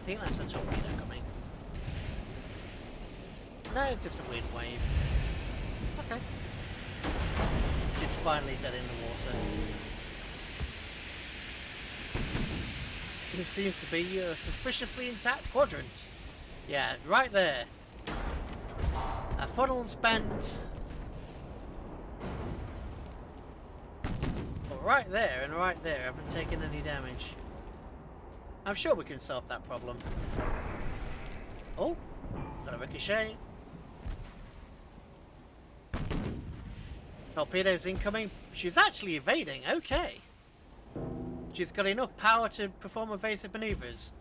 think that's a torpedo coming. No, just a weird wave. Okay. It's finally dead in the water. It seems to be a suspiciously intact quadrant. Yeah, right there. A funnel's bent. But right there and right there haven't taken any damage. I'm sure we can solve that problem. Oh, got a ricochet. Torpedoes incoming. She's actually evading. Okay. She's got enough power to perform evasive maneuvers.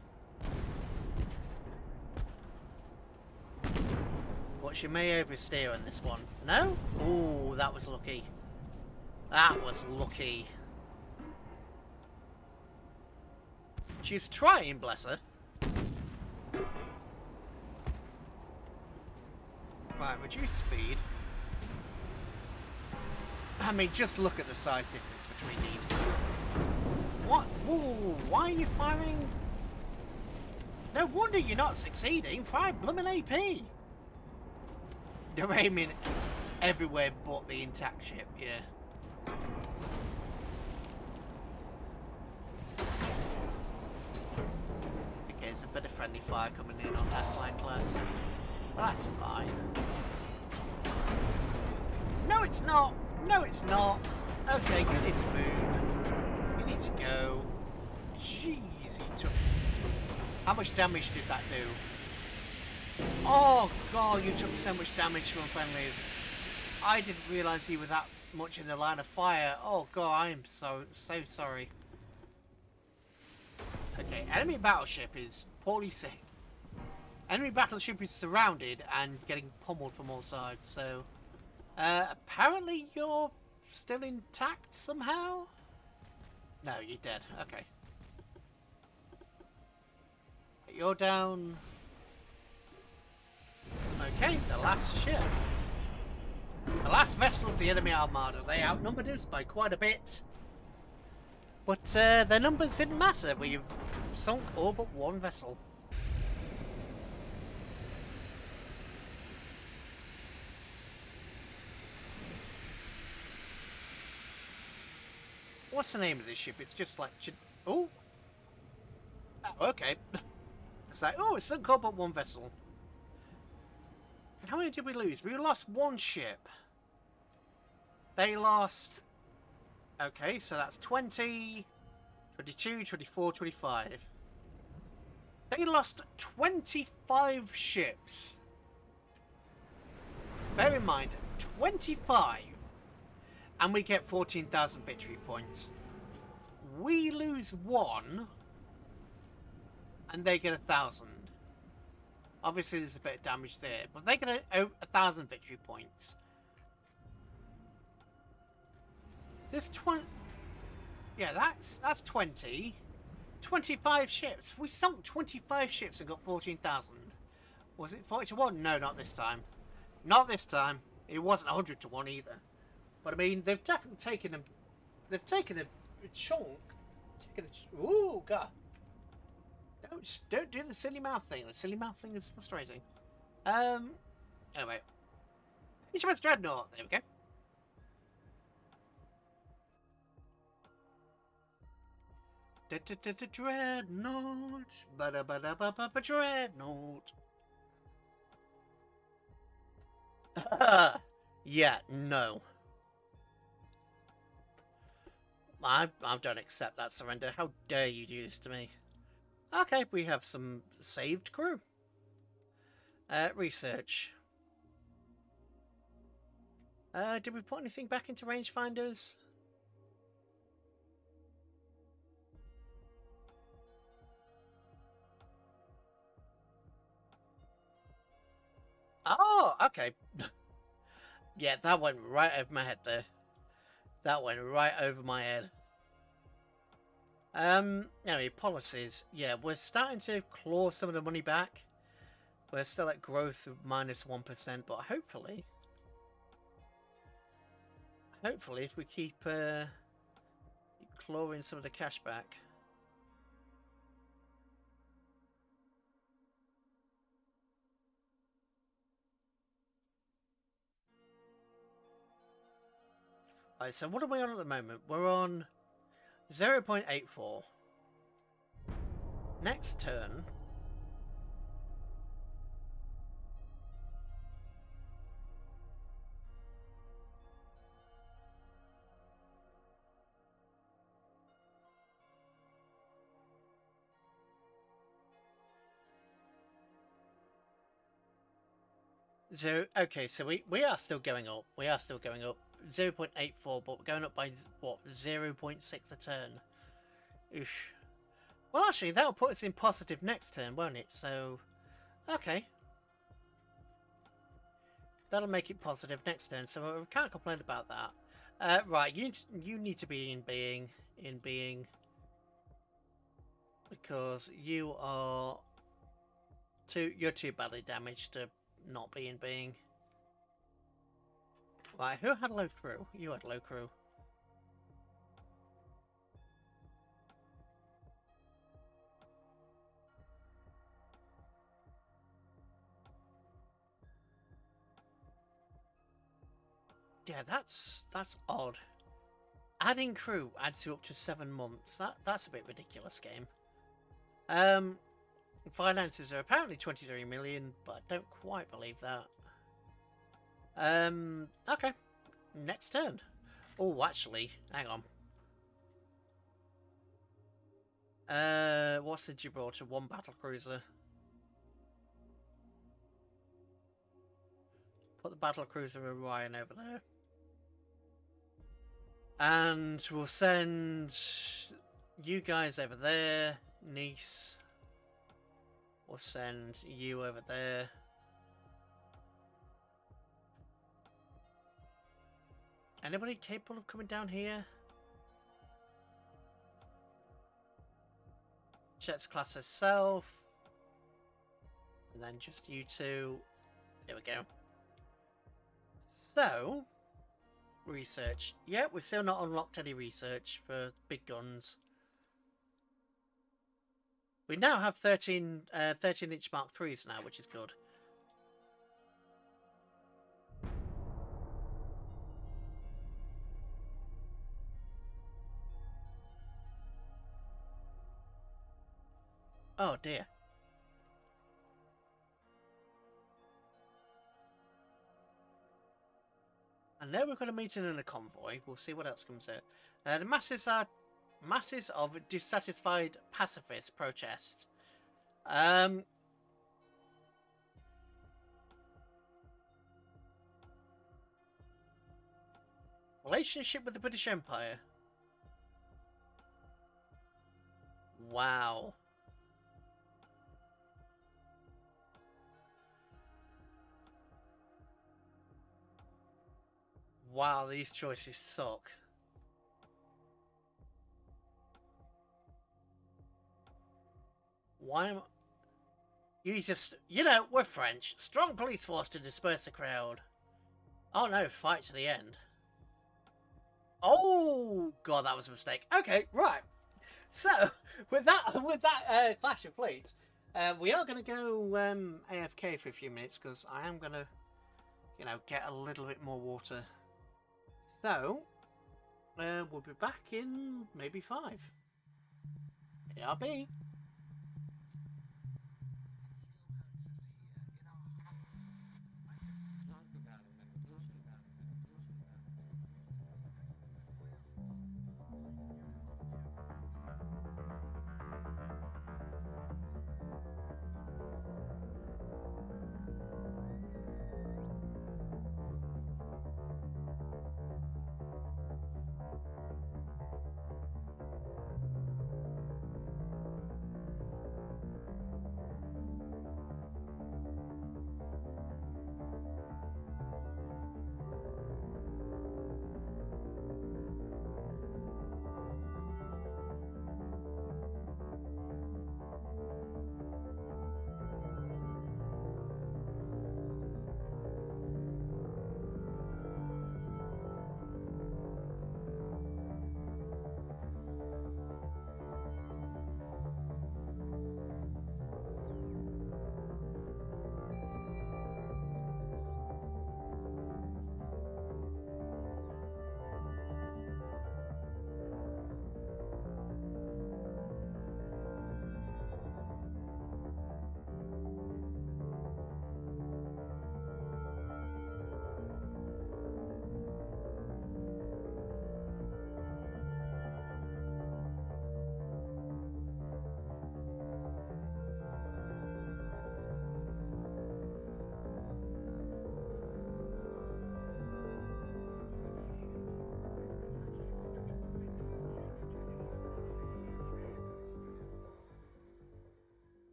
But she may oversteer on this one. No? Ooh, that was lucky. That was lucky. She's trying, bless her. Right, reduce speed. I mean, just look at the size difference between these two. What? Whoa, why are you firing? No wonder you're not succeeding. Fire bloomin' AP. They're aiming everywhere but the intact ship, yeah. Okay, there's a bit of friendly fire coming in on that Clan class. Well, that's fine. No, it's not. No, it's not. Okay, you need to move. You need to go. Jeez, he took... How much damage did that do? Oh, God, you took so much damage from friendlies. I didn't realise you were that much in the line of fire. Oh, God, I am so sorry. Okay, enemy battleship is poorly sick. Enemy battleship is surrounded and getting pummeled from all sides, so... apparently you're still intact somehow? No, you're dead. Okay. You're down... Okay, the last ship. The last vessel of the enemy armada. They outnumbered us by quite a bit. But their numbers didn't matter. We've sunk all but one vessel. What's the name of this ship? It's just like... Oh! Oh, okay. It's like, oh, it's sunk all but one vessel. How many did we lose? We lost one ship. They lost... Okay, so that's 20, 22, 24, 25. They lost 25 ships. Bear in mind, 25. And we get 14,000 victory points. We lose one. And they get 1,000. Obviously, there's a bit of damage there. But they get 1,000 victory points. There's 20... Yeah, that's 20. 25 ships. We sunk 25 ships and got 14,000. Was it 40 to 1? No, not this time. Not this time. It wasn't 100 to 1 either. But I mean, they've definitely taken a... They've taken a chunk. Ooh, God. Don't do the silly mouth thing. The silly mouth thing is frustrating. Anyway. HMS Dreadnought. There we go. Dreadnought. Dreadnought. Yeah, no. I don't accept that surrender. How dare you do this to me? Okay, we have some saved crew. Research. Did we put anything back into rangefinders? Oh, okay. Yeah, that went right over my head there. That went right over my head. Anyway, policies. Yeah, we're starting to claw some of the money back. We're still at growth of -1%, but hopefully, if we keep clawing some of the cash back. Alright, so what are we on at the moment? We're on 0.84. Next turn. Okay, so we are still going up. We are still going up. 0.84, but we're going up by, what, 0.6 a turn. Oof. Well, actually, that'll put us in positive next turn, won't it? So, okay. That'll make it positive next turn, so we can't complain about that. Right, you need to be in being because you're too badly damaged to not be in being. Right, who had low crew? You had low crew. Yeah, that's odd. Adding crew adds you up to 7 months. That's a bit ridiculous, game. Finances are apparently 23 million, but I don't quite believe that. Okay. Next turn. Oh, actually, hang on. What's the Gibraltar? 1 battle cruiser. Put the battle cruiser Orion over there. And we'll send you guys over there. Nice. We'll send you over there. Anybody capable of coming down here? Jet's class herself. And then just you two. There we go. So, research. Yeah, we've still not unlocked any research for big guns. We now have 13-inch Mark IIIs now, which is good. Oh dear. And now we've got a meeting in a convoy. We'll see what else comes out. The masses of dissatisfied pacifists protest. Relationship with the British Empire. Wow. Wow, these choices suck. Why am I... You know, we're French. Strong police force to disperse the crowd. Oh no, fight to the end. Oh god, that was a mistake. Okay, right. So, with that clash of fleets, we are going to go AFK for a few minutes because I am going to, you know, get a little bit more water. So, we'll be back in maybe 5. ARB.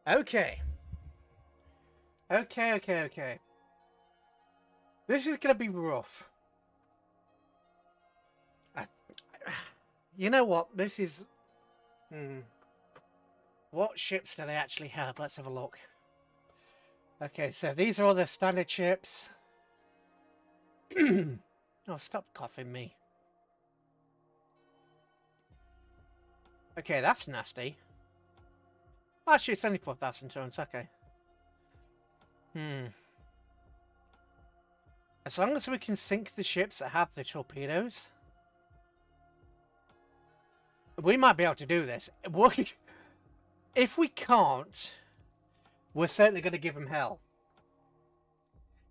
Okay. Okay. This is going to be rough. You know what? This is... What ships do they actually have? Let's have a look. Okay, so these are all the standard ships. Oh, stop coughing me. Okay, that's nasty. Actually, it's only 4,000 tons. Okay. Hmm. As long as we can sink the ships that have the torpedoes, we might be able to do this. If we can't, we're certainly going to give them hell.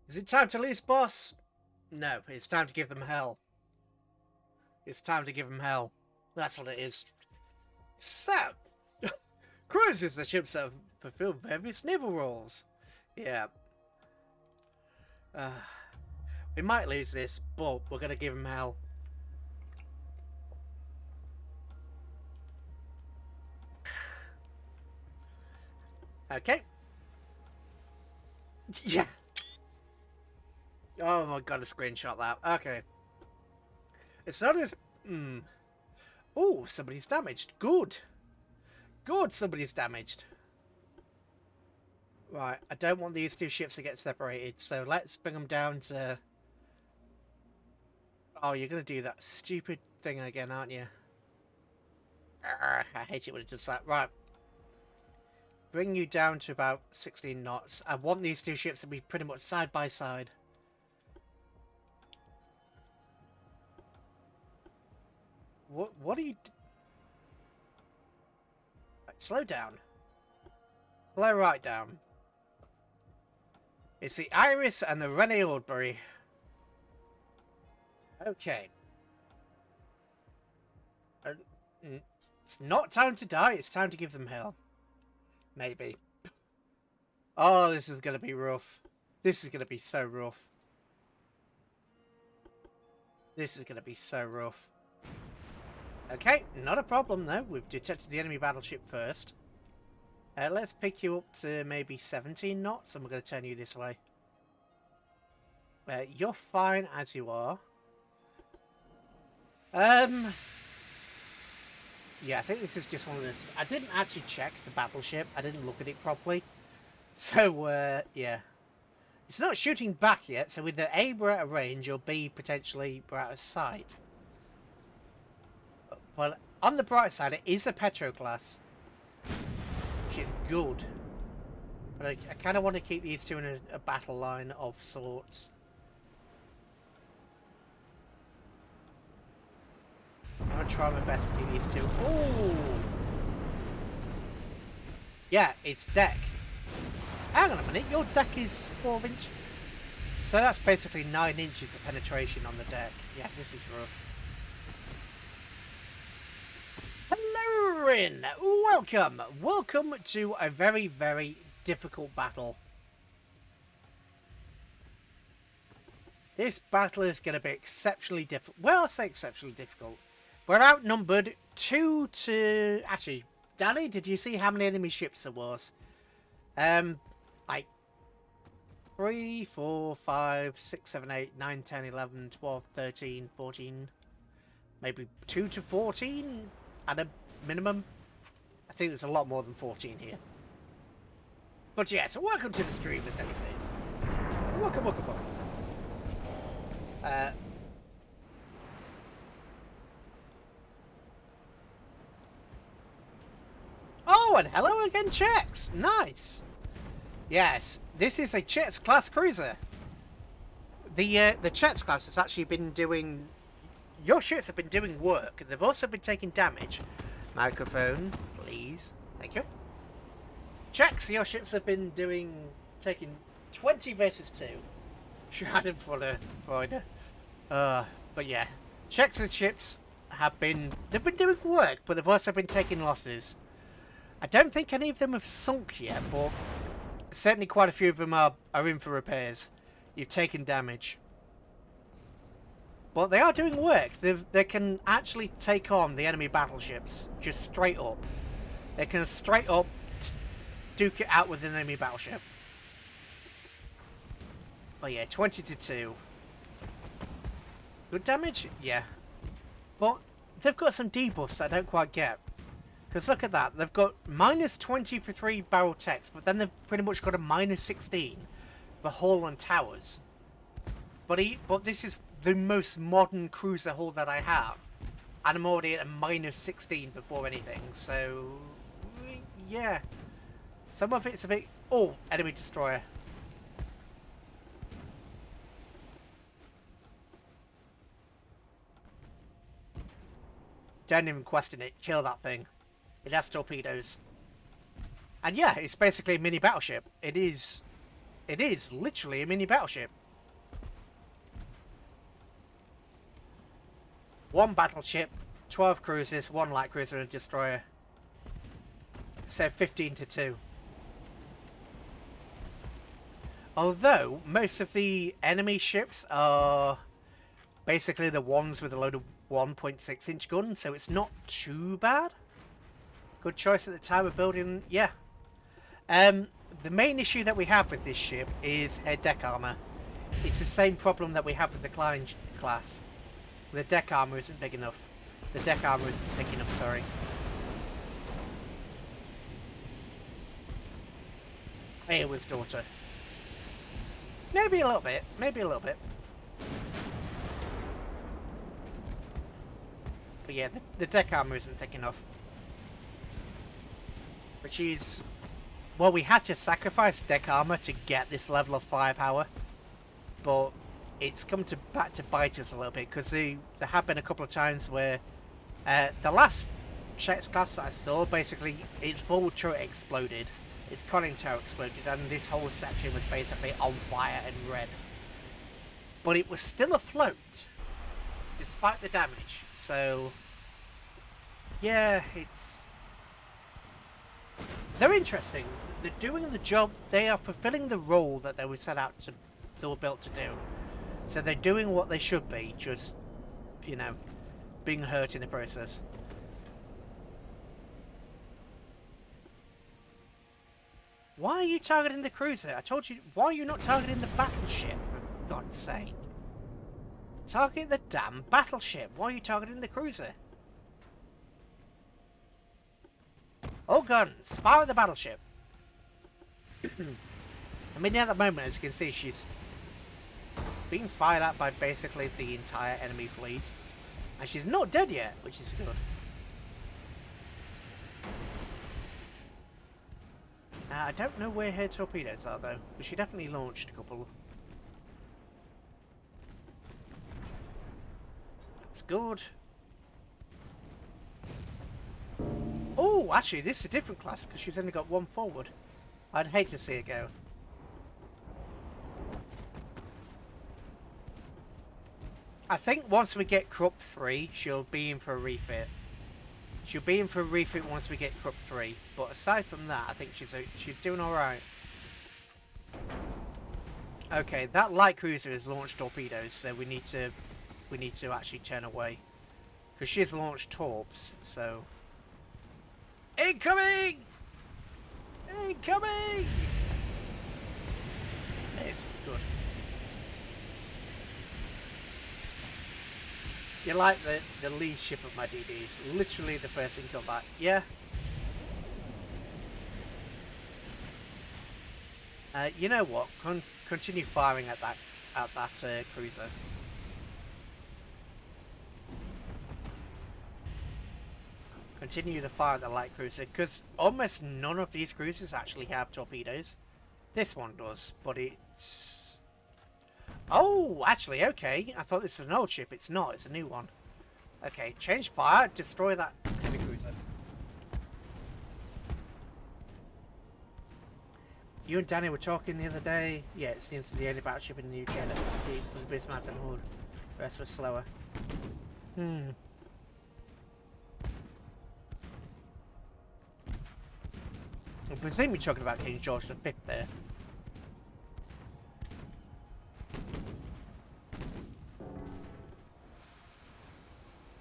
Is it time to lose, boss? No, it's time to give them hell. It's time to give them hell. That's what it is. So, cruisers the ships that fulfill various naval roles. Yeah. We might lose this, but we're going to give them hell. Okay. Yeah. Oh my god, a screenshot that. Okay. It's not as... Oh, somebody's damaged. Good. Good, somebody's damaged. Right, I don't want these two ships to get separated, so let's bring them down to... Oh, you're going to do that stupid thing again, aren't you? I hate it when it does that. Right. Bring you down to about 16 knots. I want these two ships to be pretty much side by side. What are you... Right, slow down. Slow right down. It's the Iris and the Rennie Oldbury. Okay. It's not time to die, it's time to give them hell. Maybe. Oh, this is going to be rough. This is going to be so rough. This is going to be so rough. Okay, not a problem though. We've detected the enemy battleship first. Let's pick you up to maybe 17 knots and we're going to turn you this way. You're fine as you are. Yeah, I think this is just one of those... I didn't actually check the battleship. I didn't look at it properly. So, yeah. It's not shooting back yet, so either A, we're out of range, or B, potentially we're out of sight. Well, on the bright side, it is a Petro class. Which is good. But I kind of want to keep these two in a battle line of sorts. I'm going to try my best to keep these two. Ooh! Yeah, it's deck. Hang on a minute, your deck is 4 inch. So that's basically 9 inches of penetration on the deck. Yeah, this is rough. Hello, Rin! Welcome! Welcome to a very, very difficult battle. This battle is going to be exceptionally difficult. Well, I'll say exceptionally difficult. We're outnumbered 2 to... Actually, Danny, did you see how many enemy ships there was? Like 3, 4, 5, 6, 7, 8, 9, 10, 11, 12, 13, 14. Maybe 2 to 14 at a minimum. I think there's a lot more than 14 here. But yeah, so welcome to the stream, as Danny says. Welcome, welcome, welcome. Oh, and hello again, Chex! Nice! Yes, this is a Chex class cruiser. The Chex class has actually been doing... Your ships have been doing work. They've also been taking damage. Microphone, please. Thank you. Chex, your ships have been taking 20 versus 2. Schadenfreude. But yeah, Chex's ships they've been doing work, but they've also been taking losses. I don't think any of them have sunk yet, but certainly quite a few of them are in for repairs. You've taken damage. But they are doing work. They can actually take on the enemy battleships just straight up. They can straight up duke it out with an enemy battleship. But yeah, 20 to 2. Good damage? Yeah. But they've got some debuffs I don't quite get. Because look at that, they've got minus 20 for 3 barrel techs, but then they've pretty much got a minus 16 for hull and towers. But this is the most modern cruiser hull that I have. And I'm already at a minus 16 before anything, so... Yeah. Some of it's a bit... Oh, enemy destroyer. Don't even question it. Kill that thing. It has torpedoes. And yeah, it's basically a mini battleship. It is literally a mini battleship. One battleship, 12 cruisers, 1 light cruiser and a destroyer. So 15 to 2. Although, most of the enemy ships are basically the ones with a load of 1.6 inch guns, so it's not too bad. Good choice at the time of building, yeah. The main issue that we have with this ship is her deck armor. It's the same problem that we have with the Klein class. The deck armor isn't big enough. The deck armor isn't thick enough, sorry. Iowa's daughter. Maybe a little bit. Maybe a little bit. But yeah, the deck armor isn't thick enough. Which is... Well, we had to sacrifice deck armor to get this level of firepower. But it's come back to bite us a little bit. Because there have been a couple of times where... the last Czech class that I saw, basically, its forward turret exploded. Its conning tower exploded, and this whole section was basically on fire and red. But it was still afloat, despite the damage. So, yeah, they're interesting. They're doing the job. They are fulfilling the role that they were set out to, they were built to do. So they're doing what they should be, just, you know, being hurt in the process. Why are you targeting the cruiser? I told you, why are you not targeting the battleship, for God's sake? Target the damn battleship. Why are you targeting the cruiser? All guns, fire at the battleship. I mean, at the moment, as you can see, she's being fired at by basically the entire enemy fleet. And she's not dead yet, which is good. I don't know where her torpedoes are, though, but she definitely launched a couple. That's good. Oh, actually, this is a different class, because she's only got 1 forward. I'd hate to see it go. I think once we get Krupp 3, she'll be in for a refit. She'll be in for a refit once we get Krupp 3, but aside from that, I think she's doing all right. Okay, that light cruiser has launched torpedoes, so we need to actually turn away, because she's launched torps. So, incoming! Incoming! Missed. Good. You like the lead ship of my DDs. Literally the first in combat. Yeah. You know what? Continue firing at that cruiser. Continue the fire at the light cruiser, because almost none of these cruisers actually have torpedoes. This one does, but it's... Oh, actually, okay. I thought this was an old ship. It's not. It's a new one. Okay, change fire. Destroy that heavy cruiser. You and Danny were talking the other day. Yeah, it's the only battleship in the UK that competed for the Bismarck and Hood. The rest was slower. I presume you're talking about King George V there.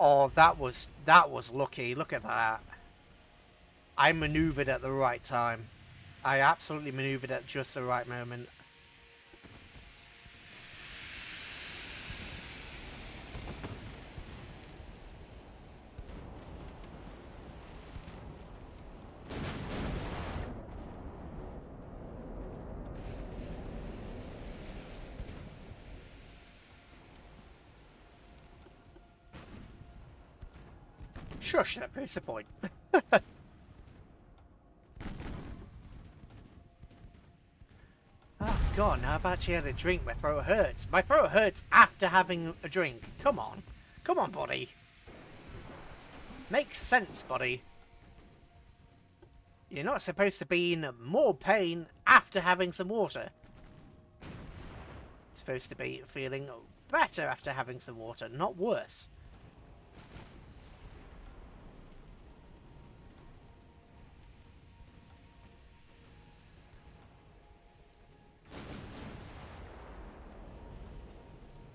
Oh, that was lucky. Look at that. I maneuvered at the right time. I absolutely maneuvered at just the right moment. Shush, that proves the point. Oh god, now I've actually had a drink, my throat hurts. My throat hurts after having a drink. Come on. Come on, buddy. Makes sense, buddy. You're not supposed to be in more pain after having some water. You're supposed to be feeling better after having some water, not worse.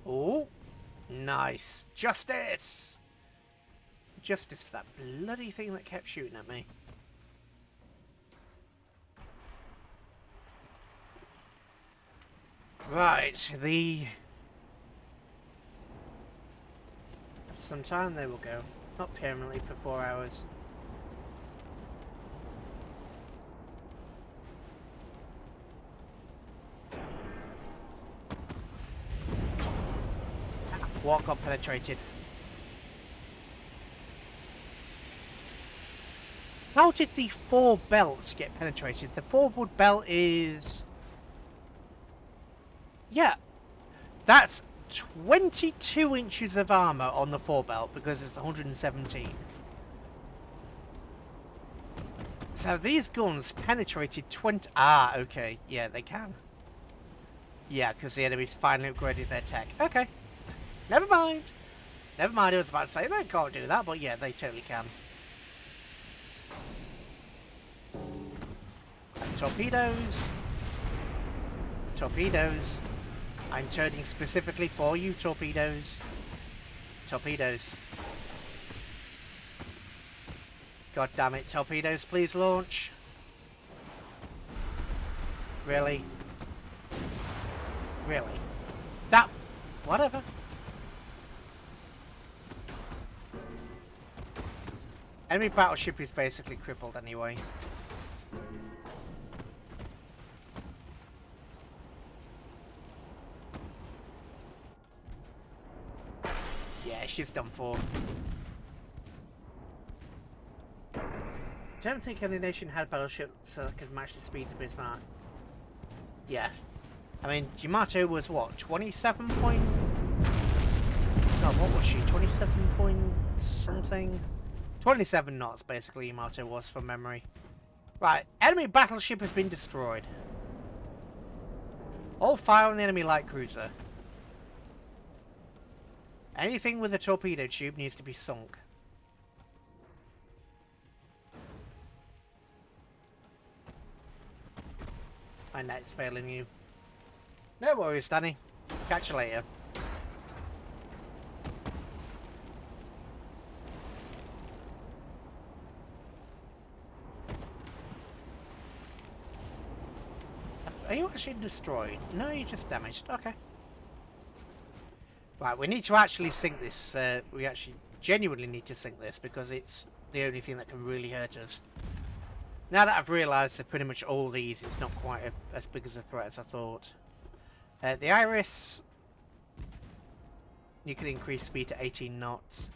Oh, nice. Justice! Justice for that bloody thing that kept shooting at me. Right, some time they will go. Not permanently for 4 hours. What got penetrated? How did the 4 belts get penetrated? The forward belt is... Yeah, that's 22 inches of armor on the 4 belt because it's 117. So these guns penetrated 20... Ah, okay. Yeah, they can. Yeah, because the enemy's finally upgraded their tech. Okay. Never mind. Never mind, I was about to say they can't do that, but yeah, they totally can. And torpedoes. Torpedoes. I'm turning specifically for you, torpedoes. Torpedoes. God damn it, torpedoes, please launch. Really? Really? That... Whatever. Enemy battleship is basically crippled anyway. Yeah, she's done for. I don't think any nation had battleships that could match the speed of Bismarck. Yeah. I mean, Yamato was what? 27 point... God, what was she? 27 point something? 27 knots, basically, Yamato was, from memory. Right, enemy battleship has been destroyed. All fire on the enemy light cruiser. Anything with a torpedo tube needs to be sunk. My net's failing you. No worries, Danny. Catch you later. Are you actually destroyed? No, you're just damaged. Okay. Right, we need to actually sink this. We actually genuinely need to sink this because it's the only thing that can really hurt us. Now that I've realised that pretty much all these, it's not quite as big as a threat as I thought. The Iris, you can increase speed to 18 knots.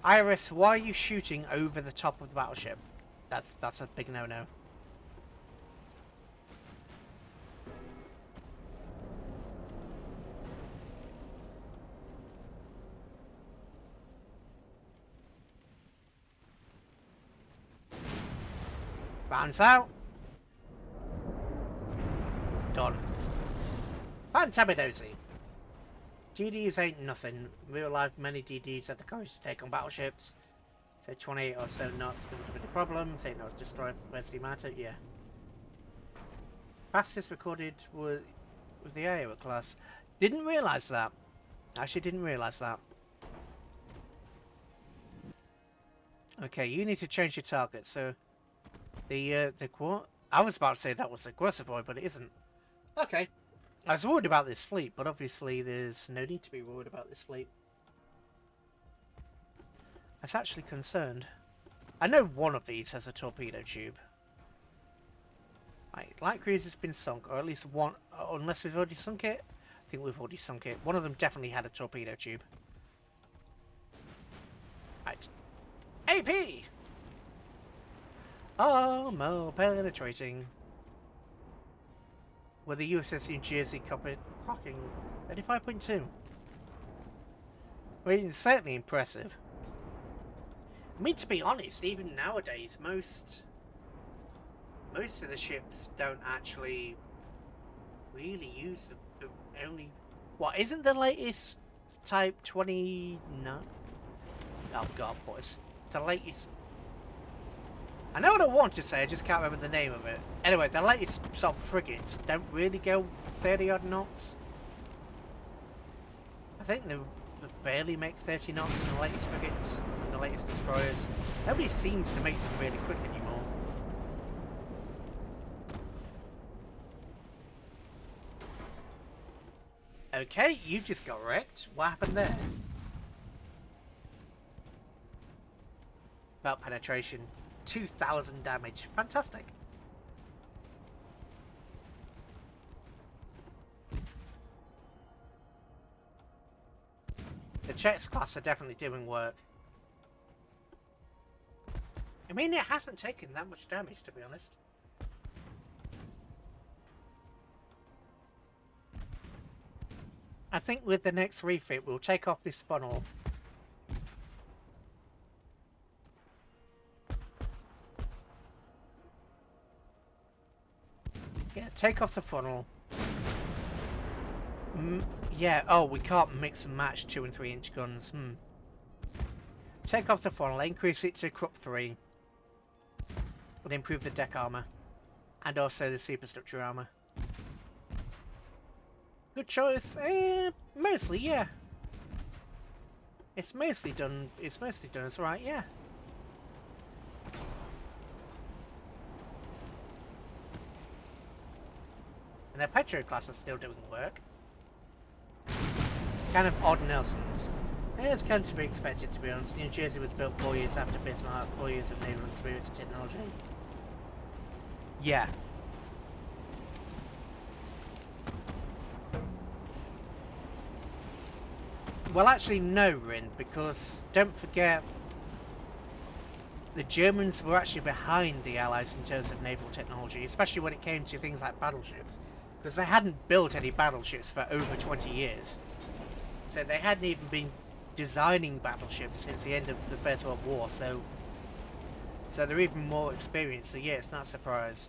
Iris, why are you shooting over the top of the battleship? That's a big no-no. Rounds out. Done. Fantabidosi. DDs ain't nothing. Real life, many DDs had the courage to take on battleships. So 28 or so knots didn't have a problem. Think that was destroyed. Where's the matter? Yeah. Fastest recorded with the Iowa class. Didn't realise that. Actually, didn't realise that. Okay, you need to change your target. So the what? I was about to say that was the Aggressivoid, but it isn't. Okay. I was worried about this fleet, but obviously there's no need to be worried about this fleet. I was actually concerned. I know one of these has a torpedo tube. Right, light cruiser has been sunk, or at least one, unless we've already sunk it. I think we've already sunk it. One of them definitely had a torpedo tube. Right. AP! Armor penetrating. With the USS New Jersey clocking 35.2. I mean, it's certainly impressive. I mean, to be honest, even nowadays, most of the ships don't actually really use the only... What, isn't the latest Type 29? Oh god, what is the latest? I know what I want to say, I just can't remember the name of it. Anyway, the latest sort of frigates don't really go 30 odd knots. I think they barely make 30 knots in the latest frigates and the latest destroyers. Nobody seems to make them really quick anymore. Okay, you just got wrecked. What happened there? Belt penetration. 2,000 damage. Fantastic. The Czechs class are definitely doing work. I mean, it hasn't taken that much damage, to be honest. I think with the next refit, we'll take off this funnel. Yeah, take off the funnel. Yeah, oh, we can't mix and match 2 and 3 inch guns. Take off the funnel, increase it to Krupp 3. And improve the deck armor. And also the superstructure armor. Good choice. Mostly, yeah. It's mostly done as right, yeah. And the Petro class is still doing work. Kind of odd Nelsons. It's kind of to be expected, to be honest. New Jersey was built 4 years after Bismarck, 4 years of naval experience and technology. Yeah. Well, actually, no, Rin, because don't forget, the Germans were actually behind the Allies in terms of naval technology, especially when it came to things like battleships, because they hadn't built any battleships for over 20 years. So they hadn't even been designing battleships since the end of the First World War, so they're even more experienced, so yeah, it's not a surprise.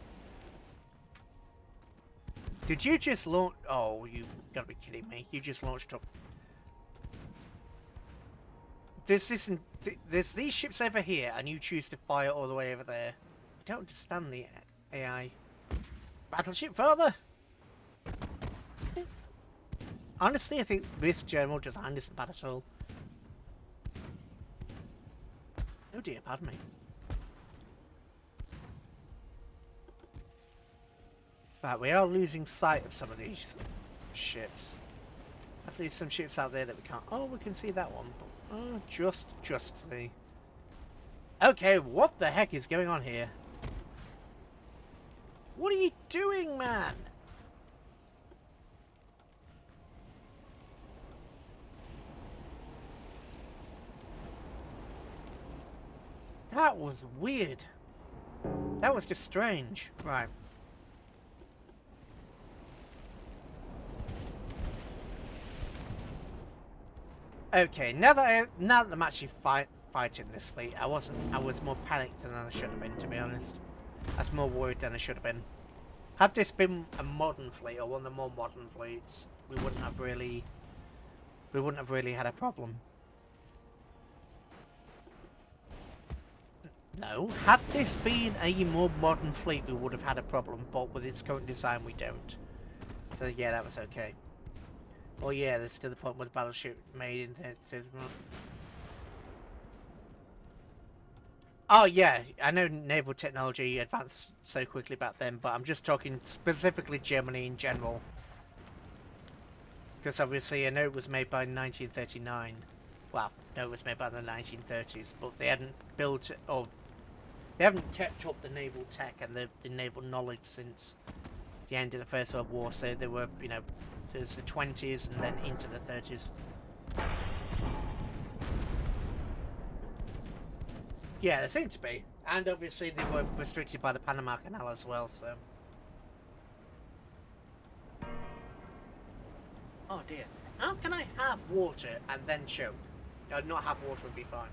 Did you just launch... Oh, you gotta be kidding me. You just launched up... There's these ships over here, and you choose to fire all the way over there. I don't understand the AI. Battleship further? Honestly, I think this general design isn't bad at all. Oh dear, pardon me. Right, we are losing sight of some of these ships. Definitely some ships out there that we can't... Oh, we can see that one, but... Oh, just see. Okay, what the heck is going on here? What are you doing, man? That was weird. That was just strange. Right. Okay, now that I'm actually fighting this fleet, I was more panicked than I should have been, to be honest. I was more worried than I should have been. Had this been a modern fleet or one of the more modern fleets, we wouldn't have really had a problem. No, had this been a more modern fleet, we would have had a problem, but with its current design, we don't. So yeah, that was okay. Oh yeah, there's still the point where the battleship made in the... Oh yeah, I know naval technology advanced so quickly back then, but I'm just talking specifically Germany in general. Because obviously I know it was made by 1939. Well, no, it was made by the 1930s, but they hadn't built, or they haven't kept up the naval tech and the naval knowledge since the end of the First World War, so they were, you know, there's the 20s and then into the 30s. Yeah, they seem to be. And obviously they were restricted by the Panama Canal as well, so... Oh dear. How can I have water and then choke? Not have water would be fine.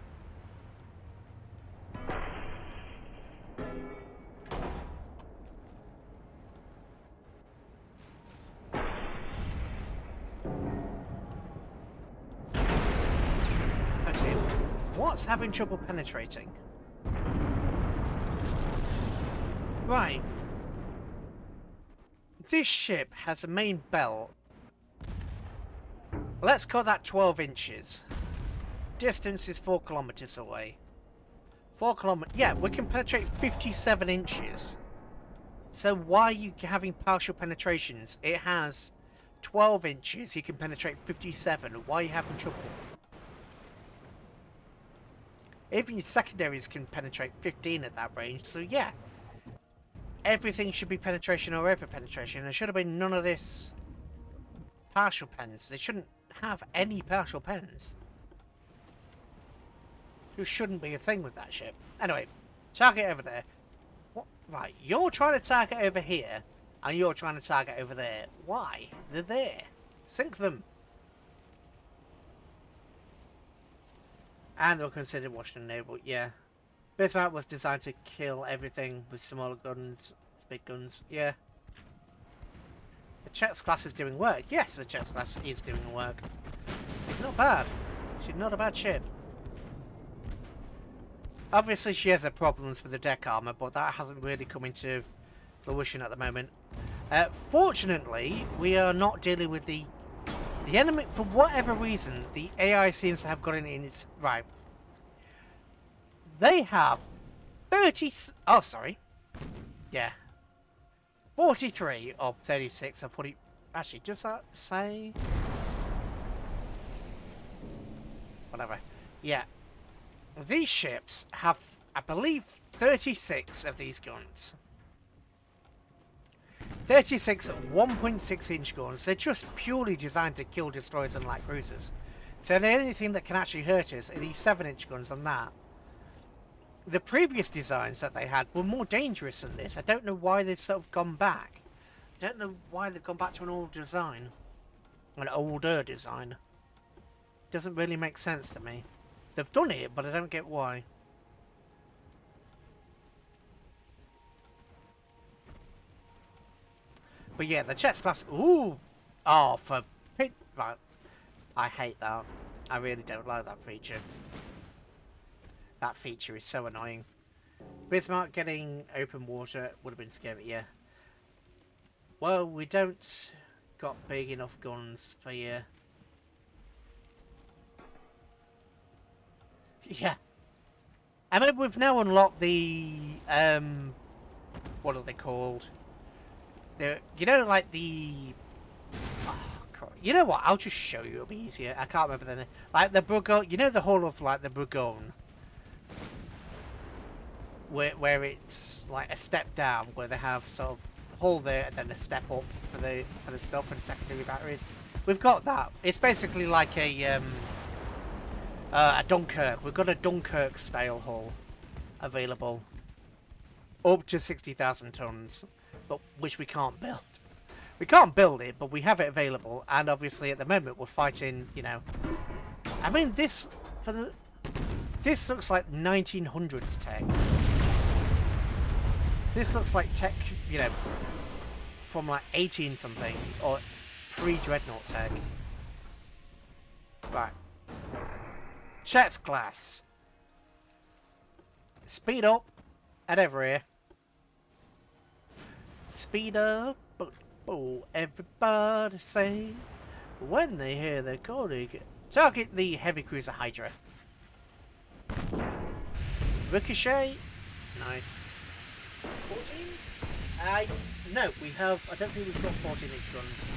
Okay, what's having trouble penetrating? Right. This ship has a main belt. Let's call that 12 inches. Distance is 4 kilometers away. 4 kilometers. Yeah, we can penetrate 57 inches. So why are you having partial penetrations? It has 12 inches. You can penetrate 57. Why are you having trouble? Even your secondaries can penetrate 15 at that range. So yeah, everything should be penetration or over penetration. There should have been none of this partial pens. They shouldn't have any partial pens. There shouldn't be a thing with that ship. Anyway, target over there. What? Right, you're trying to target over here, and you're trying to target over there. Why? They're there. Sink them. And they'll consider Washington Naval. Yeah. Bismarck was designed to kill everything with smaller guns. Big guns. Yeah. The Czechs class is doing work. Yes, the Czechs class is doing work. It's not bad. She's not a bad ship. Obviously, she has her problems with the deck armor, but that hasn't really come into fruition at the moment. Fortunately, we are not dealing with the enemy. For whatever reason, the AI seems to have gotten in its... Right. They have 30... Oh, sorry. Yeah. 43 of 36 of 40... Actually, does that say... Whatever. Yeah. These ships have, I believe, 36 of these guns. 36 1.6 inch guns. They're just purely designed to kill destroyers and light cruisers. So the only thing that can actually hurt us are these 7 inch guns and that. The previous designs that they had were more dangerous than this. I don't know why they've sort of gone back. I don't know why they've gone back to an old design. An older design. Doesn't really make sense to me. They've done it, but I don't get why. But yeah, the chest class... Ooh! Oh, for... Right. I hate that. I really don't like that feature. That feature is so annoying. Bismarck getting open water would have been scary, yeah. Well, we don't got big enough guns for you. Yeah. I mean, we've now unlocked the, what are they called? The, you know, like the, oh, you know what, I'll just show you, it'll be easier. I can't remember the name. Like the Burgon, you know the whole of, like, the Burgon? Where it's, like, a step down, where they have sort of a hole there and then a step up for the stuff and secondary batteries. We've got that. It's basically like a Dunkirk. We've got a Dunkirk style hull available, up to 60,000 tons, but which we can't build. We can't build it, but we have it available. And obviously, at the moment, we're fighting. You know, I mean, this looks like 1900s tech. This looks like tech, you know, from like 18 something or pre-dreadnought tech. Right. Chess class. Speed up at every ear. Speed up, oh, everybody say when they hear the calling. Target the heavy cruiser Hydra. Ricochet, nice. 14s? No, we have. I don't think we've got 14-inch guns.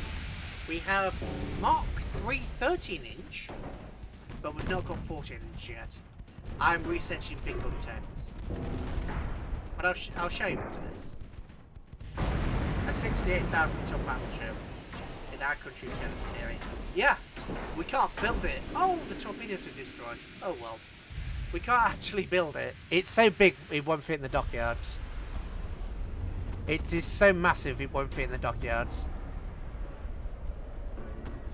We have Mark 3 13-inch. But we've not got 14-inch yet. I'm researching big gun tanks. But I'll show you what it is. A 68,000 ton battleship in our country is kind of scary. Yeah, we can't build it. Oh, the torpedoes are destroyed. Oh well. We can't actually build it. It's so big it won't fit in the dockyards. It is so massive it won't fit in the dockyards.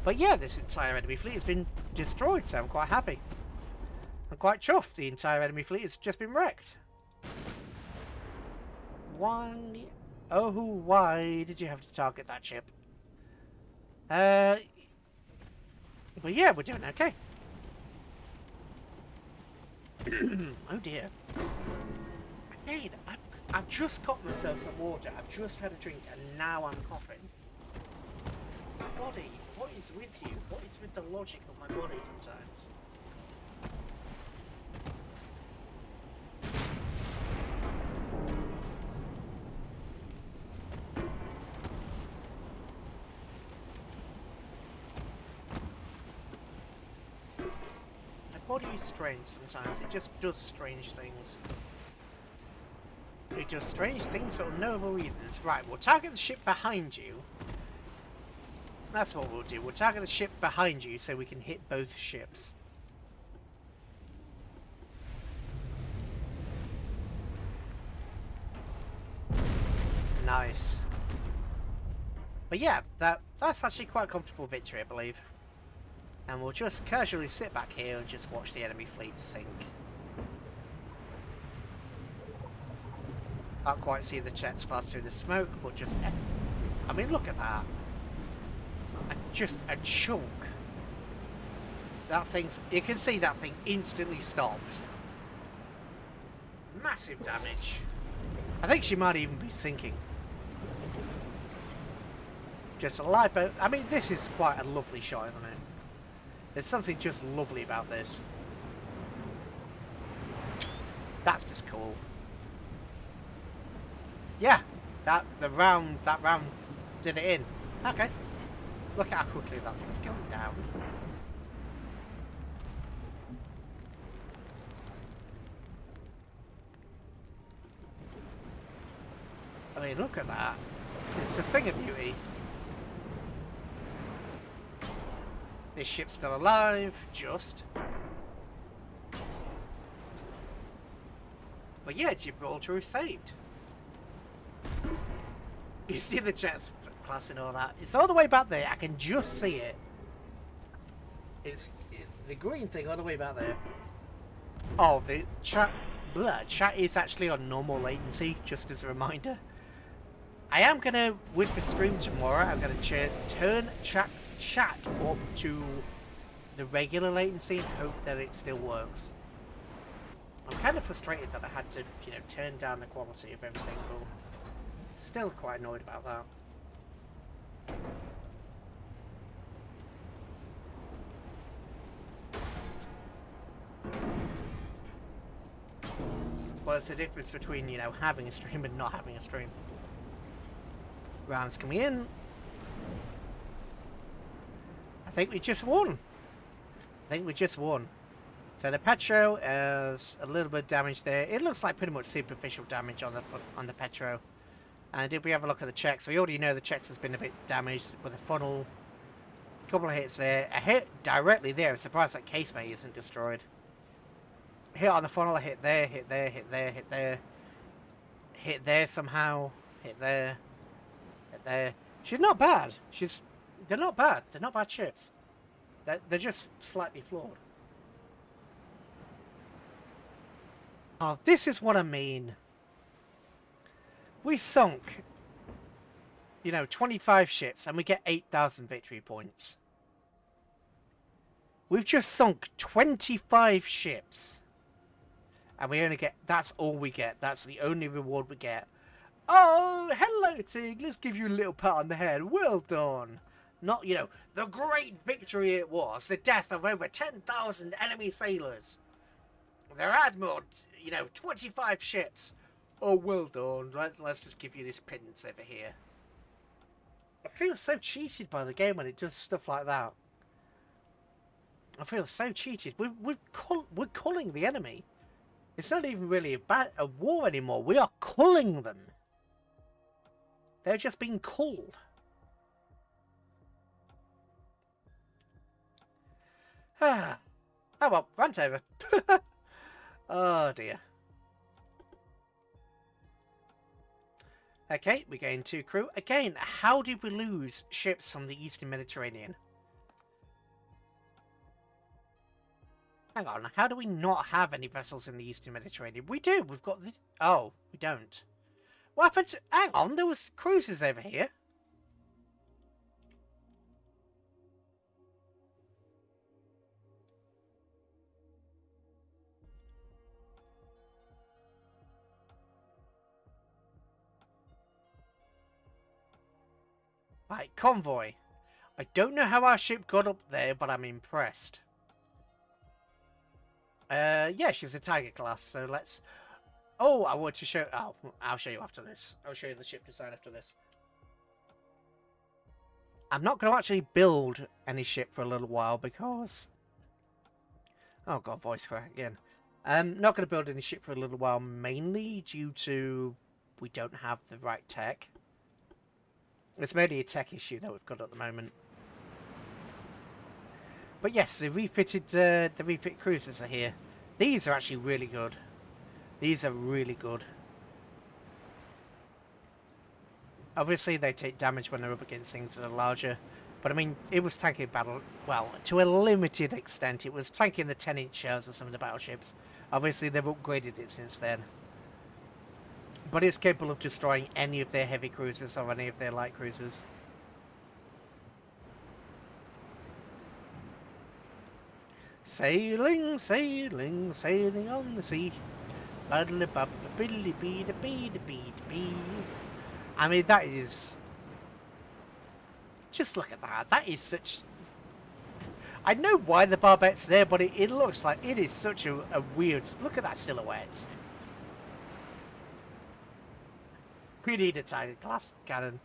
But yeah, this entire enemy fleet has been destroyed, so I'm quite happy. I'm quite chuffed. The entire enemy fleet has just been wrecked. Why? Oh, why did you have to target that ship? But yeah, we're doing okay. Oh dear. Again, I've just got myself some water. I've just had a drink and now I'm coughing. My body, what is with you? What is with the logic of my body sometimes? Body is strange sometimes. It just does strange things. It does strange things for no other reasons. Right, we'll target the ship behind you. That's what we'll do. We'll target the ship behind you so we can hit both ships. Nice. But yeah, that's actually quite a comfortable victory, I believe. And we'll just casually sit back here and just watch the enemy fleet sink. Can't quite see the jets pass through the smoke, but just... I mean, look at that. Just a chunk. That thing's... You can see that thing instantly stopped. Massive damage. I think she might even be sinking. Just a light boat. I mean, this is quite a lovely shot, isn't it? There's something just lovely about this. That's just cool. Yeah, that round did it in. Okay. Look at how quickly that thing's going down. I mean, look at that. It's a thing of beauty. This ship's still alive, just. But yeah, Gibraltar is saved. You see the jets class and all that. It's all the way back there. I can just see it. It's the green thing all the way back there. Oh, the chat is actually on normal latency, just as a reminder. I am going to, with the stream tomorrow, I'm going to turn chat up to the regular latency and hope that it still works. I'm kind of frustrated that I had to, you know, turn down the quality of everything, but still quite annoyed about that. Well, it's the difference between, you know, having a stream and not having a stream. Rounds coming in. I think we just won. So the Petro has a little bit of damage there. It looks like pretty much superficial damage on the Petro. And if we have a look at the checks, we already know the checks has been a bit damaged with the funnel. A couple of hits there. A hit directly there. I'm surprised that casemate isn't destroyed. Hit on the funnel, a hit there, hit there, hit there, hit there. Hit there somehow. Hit there. Hit there. She's not bad. They're not bad. They're not bad ships. They're just slightly flawed. Oh, this is what I mean. We sunk, you know, 25 ships and we get 8,000 victory points. We've just sunk 25 ships. And we only get, that's all we get. That's the only reward we get. Oh, hello, Tig. Let's give you a little pat on the head. Well done. Not, you know, the great victory it was. The death of over 10,000 enemy sailors. Their Admiral, you know, 25 ships. Oh, well done. Let's just give you this pittance over here. I feel so cheated by the game when it does stuff like that. I feel so cheated. We're culling the enemy. It's not even really a war anymore. We are culling them. They're just being culled. Ah. Oh well, rant over. Oh dear. Okay, we gain 2 crew. Again, how did we lose ships from the Eastern Mediterranean? Hang on, how do we not have any vessels in the Eastern Mediterranean? We do, we've got this... Oh, we don't. What happened to... Hang on, there was cruisers over here. Right, convoy. I don't know how our ship got up there, but I'm impressed. Yeah, she's a Tiger class, so let's... Oh, I want to show... Oh, I'll show you after this. I'll show you the ship design after this. I'm not going to actually build any ship for a little while because... Oh god, voice crack again. I'm not going to build any ship for a little while, mainly due to... We don't have the right tech. It's mainly a tech issue that we've got at the moment. But yes, the refit cruisers are here. These are actually really good. These are really good. Obviously, they take damage when they're up against things that are larger. But I mean, it was tanking battle... Well, to a limited extent, it was tanking the 10-inch shells of some of the battleships. Obviously, they've upgraded it since then. But it's capable of destroying any of their heavy cruisers or any of their light cruisers. Sailing, sailing, sailing on the sea. I mean, that is... Just look at that. That is such... I know why the barbette's there, but it looks like it is such a weird... Look at that silhouette. We need a Tiger class cannon.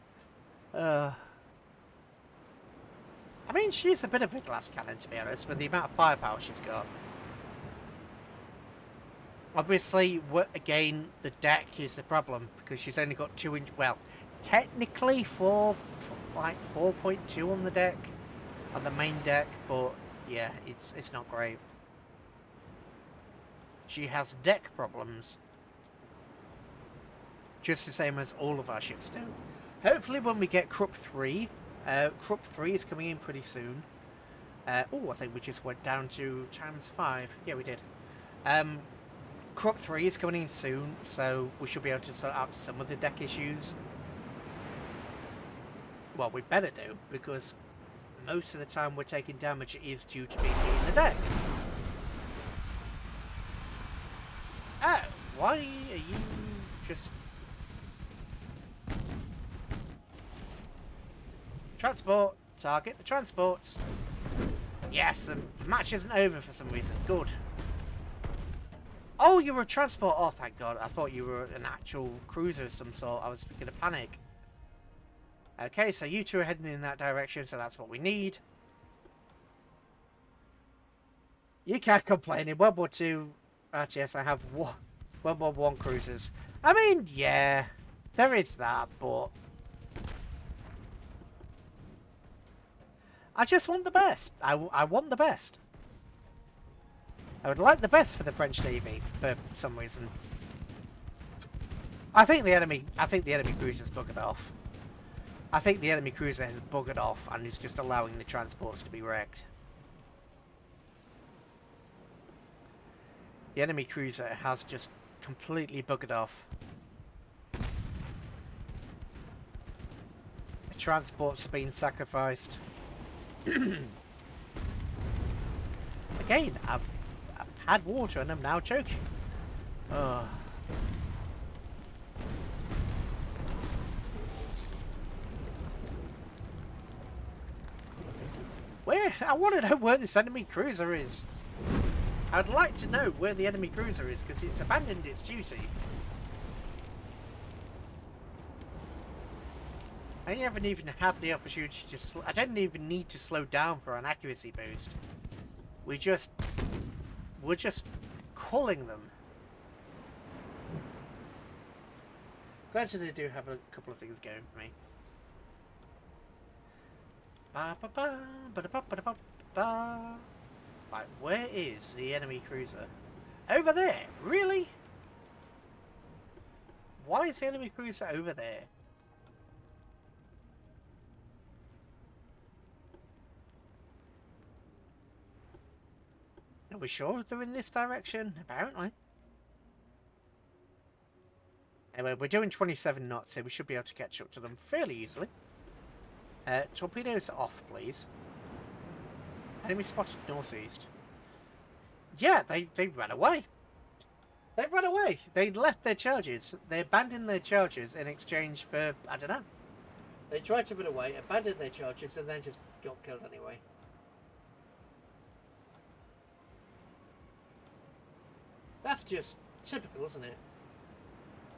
I mean, she's a bit of a glass cannon, to be honest, with the amount of firepower she's got. Obviously, again, the deck is the problem, because she's only got 2-inch... Well, technically, like 4.2 on the deck, on the main deck, but yeah, it's not great. She has deck problems. Just the same as all of our ships do. Hopefully when we get Krupp 3, Krupp 3 is coming in pretty soon. Oh, I think we just went down to ×5. Yeah, we did. Krupp 3 is coming in soon, so we should be able to sort out some of the deck issues. Well, we better do, because most of the time we're taking damage is due to being hit in the deck. Oh, why are you just... Transport! Target the transports! Yes, the match isn't over for some reason. Good. Oh, you were a transport! Oh, thank God. I thought you were an actual cruiser of some sort. I was going to panic. Okay, so you two are heading in that direction, so that's what we need. You can't complain. In World War II RTS, I have World War I cruisers. I mean, yeah, there is that, but... I just want the best. I want the best. I would like the best for the French Navy for some reason. I think the enemy cruiser's buggered off. I think the enemy cruiser has buggered off and is just allowing the transports to be wrecked. The enemy cruiser has just completely buggered off. The transports are being sacrificed. Again, I've had water and I'm now choking. Ugh. I want to know where this enemy cruiser is. I'd like to know where the enemy cruiser is, because it's abandoned its duty. I haven't even had the opportunity to... I don't even need to slow down for an accuracy boost. We're just culling them. Granted, they do have a couple of things going for me. Right, where is the enemy cruiser? Over there? Really? Why is the enemy cruiser over there? Are we sure they're in this direction? Apparently. Anyway, we're doing 27 knots, so we should be able to catch up to them fairly easily. Torpedoes off, please. Enemy spotted northeast. Yeah, they ran away. They ran away. They left their charges. They abandoned their charges in exchange for, I don't know. They tried to run away, abandoned their charges, and then just got killed anyway. That's just typical, isn't it?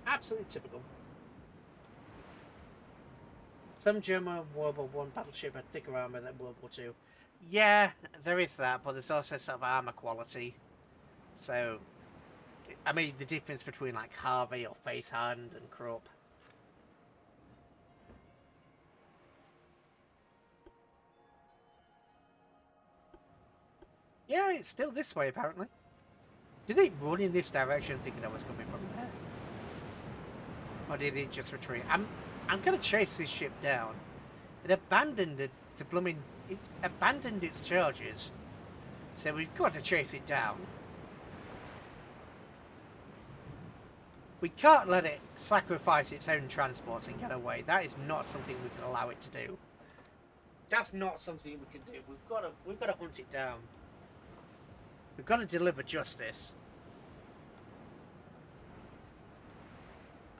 Absolutely typical. Some German World War One battleship had thicker armour than World War Two. Yeah, there is that, but there's also sort of armour quality. So, I mean, the difference between like Harvey or Facehand and Krupp. Yeah, it's still this way apparently. Did it run in this direction thinking I was coming from there? Or did it just retreat? I'm gonna chase this ship down. It abandoned it abandoned its charges. So we've got to chase it down. We can't let it sacrifice its own transports and get away. That is not something we can allow it to do. That's not something we can do. We've got to hunt it down. We've got to deliver justice.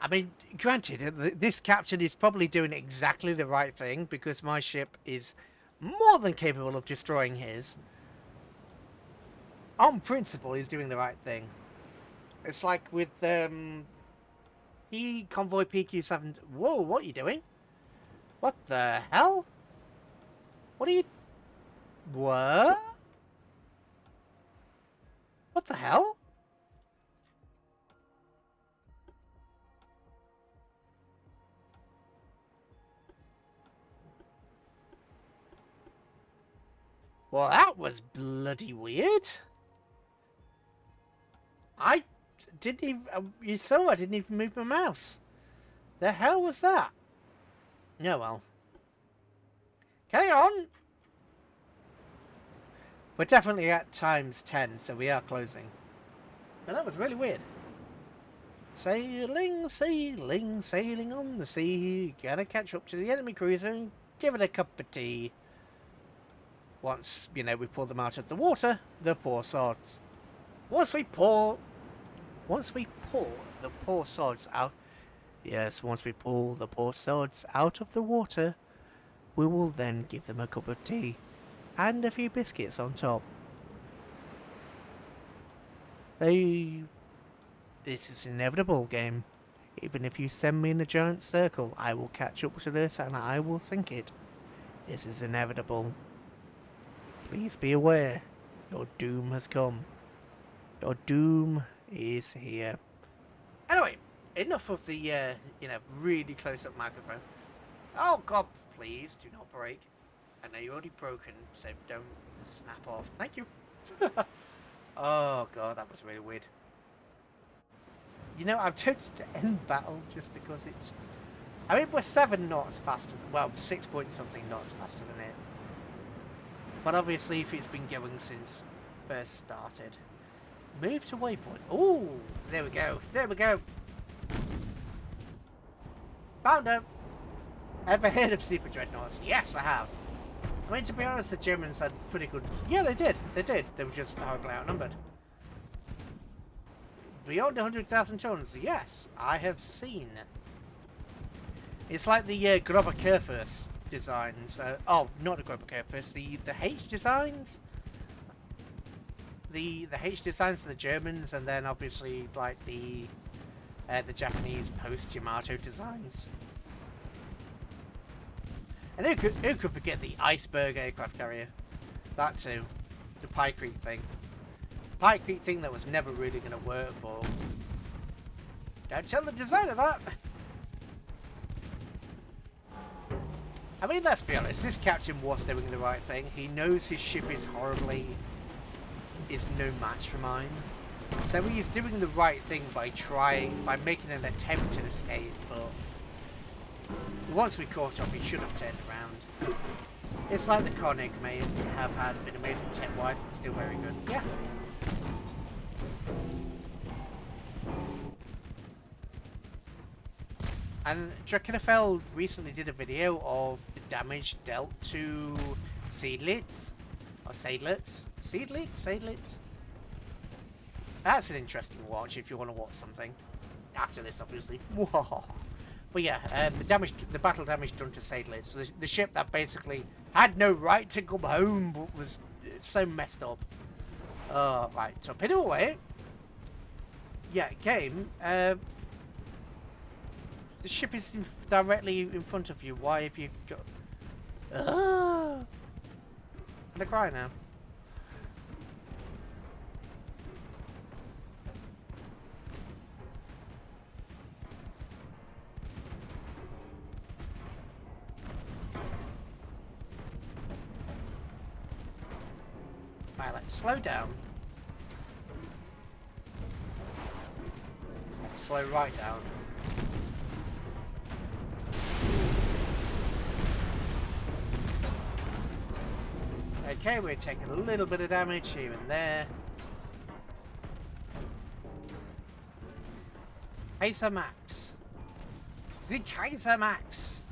I mean, granted, this captain is probably doing exactly the right thing because my ship is more than capable of destroying his. On principle, he's doing the right thing. It's like with Convoy PQ7. Whoa, what are you doing? What the hell? What are you... What? What the hell? Well, that was bloody weird. I didn't even... You saw I didn't even move my mouse. The hell was that? Oh well. Carry on. We're definitely at times 10, so we are closing. But that was really weird. Sailing, sailing, sailing on the sea. Gotta catch up to the enemy cruiser and give it a cup of tea. Once, you know, we pull them out of the water, the poor sods. Once we pull the poor sods out... Yes, once we pull the poor sods out of the water, we will then give them a cup of tea. And a few biscuits on top. This is an inevitable game. Even if you send me in a giant circle, I will catch up to this and I will sink it. This is inevitable. Please be aware. Your doom has come. Your doom is here. Anyway, enough of the, you know, really close-up microphone. Oh God, please do not break. I know you're already broken, so don't snap off. Thank you. Oh God, that was really weird. You know, I'm tempted to end battle just because it's... I mean, we're 7 knots faster, well, 6 point something knots faster than it. But obviously, if it's been going since first started. Move to waypoint. Oh, there we go. There we go. Found her. Ever heard of Super Dreadnoughts? Yes, I have. I mean, to be honest, the Germans had pretty good... Yeah, they did. They did. They were just horribly outnumbered. Beyond 100,000 tons. Yes, I have seen. It's like the Grober Kerfuss designs. Oh, not the Grober Kerfuss. The H designs. The H designs of the Germans, and then obviously like the Japanese post-Yamato designs. And who could forget the Iceberg aircraft carrier? That too. The Pie Creek thing. Pie Creek thing that was never really going to work, but... Don't tell the designer that! I mean, let's be honest, this captain was doing the right thing. He knows his ship is no match for mine. So he's doing the right thing by making an attempt to escape, but... Once we caught up, he should have turned around. It's like the Koenig may have been amazing tech-wise, but still very good. Yeah. And Drakkenfell recently did a video of the damage dealt to seedlits. Or seedlits? Seedlits? That's an interesting watch if you want to watch something. After this, obviously. But yeah, the battle damage done to seedlits. The ship that basically had no right to come home, but was so messed up. Right, torpedo away. Yeah, game. The ship is directly in front of you. Why have you got... I'm gonna cry now. Right, let's slow down. Let's slow right down. Okay, we're taking a little bit of damage here and there. Kaiser Max. The Kaiser Max.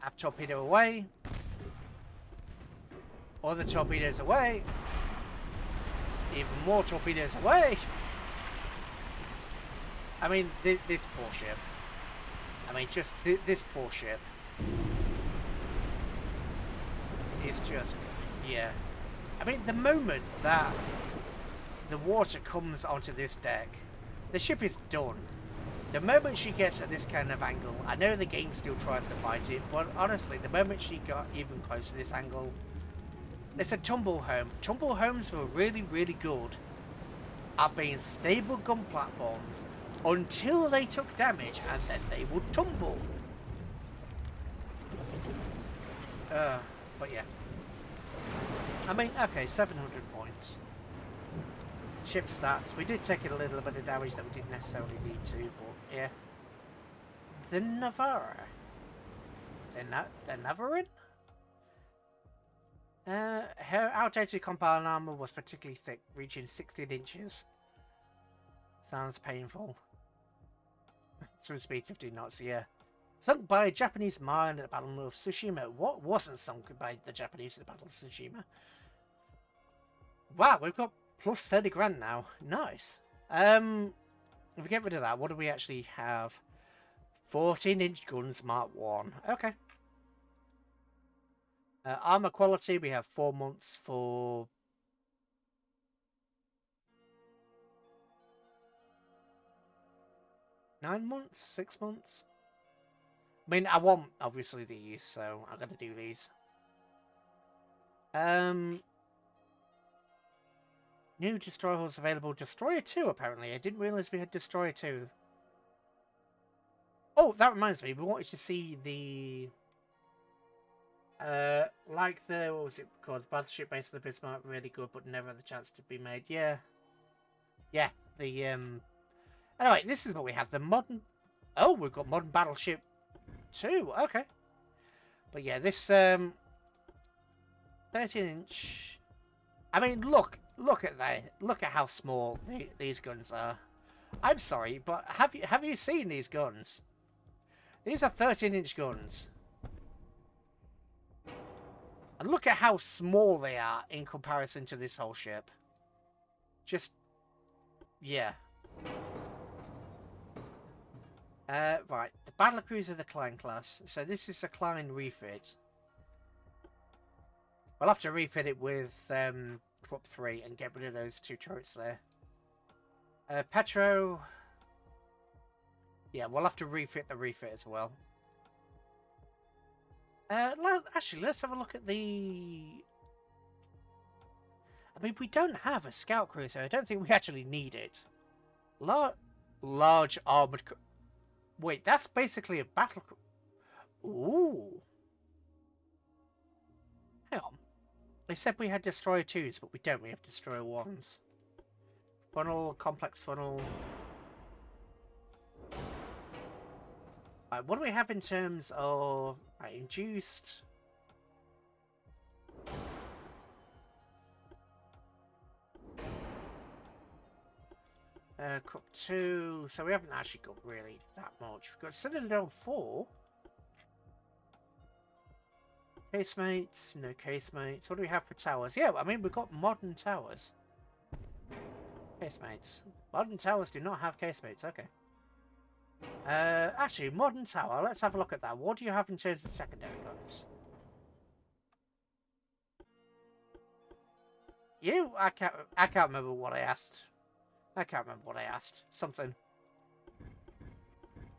Have torpedo away. Other torpedoes away. Even more torpedoes away. I mean, this poor ship. I mean, just this poor ship is just, yeah. I mean, the moment that the water comes onto this deck, the ship is done. The moment she gets at this kind of angle, I know the game still tries to fight it, but honestly, the moment she got even close to this angle, it's a tumble home. Tumble homes were really, really good at being stable gun platforms until they took damage, and then they would tumble. But yeah. I mean, okay, 700 points. Ship stats. We did take a little bit of damage that we didn't necessarily need to, but yeah. The Navarra. The Navarin? Her outdated compound armor was particularly thick, reaching 16 inches. Sounds painful. Swim speed 15 knots, yeah. Sunk by a Japanese mine at the Battle of Tsushima. What wasn't sunk by the Japanese at the Battle of Tsushima? Wow, we've got plus 30 grand now. Nice. If we get rid of that, what do we actually have? 14-inch guns, Mark 1. Okay. Armor quality, we have 4 months for... 9 months? 6 months? I mean, I want, obviously, these, so I'm going to do these. New Destroyer hulls available. Destroyer 2, apparently. I didn't realise we had Destroyer 2. Oh, that reminds me. We wanted to see the... like the... What was it called? Battleship Base of the Bismarck. Really good, but never had the chance to be made. Yeah. Yeah, the... Anyway, this is what we have. The modern... Oh, we've got Modern Battleship 2. Okay. But yeah, this... 13-inch... I mean, look at that. Look at how small these guns are. I'm sorry, but have you seen these guns? These are 13-inch guns. And look at how small they are in comparison to this whole ship. Just... yeah. Right. The Battlecruiser, the Klein class. So this is a Klein refit. We'll have to refit it with Crop 3 and get rid of those 2 turrets there. Petro... yeah, we'll have to refit the refit as well. Actually, let's have a look at the... I mean, we don't have a scout cruiser. I don't think we actually need it. Large armored... Wait, that's basically a battle... Ooh. Hang on. They said we had Destroyer 2s, but we don't. We have Destroyer 1s. Funnel, complex funnel. Right, what do we have in terms of... Right, induced... Cup 2. So we haven't actually got really that much. We've got Citadel 4. Casemates, no casemates. What do we have for towers? Yeah, I mean, we've got modern towers. Casemates. Modern towers do not have casemates. Okay. Actually, modern tower. Let's have a look at that. What do you have in terms of secondary guns? You? I can't remember what I asked. I can't remember what I asked. Something.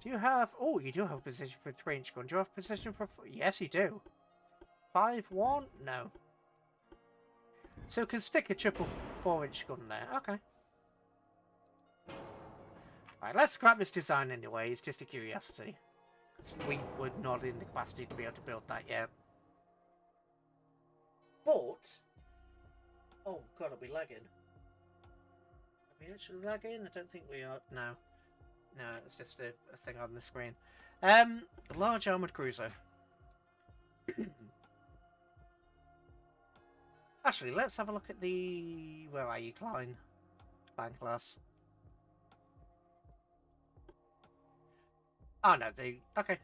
Do you have... Oh, you do have a position for a 3-inch gun. Do you have a position for... Yes, you do. 5-1? No. So we can stick a triple 4-inch gun there. Okay. Right, let's scrap this design anyway. It's just a curiosity. We were not in the capacity to be able to build that yet. But... Oh, God, are we lagging? Are we actually lagging? I don't think we are. No. No, it's just a thing on the screen. A large armoured cruiser. Actually, let's have a look at the... Where are you, Klein? Klein class. Oh, no, the... Okay.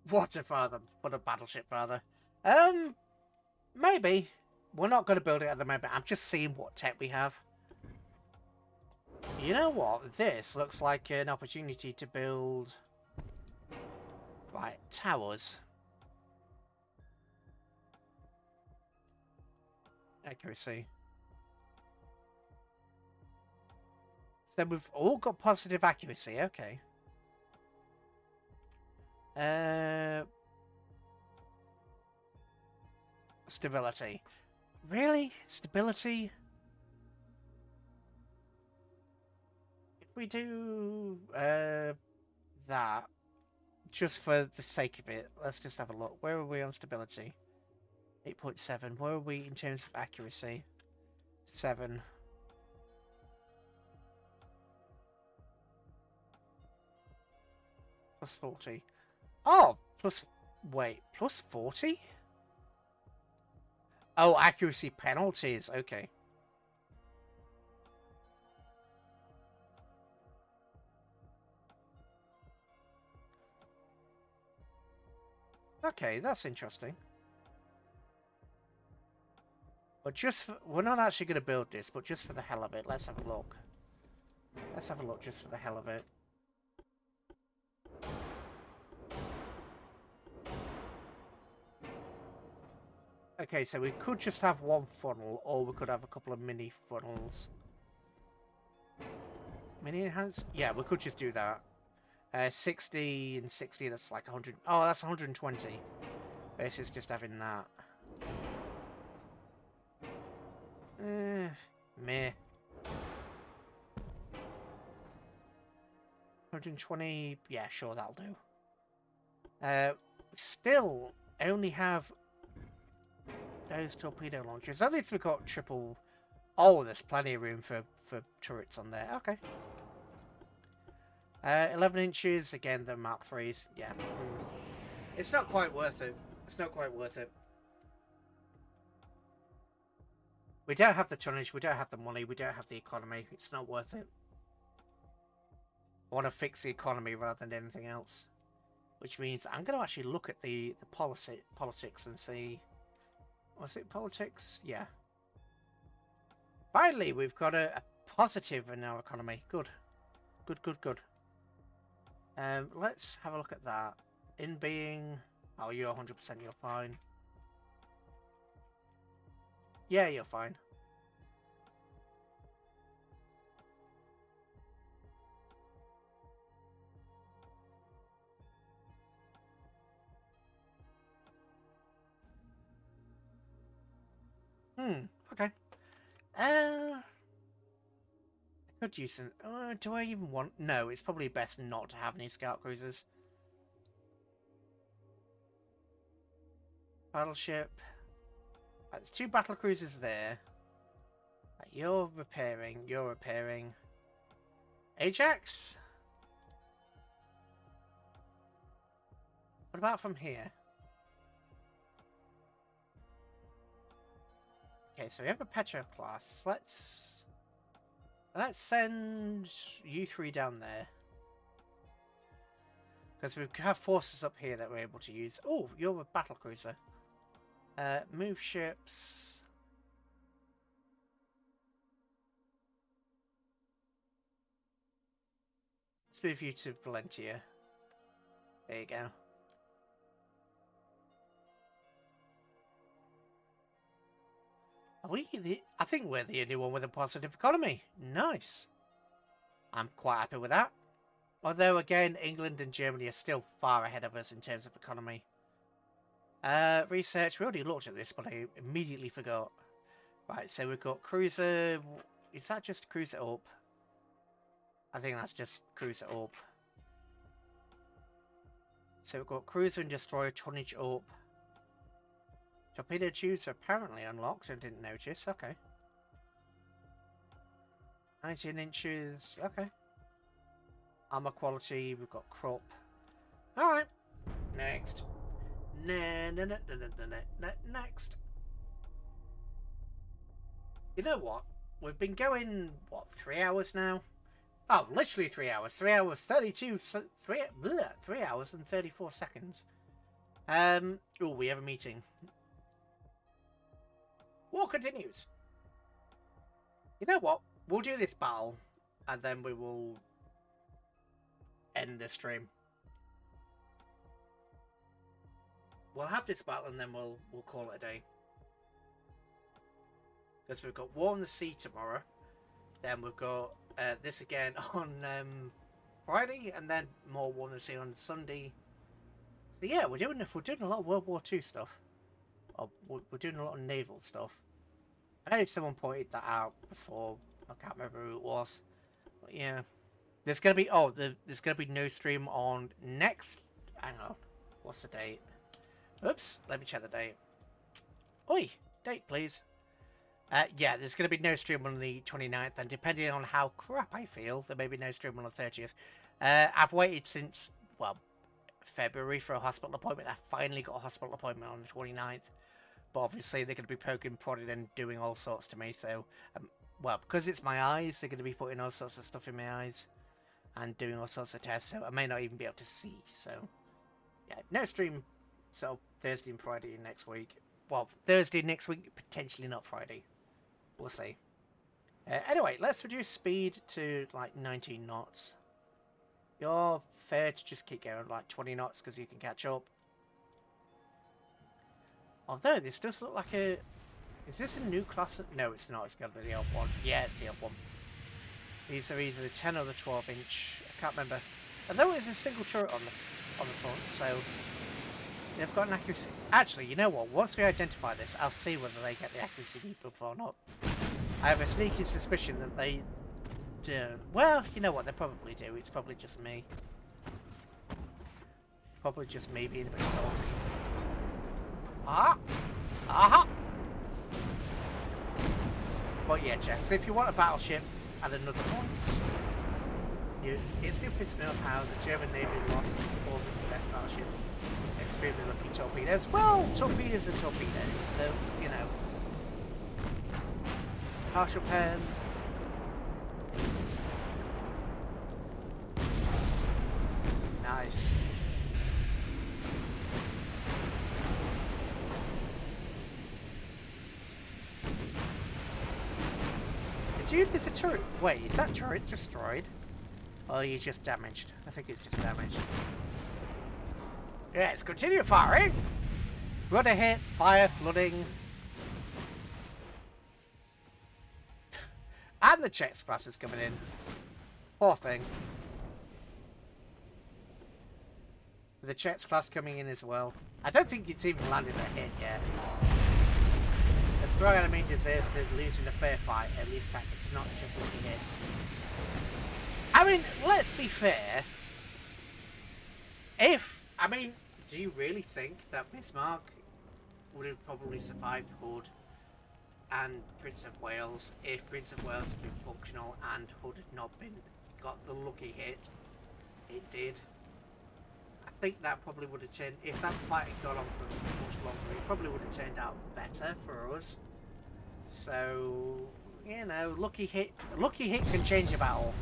What a battleship, rather. Maybe. We're not going to build it at the moment. I'm just seeing what tech we have. You know what? This looks like an opportunity to build... Right, towers. Accuracy. So we've all got positive accuracy, okay. Stability. Really? Stability? If we do that, just for the sake of it, let's just have a look. Where are we on stability? 8.7. Where are we in terms of accuracy? 7. Plus 40. Oh, plus... Wait, plus 40? Oh, accuracy penalties. Okay. Okay, that's interesting. But just for, we're not actually going to build this, but just for the hell of it, let's have a look. Let's have a look just for the hell of it. Okay, so we could just have one funnel, or we could have a couple of mini funnels. Mini enhance? Yeah, we could just do that. 60 and 60, that's like 100. Oh, that's 120. Versus just having that. Meh. 120, yeah, sure, that'll do. Still only have those torpedo launchers. At least we've got triple... Oh, there's plenty of room for turrets on there. Okay. 11 inches, again, the Mark 3s. Yeah. It's not quite worth it. It's not quite worth it. We don't have the tonnage, we don't have the money, we don't have the economy. It's not worth it. I want to fix the economy rather than anything else. Which means I'm going to actually look at the politics and see... Was it politics? Yeah. Finally, we've got a positive in our economy. Good. Good, good, good. Let's have a look at that. In being... Oh, you're 100%, you're fine. Yeah, you're fine. Okay. I could use some... do I even want... No, it's probably best not to have any scout cruisers. Battleship. Right, there's 2 battle cruisers there. Right, you're repairing. You're repairing. Ajax? What about from here? Okay, so we have a Petro class. Let's... Let's send you three down there. Because we have forces up here that we're able to use. Oh, you're a battle cruiser. Move ships. Let's move you to Valentia. There you go. Are we I think we're the only one with a positive economy. Nice. I'm quite happy with that. Although, again, England and Germany are still far ahead of us in terms of economy. Research. We already looked at this, but I immediately forgot. Right, so we've got cruiser. Is that just cruiser up? I think that's just cruiser up. So we've got cruiser and destroyer tonnage up. Torpedo tubes are apparently unlocked. I didn't notice. Okay. 19 inches. Okay. Armor quality. We've got crop. Alright. Next. Next. You know what? We've been going, what, 3 hours now? Oh, literally 3 hours. 3 hours, 32... 3 hours and 34 seconds. Oh, we have a meeting. War continues. You know what? We'll do this battle, and then we will end the stream. We'll have this battle, and then we'll call it a day. Because we've got War on the Sea tomorrow. Then we've got this again on Friday, and then more War on the Sea on Sunday. So yeah, we're doing a lot of World War II stuff. We're doing a lot of naval stuff. I know someone pointed that out before. I can't remember who it was. But yeah. There's going to be... Oh, there's going to be no stream on next... Hang on. What's the date? Oops. Let me check the date. Oi. Date, please. Yeah, there's going to be no stream on the 29th. And depending on how crap I feel, there may be no stream on the 30th. I've waited since... Well... February for a hospital appointment. I finally got a hospital appointment on the 29th, but obviously they're going to be poking, prodding and doing all sorts to me, so well, because it's my eyes, they're going to be putting all sorts of stuff in my eyes and doing all sorts of tests, so I may not even be able to see. So yeah, no stream, so Thursday and Friday next week. Well, Thursday next week, potentially not Friday, we'll see. Anyway, let's reduce speed to like 19 knots. You're fair to just keep going like 20 knots because you can catch up. Although this does look like a... Is this a new class? No, it's not. It's got to be the old one. Yeah, it's the old one. These are either the 10 or the 12 inch. I can't remember. Although it's a single turret on the front, so they've got an accuracy. Actually, you know what? Once we identify this, I'll see whether they get the accuracy debuff or not. I have a sneaky suspicion that they do. Well, you know what? They probably do. It's probably just me. Probably just me being a bit salty. Ah! Aha! But yeah, Jax, if you want a battleship at another point, it still pisses me off how the German Navy lost all of its best battleships. Extremely lucky torpedoes. Well, torpedoes are torpedoes. They're, you know. Partial pen. Nice. Dude, there's a turret. Wait, is that turret destroyed? Oh, he's just damaged. I think it's just damaged. Yes, continue firing. Rudder hit, fire, flooding. And the checks class is coming in. Poor thing. The checks class coming in as well. I don't think it's even landed a hit yet. A strong enemy deserves to lose in a fair fight, at least tactics, not just lucky hits. I mean, let's be fair. I mean, do you really think that Bismarck would have probably survived Hood and Prince of Wales if Prince of Wales had been functional and Hood had not got the lucky hit it did? I think that probably would have turned, if that fight had gone on for much longer, it probably would have turned out better for us. So you know, lucky hit can change a battle.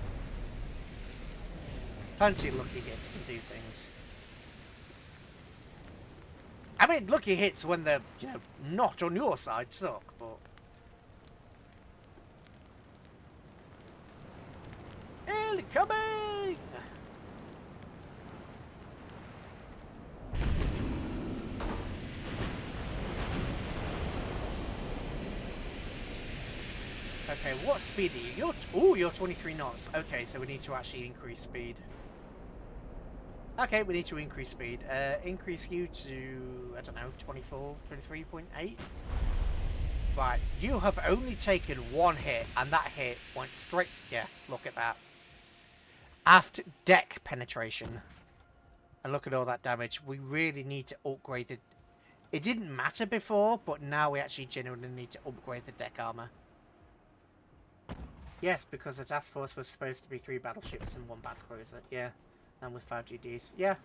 Plenty of lucky hits can do things. I mean, lucky hits when they're, you know, not on your side suck, but... Early coming! Okay, what speed are you? You're 23 knots. Okay, so we need to actually increase speed. Okay, we need to increase speed. Increase you to, I don't know, 24, 23.8? Right, you have only taken one hit, and that hit went straight... Yeah, look at that. Aft deck penetration. And look at all that damage. We really need to upgrade it. It didn't matter before, but now we actually genuinely need to upgrade the deck armor. Yes, because the task force was supposed to be 3 battleships and 1 battlecruiser. Yeah, and with 5 GDs. Yeah.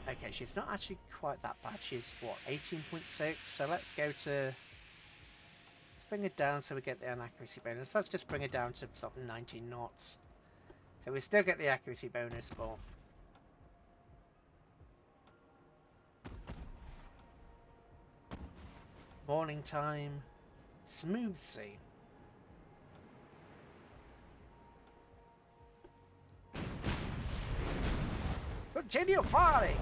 Okay, she's not actually quite that bad. She's, what, 18.6? So let's go to... Let's bring it down so we get the accuracy bonus. Let's just bring it down to sort of 19 knots. So we still get the accuracy bonus, but... Morning time. Smooth sea. Continue firing!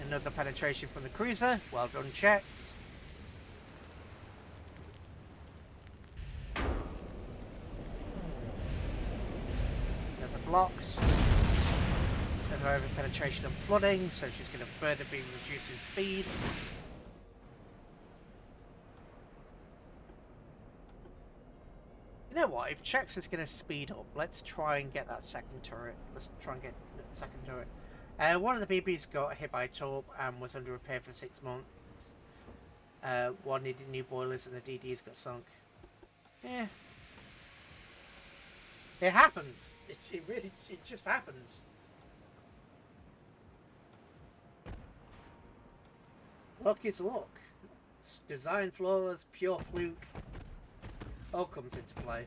Another penetration from the cruiser. Well done, checks. Another blocks. Another over penetration and flooding, so she's going to further be reducing speed. You know what, if checks is going to speed up, let's try and get that second turret. Let's try and get the second turret. One of the BBs got hit by a torp and was under repair for 6 months. One needed new boilers and the DDs got sunk. Yeah. It happens. It just happens. Luck is luck. Design flaws, pure fluke. All comes into play.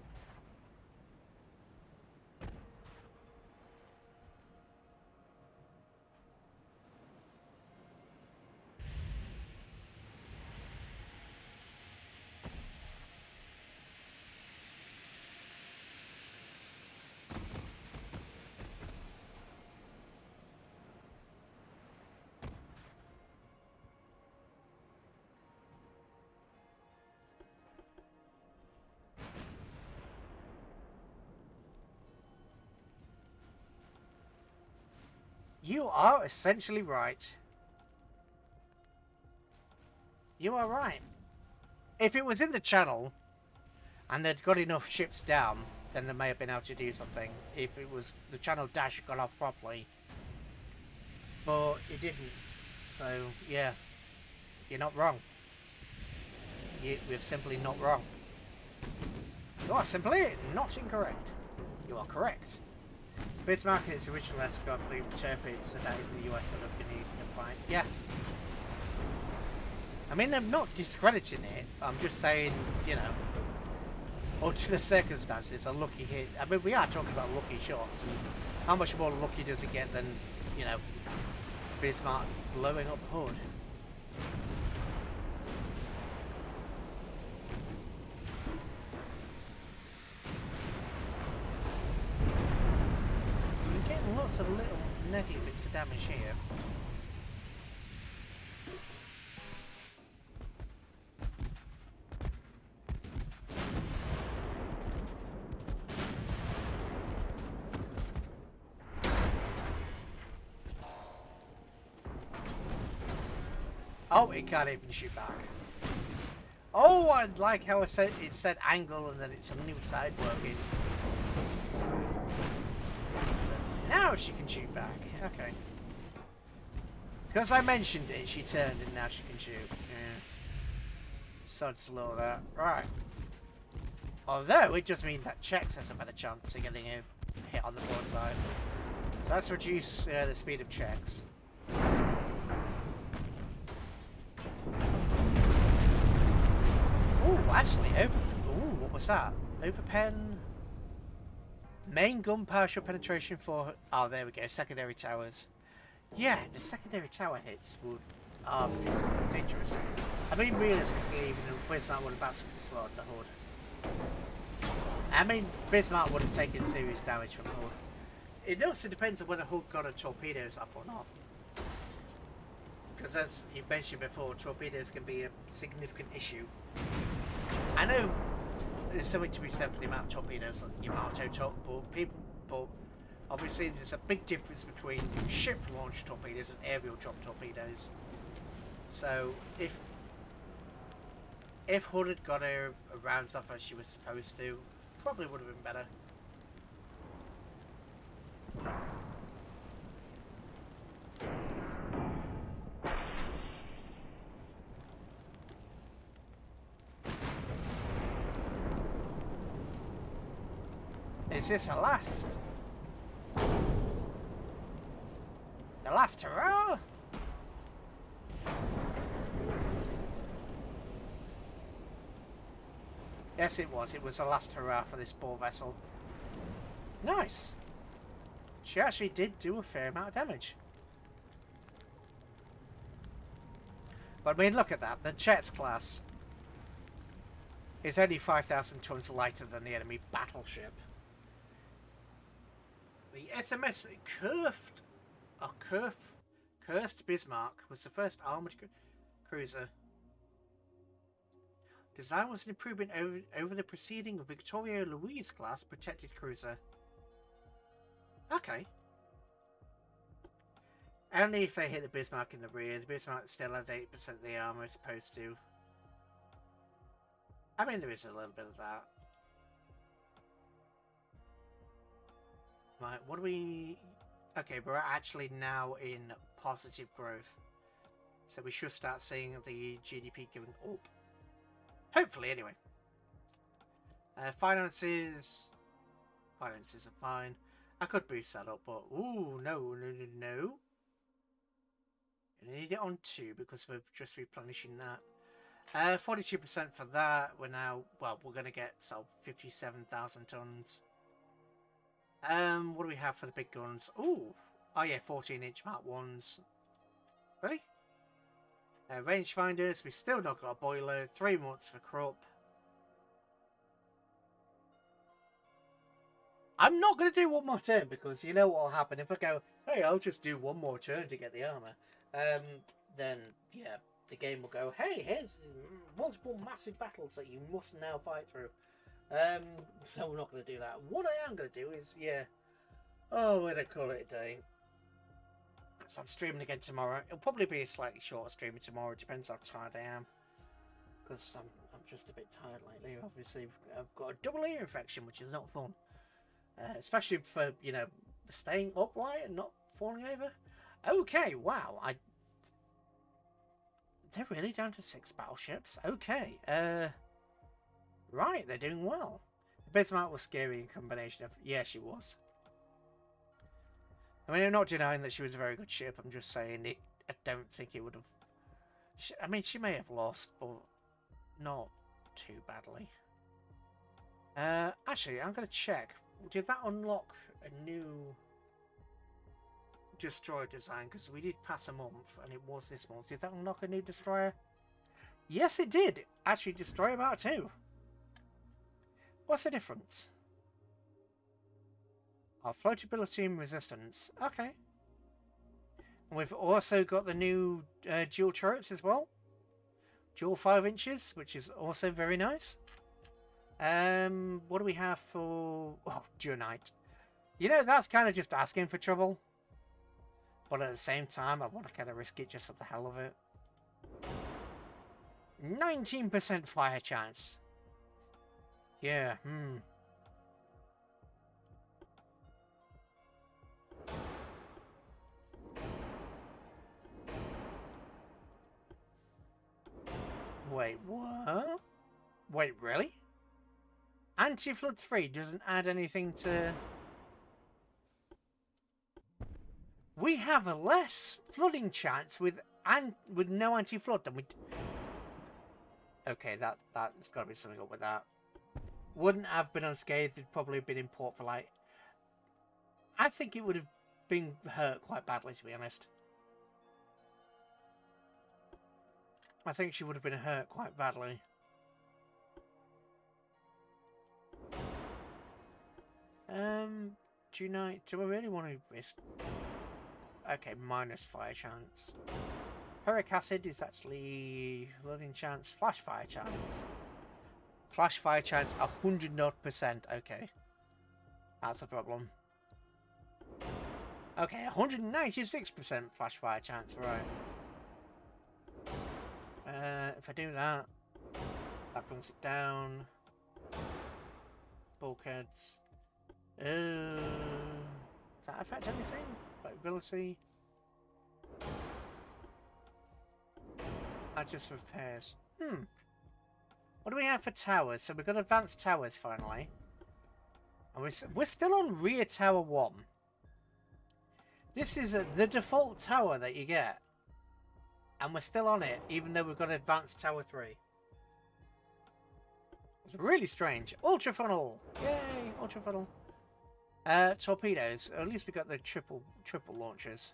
You are essentially right. You are right. If it was in the channel and they'd got enough ships down, then they may have been able to do something. If it was the channel dash got off properly. But it didn't. So, yeah. You're not wrong. We're simply not wrong. You are simply not incorrect. You are correct. Bismarck and its original escort fleet interprets so that the US would have been easy to find. Yeah. I mean, I'm not discrediting it. I'm just saying, you know, under the circumstances, a lucky hit. I mean, we are talking about lucky shots. And how much more lucky does it get than, you know, Bismarck blowing up the hood? Lots of little niggly bits of damage here. Oh, it can't even shoot back. Oh, I like how it said angle and then it's a new side working. Now she can shoot back. Okay. Because I mentioned it, she turned and now she can shoot. Yeah. Sod slow that. Right. Although it does mean that checks has a better chance of getting a hit on the port side. Let's reduce the speed of checks. Well, actually, ooh, what was that? Overpen. Main gun partial penetration for. Oh, there we go. Secondary towers. Yeah, the secondary tower hits are just dangerous. I mean, realistically, even Bismarck would have absolutely slaughtered the Horde. I mean, Bismarck would have taken serious damage from the Horde. It also depends on whether Horde got a torpedoes off or not. Because as you mentioned before, torpedoes can be a significant issue. I know there's something to be said for the amount of torpedoes that you might but obviously there's a big difference between ship-launched torpedoes and aerial drop torpedoes. So if Horde had got her rounds off as she was supposed to, probably would have been better. Is this a last? The last hurrah? Yes, it was. It was the last hurrah for this poor vessel. Nice. She actually did do a fair amount of damage. But I mean, look at that. The Jets class is only 5,000 tons lighter than the enemy battleship. The SMS Cursed Bismarck was the first armoured cruiser. Design was an improvement over the preceding Victoria Louise class protected cruiser. Okay. Only if they hit the Bismarck in the rear. The Bismarck still had 8% of the armour as opposed to. I mean, there is a little bit of that. Right, what do we... Okay, we're actually now in positive growth. So we should start seeing the GDP going up. Hopefully, anyway. Finances are fine. I could boost that up, but... Ooh, no. I need it on 2 because we're just replenishing that. 42% for that. We're now... Well, we're going to get 57,000 tons. What do we have for the big guns? Ooh. Oh yeah, 14-inch Mark 1s. Really? Rangefinders, we still not got a boiler. 3 months for Krupp. I'm not going to do one more turn because you know what will happen if I go, hey, I'll just do one more turn to get the armour. Then, yeah, the game will go, hey, here's multiple massive battles that you must now fight through. So we're not going to do that. What I am going to do is, yeah, we're going to call it a day. So I'm streaming again tomorrow. It'll probably be a slightly shorter streaming tomorrow. It depends how tired I am. Because I'm just a bit tired lately. Obviously, I've got a double ear infection, which is not fun. Especially for, you know, staying upright and not falling over. Okay, wow. They're really down to 6 battleships. Okay. Right, they're doing well. The Bismarck was scary in combination of... Yeah, she was. I mean, I'm not denying that she was a very good ship. I'm just saying I don't think it would have... I mean, she may have lost, but not too badly. Actually, I'm going to check. Did that unlock a new destroyer design? Because we did pass a month, and it was this month. Did that unlock a new destroyer? Yes, it did. Actually, Destroyer Mark 2. What's the difference? Oh, floatability and resistance. Okay. And we've also got the new dual turrets as well. Dual 5 inches, which is also very nice. What do we have for... Oh, Dreadnought. You know, that's kind of just asking for trouble. But at the same time, I want to kind of risk it just for the hell of it. 19% fire chance. Yeah, Wait, what? Wait, really? Anti-flood 3 doesn't add anything to... We have a less flooding chance with no anti-flood than we... Okay, that's got to be something up with that. Wouldn't have been unscathed. It'd probably been in port for like... I think it would have been hurt quite badly, to be honest. I think she would have been hurt quite badly. Do I really want to risk... Okay, minus fire chance. Peric acid is actually loading chance, flash fire chance. Flash fire chance 100%. Okay, that's a problem. Okay, 196% flash fire chance. Right. If I do that, that brings it down. Bulkheads. Does that affect anything? Like ability? That just repairs. What do we have for towers? So we've got advanced towers finally. And we're still on rear tower 1. This is the default tower that you get. And we're still on it, even though we've got advanced tower 3. It's really strange. Ultra funnel! Yay! Ultra funnel. Torpedoes. At least we got the triple launchers.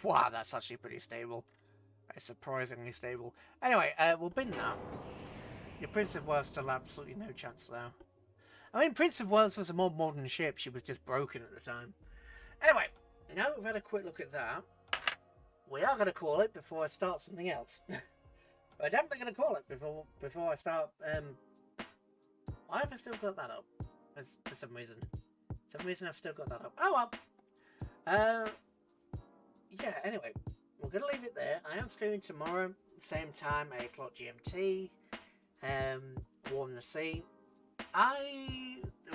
Wow, that's actually pretty stable. It's surprisingly stable. Anyway, we'll bin that. Your Prince of Wales still absolutely no chance though. I mean, Prince of Wales was a more modern ship. She was just broken at the time. Anyway, now we've had a quick look at that. We are going to call it before I start something else. We're definitely going to call it before I start. Why have I still got that up? For some reason. I've still got that up. Oh well. Yeah. Anyway, we're going to leave it there. I am streaming tomorrow, same time, 8 o'clock GMT. War in the Sea.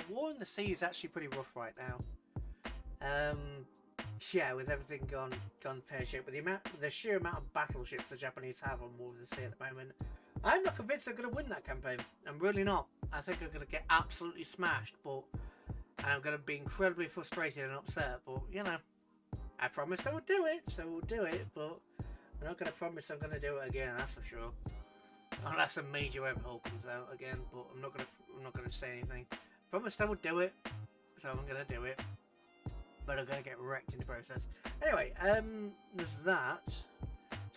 War in the Sea is actually pretty rough right now. Yeah, with everything gone pear-shaped, with the sheer amount of battleships the Japanese have on War of the Sea at the moment, I'm not convinced they're going to win that campaign. I'm really not. I think they're going to get absolutely smashed, but I'm going to be incredibly frustrated and upset. But you know, I promised I would do it, so we'll do it. But I'm not going to promise I'm going to do it again. That's for sure. Unless a major overhaul comes out again, but I'm not going to say anything. Promised I would do it, so I'm going to do it. But I'm going to get wrecked in the process. Anyway, there's that.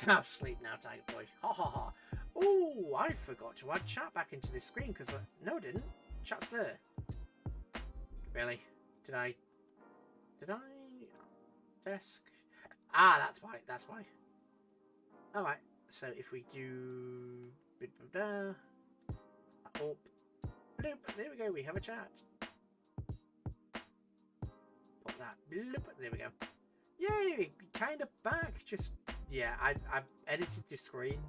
Now sleep now, Tiger Boy. Ha ha ha. Oh, I forgot to add chat back into this screen because no, I didn't. Chat's there. Really? Did I? Desk. Ah, that's why. That's why. All right. So if we do, up, bloop, there we go. We have a chat. Put that. Bloop, there we go. Yay! Kind of back. Just yeah. I've edited the screen,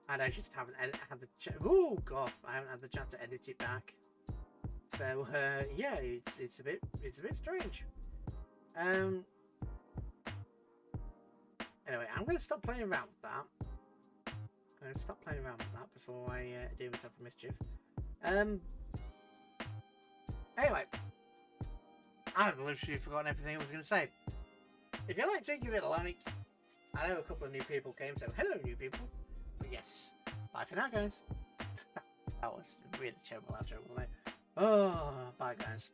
and I just haven't had the oh god, I haven't had the chance to edit it back. So yeah, it's a bit strange. Anyway, I'm going to stop playing around with that. I'm going to stop playing around with that before I do myself a mischief. Anyway, I've literally forgotten everything I was going to say. If you like to give it a like, I know a couple of new people came, so hello new people. But yes, bye for now, guys. That was really terrible outro, wasn't it? Oh, bye, guys.